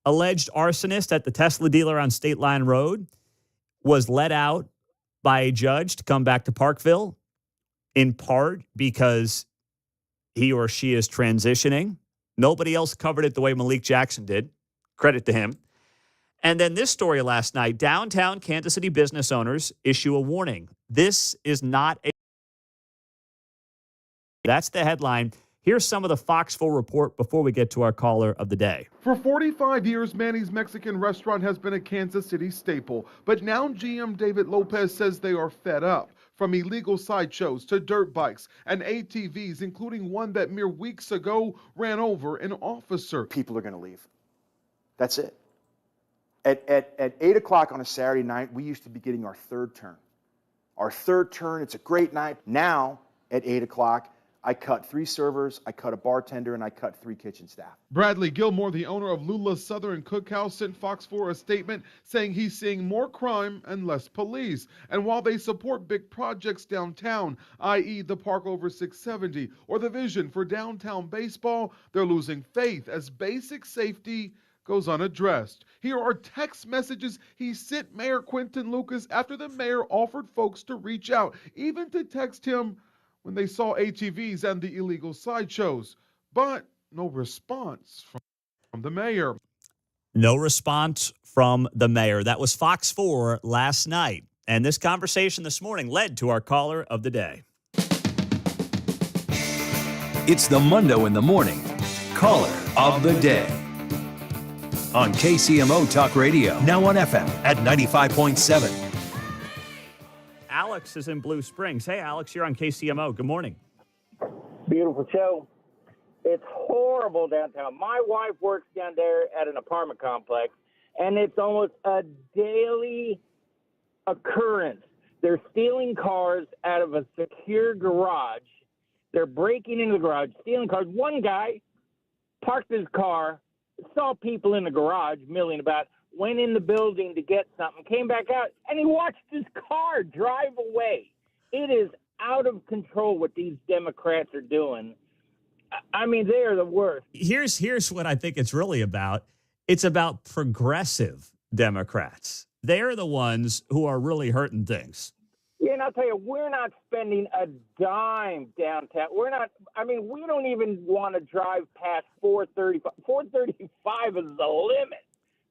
alleged arsonist at the Tesla dealer on State Line Road was let out by a judge to come back to Parkville, in part because he or she is transitioning. Nobody else covered it the way Malik Jackson did. Credit to him. And then this story last night, downtown Kansas City business owners issue a warning. This is not a... That's the headline. Here's some of the Fox 4 report before we get to our caller of the day. For 45 years, Manny's Mexican restaurant has been a Kansas City staple. But now GM David Lopez says they are fed up. From illegal sideshows to dirt bikes and ATVs, including one that mere weeks ago ran over an officer. People are going to leave. That's it. At 8 o'clock on a Saturday night, we used to be getting our third turn. Our third turn, it's a great night. Now, at 8 o'clock, I cut 3 servers, I cut a bartender, and I cut 3 kitchen staff. Bradley Gilmore, the owner of Lula's Southern Cookhouse, sent Fox 4 a statement saying he's seeing more crime and less police. And while they support big projects downtown, i.e. the Park over 670 or the vision for downtown baseball, they're losing faith as basic safety goes unaddressed. Here are text messages he sent Mayor Quinton Lucas after the mayor offered folks to reach out, even to text him when they saw ATVs and the illegal sideshows. But no response from the mayor. No response from the mayor. That was Fox 4 last night. And this conversation this morning led to our caller of the day. It's the Mundo in the Morning Caller of the Day on KCMO Talk Radio, now on FM at 95.7. Alex is in Blue Springs. Hey, Alex, you're on KCMO. Good morning. Beautiful show. It's horrible downtown. My wife works down there at an apartment complex, and it's almost a daily occurrence. They're stealing cars out of a secure garage. They're breaking into the garage, stealing cars. One guy parked his car, saw people in the garage milling about, went in the building to get something, came back out, and he watched his car drive away. It is out of control what these Democrats are doing. I mean, they are the worst. Here's what I think it's really about. It's about progressive Democrats. They're the ones who are really hurting things. Yeah, and I'll tell you, we're not spending a dime downtown. We don't even want to drive past 435. 435 is the limit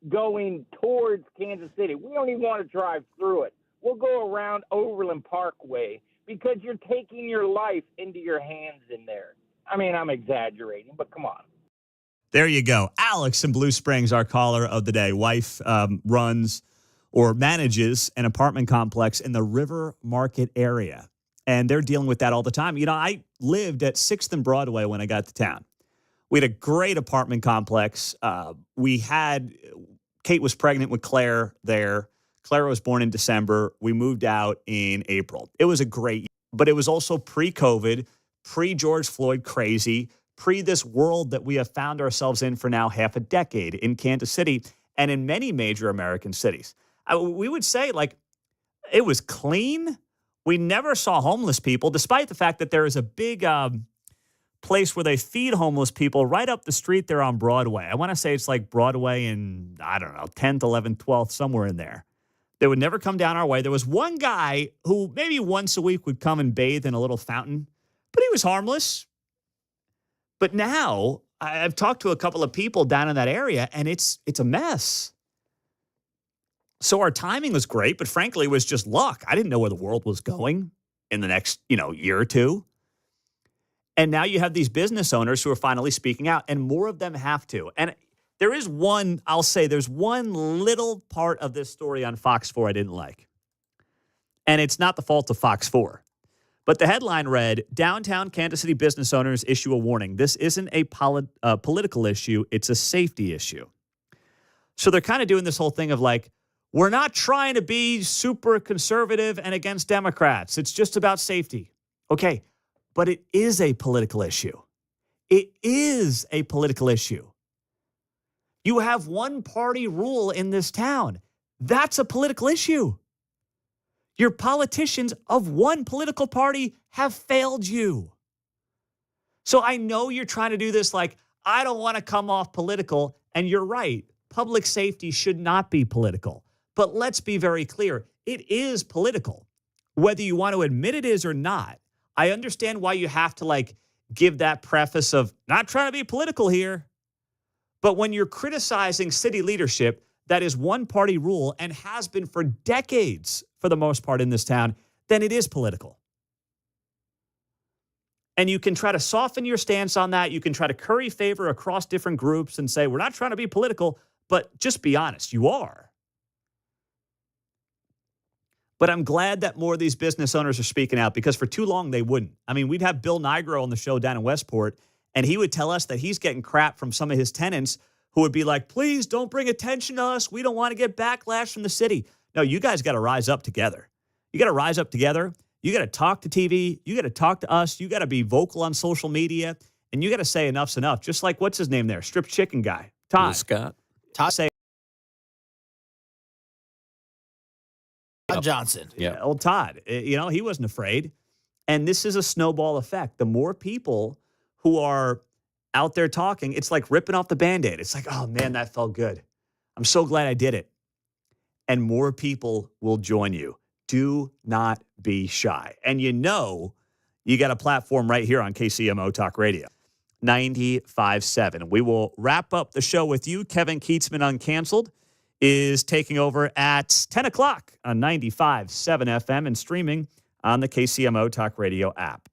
going towards Kansas City. We don't even want to drive through it. We'll go around Overland Parkway because you're taking your life into your hands in there. I mean, I'm exaggerating, but come on. There you go. Alex in Blue Springs, our caller of the day. Wife runs or manages an apartment complex in the River Market area. And they're dealing with that all the time. You know, I lived at 6th and Broadway when I got to town. We had a great apartment complex. Kate was pregnant with Claire there. Claire was born in December. We moved out in April. It was a great year, but it was also pre-COVID, pre-George Floyd crazy, pre this world that we have found ourselves in for now half a decade in Kansas City and in many major American cities. We would say, like, it was clean. We never saw homeless people, despite the fact that there is a big place where they feed homeless people right up the street there on Broadway. I want to say it's like Broadway and, I don't know, 10th, 11th, 12th, somewhere in there. They would never come down our way. There was one guy who maybe once a week would come and bathe in a little fountain, but he was harmless. But now I've talked to a couple of people down in that area, and it's a mess. So our timing was great, but frankly, it was just luck. I didn't know where the world was going in the next, year or two. And now you have these business owners who are finally speaking out, and more of them have to. And there is there's one little part of this story on Fox 4 I didn't like. And it's not the fault of Fox 4. But the headline read, downtown Kansas City business owners issue a warning. This isn't a political issue. It's a safety issue. So they're kind of doing this whole thing of like, we're not trying to be super conservative and against Democrats. It's just about safety. Okay, but it is a political issue. It is a political issue. You have one party rule in this town. That's a political issue. Your politicians of one political party have failed you. So I know you're trying to do this like, I don't want to come off political. And you're right. Public safety should not be political. But let's be very clear. It is political. Whether you want to admit it is or not. I understand why you have to give that preface of not trying to be political here. But when you're criticizing city leadership, that is one party rule and has been for decades for the most part in this town, then it is political. And you can try to soften your stance on that. You can try to curry favor across different groups and say, we're not trying to be political, but just be honest, you are. But I'm glad that more of these business owners are speaking out because for too long they wouldn't. I mean, we'd have Bill Nigro on the show down in Westport, and he would tell us that he's getting crap from some of his tenants who would be like, please don't bring attention to us. We don't want to get backlash from the city. No, you guys got to rise up together. You got to rise up together. You got to talk to TV. You got to talk to us. You got to be vocal on social media. And you got to say enough's enough. Just like, what's his name there? Strip chicken guy. Todd. Will Scott. Todd say Todd Johnson. Yeah. Old Todd. He wasn't afraid. And this is a snowball effect. The more people who are out there talking, it's like ripping off the Band-Aid. It's like, oh, man, that felt good. I'm so glad I did it. And more people will join you. Do not be shy. And you got a platform right here on KCMO Talk Radio, 95.7. We will wrap up the show with you. Kevin Keatsman Uncanceled is taking over at 10 o'clock on 95.7 FM and streaming on the KCMO Talk Radio app.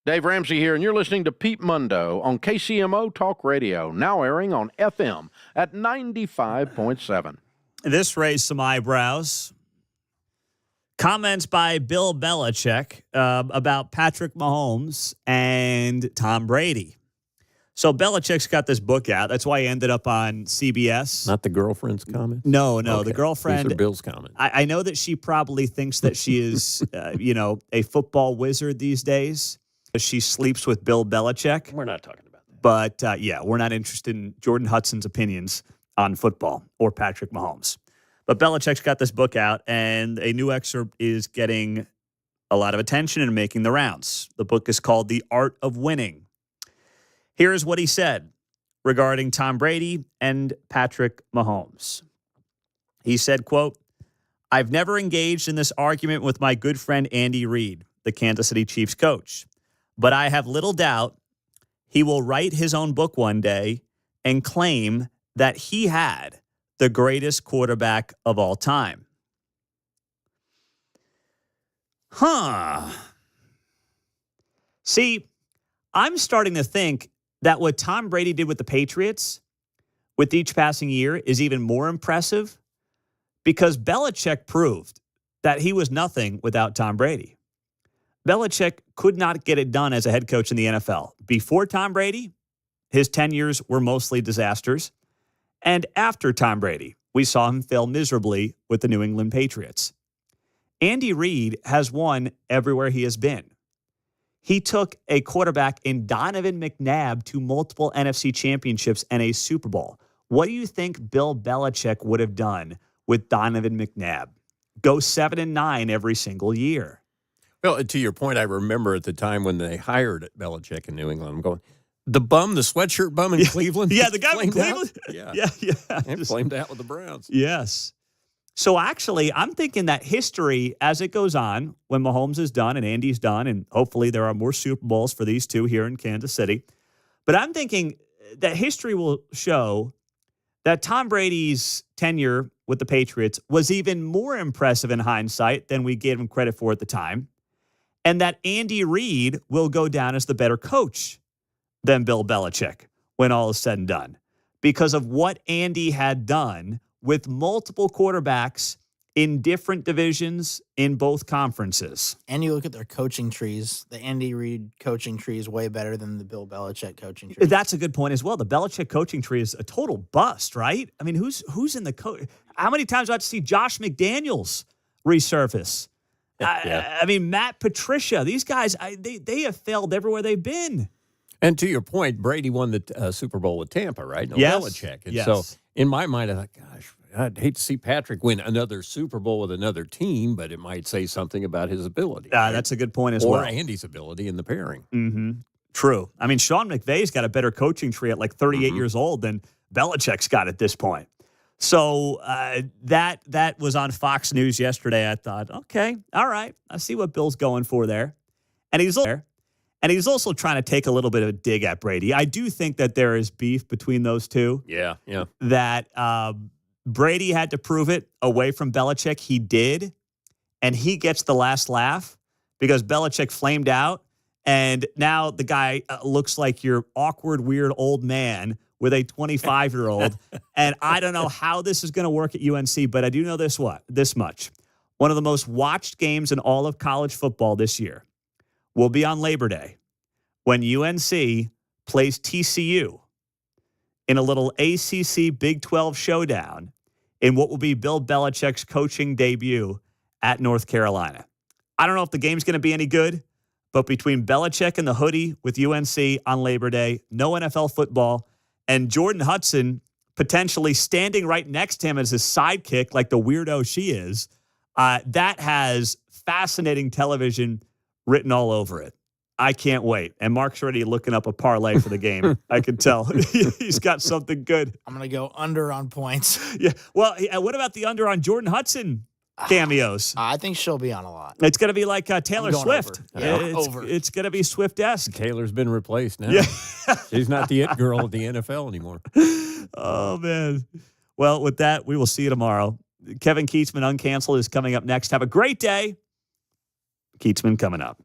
Dave Ramsey here, and you're listening to Pete Mundo on KCMO Talk Radio, now airing on FM at 95.7. This raised some eyebrows. Comments by Bill Belichick about Patrick Mahomes and Tom Brady. So Belichick's got this book out. That's why he ended up on CBS. Not the girlfriend's comments? No. Okay. The girlfriend. These are Bill's comments. I know that she probably thinks that she is, a football wizard these days. She sleeps with Bill Belichick. We're not talking about that. But, we're not interested in Jordan Hudson's opinions on football or Patrick Mahomes. But Belichick's got this book out, and a new excerpt is getting a lot of attention and making the rounds. The book is called The Art of Winning. Here is what he said regarding Tom Brady and Patrick Mahomes. He said, quote, "I've never engaged in this argument with my good friend Andy Reid, the Kansas City Chiefs coach, but I have little doubt he will write his own book one day and claim that he had the greatest quarterback of all time." See, I'm starting to think that what Tom Brady did with the Patriots with each passing year is even more impressive because Belichick proved that he was nothing without Tom Brady. Belichick could not get it done as a head coach in the NFL. Before Tom Brady, his 10 years were mostly disasters. And after Tom Brady, we saw him fail miserably with the New England Patriots. Andy Reid has won everywhere he has been. He took a quarterback in Donovan McNabb to multiple NFC championships and a Super Bowl. What do you think Bill Belichick would have done with Donovan McNabb? Go 7-9 every single year. Well, to your point, I remember at the time when they hired Belichick in New England, I'm going, the sweatshirt bum in Cleveland? Yeah, the guy from Cleveland? Yeah. And flamed out with the Browns. Yes. So actually, I'm thinking that history, as it goes on, when Mahomes is done and Andy's done, and hopefully there are more Super Bowls for these two here in Kansas City, but I'm thinking that history will show that Tom Brady's tenure with the Patriots was even more impressive in hindsight than we gave him credit for at the time, and that Andy Reid will go down as the better coach than Bill Belichick when all is said and done because of what Andy had done with multiple quarterbacks in different divisions in both conferences. And you look at their coaching trees. The Andy Reid coaching tree is way better than the Bill Belichick coaching tree. That's a good point as well. The Belichick coaching tree is a total bust, right? I mean, who's in the coach? How many times do I have to see Josh McDaniels resurface? Yeah. I mean, Matt Patricia. These guys, they have failed everywhere they've been. And to your point, Brady won the Super Bowl with Tampa, right? No Yes. Belichick. And Yes. so in my mind, I thought, gosh, I'd hate to see Patrick win another Super Bowl with another team, but it might say something about his ability. Right? That's a good point as or well. Or Andy's ability in the pairing. Mm-hmm. True. I mean, Sean McVay's got a better coaching tree at like 38 years old than Belichick's got at this point. So that was on Fox News yesterday. I thought, okay, all right, I see what Bill's going for there. And he's also trying to take a little bit of a dig at Brady. I do think that there is beef between those two. Yeah. That Brady had to prove it away from Belichick. He did, and he gets the last laugh because Belichick flamed out, and now the guy looks like your awkward, weird old man with a 25-year-old. And I don't know how this is going to work at UNC, but I do know this much. One of the most watched games in all of college football this year will be on Labor Day when UNC plays TCU in a little ACC Big 12 showdown in what will be Bill Belichick's coaching debut at North Carolina. I don't know if the game's going to be any good, but between Belichick and the hoodie with UNC on Labor Day, no NFL football, and Jordan Hudson potentially standing right next to him as his sidekick like the weirdo she is, that has fascinating television written all over it. I can't wait. And Mark's already looking up a parlay for the game. I can tell. He's got something good. I'm going to go under on points. Yeah. Well, what about the under on Jordan Hudson cameos? I think she'll be on a lot. It's going to be like Taylor Swift. Over. It's going to be Swift-esque. Taylor's been replaced now. Yeah. She's not the it girl of the NFL anymore. Oh, man. Well, with that, we will see you tomorrow. Kevin Keatsman Uncanceled is coming up next. Have a great day. Keatsman coming up.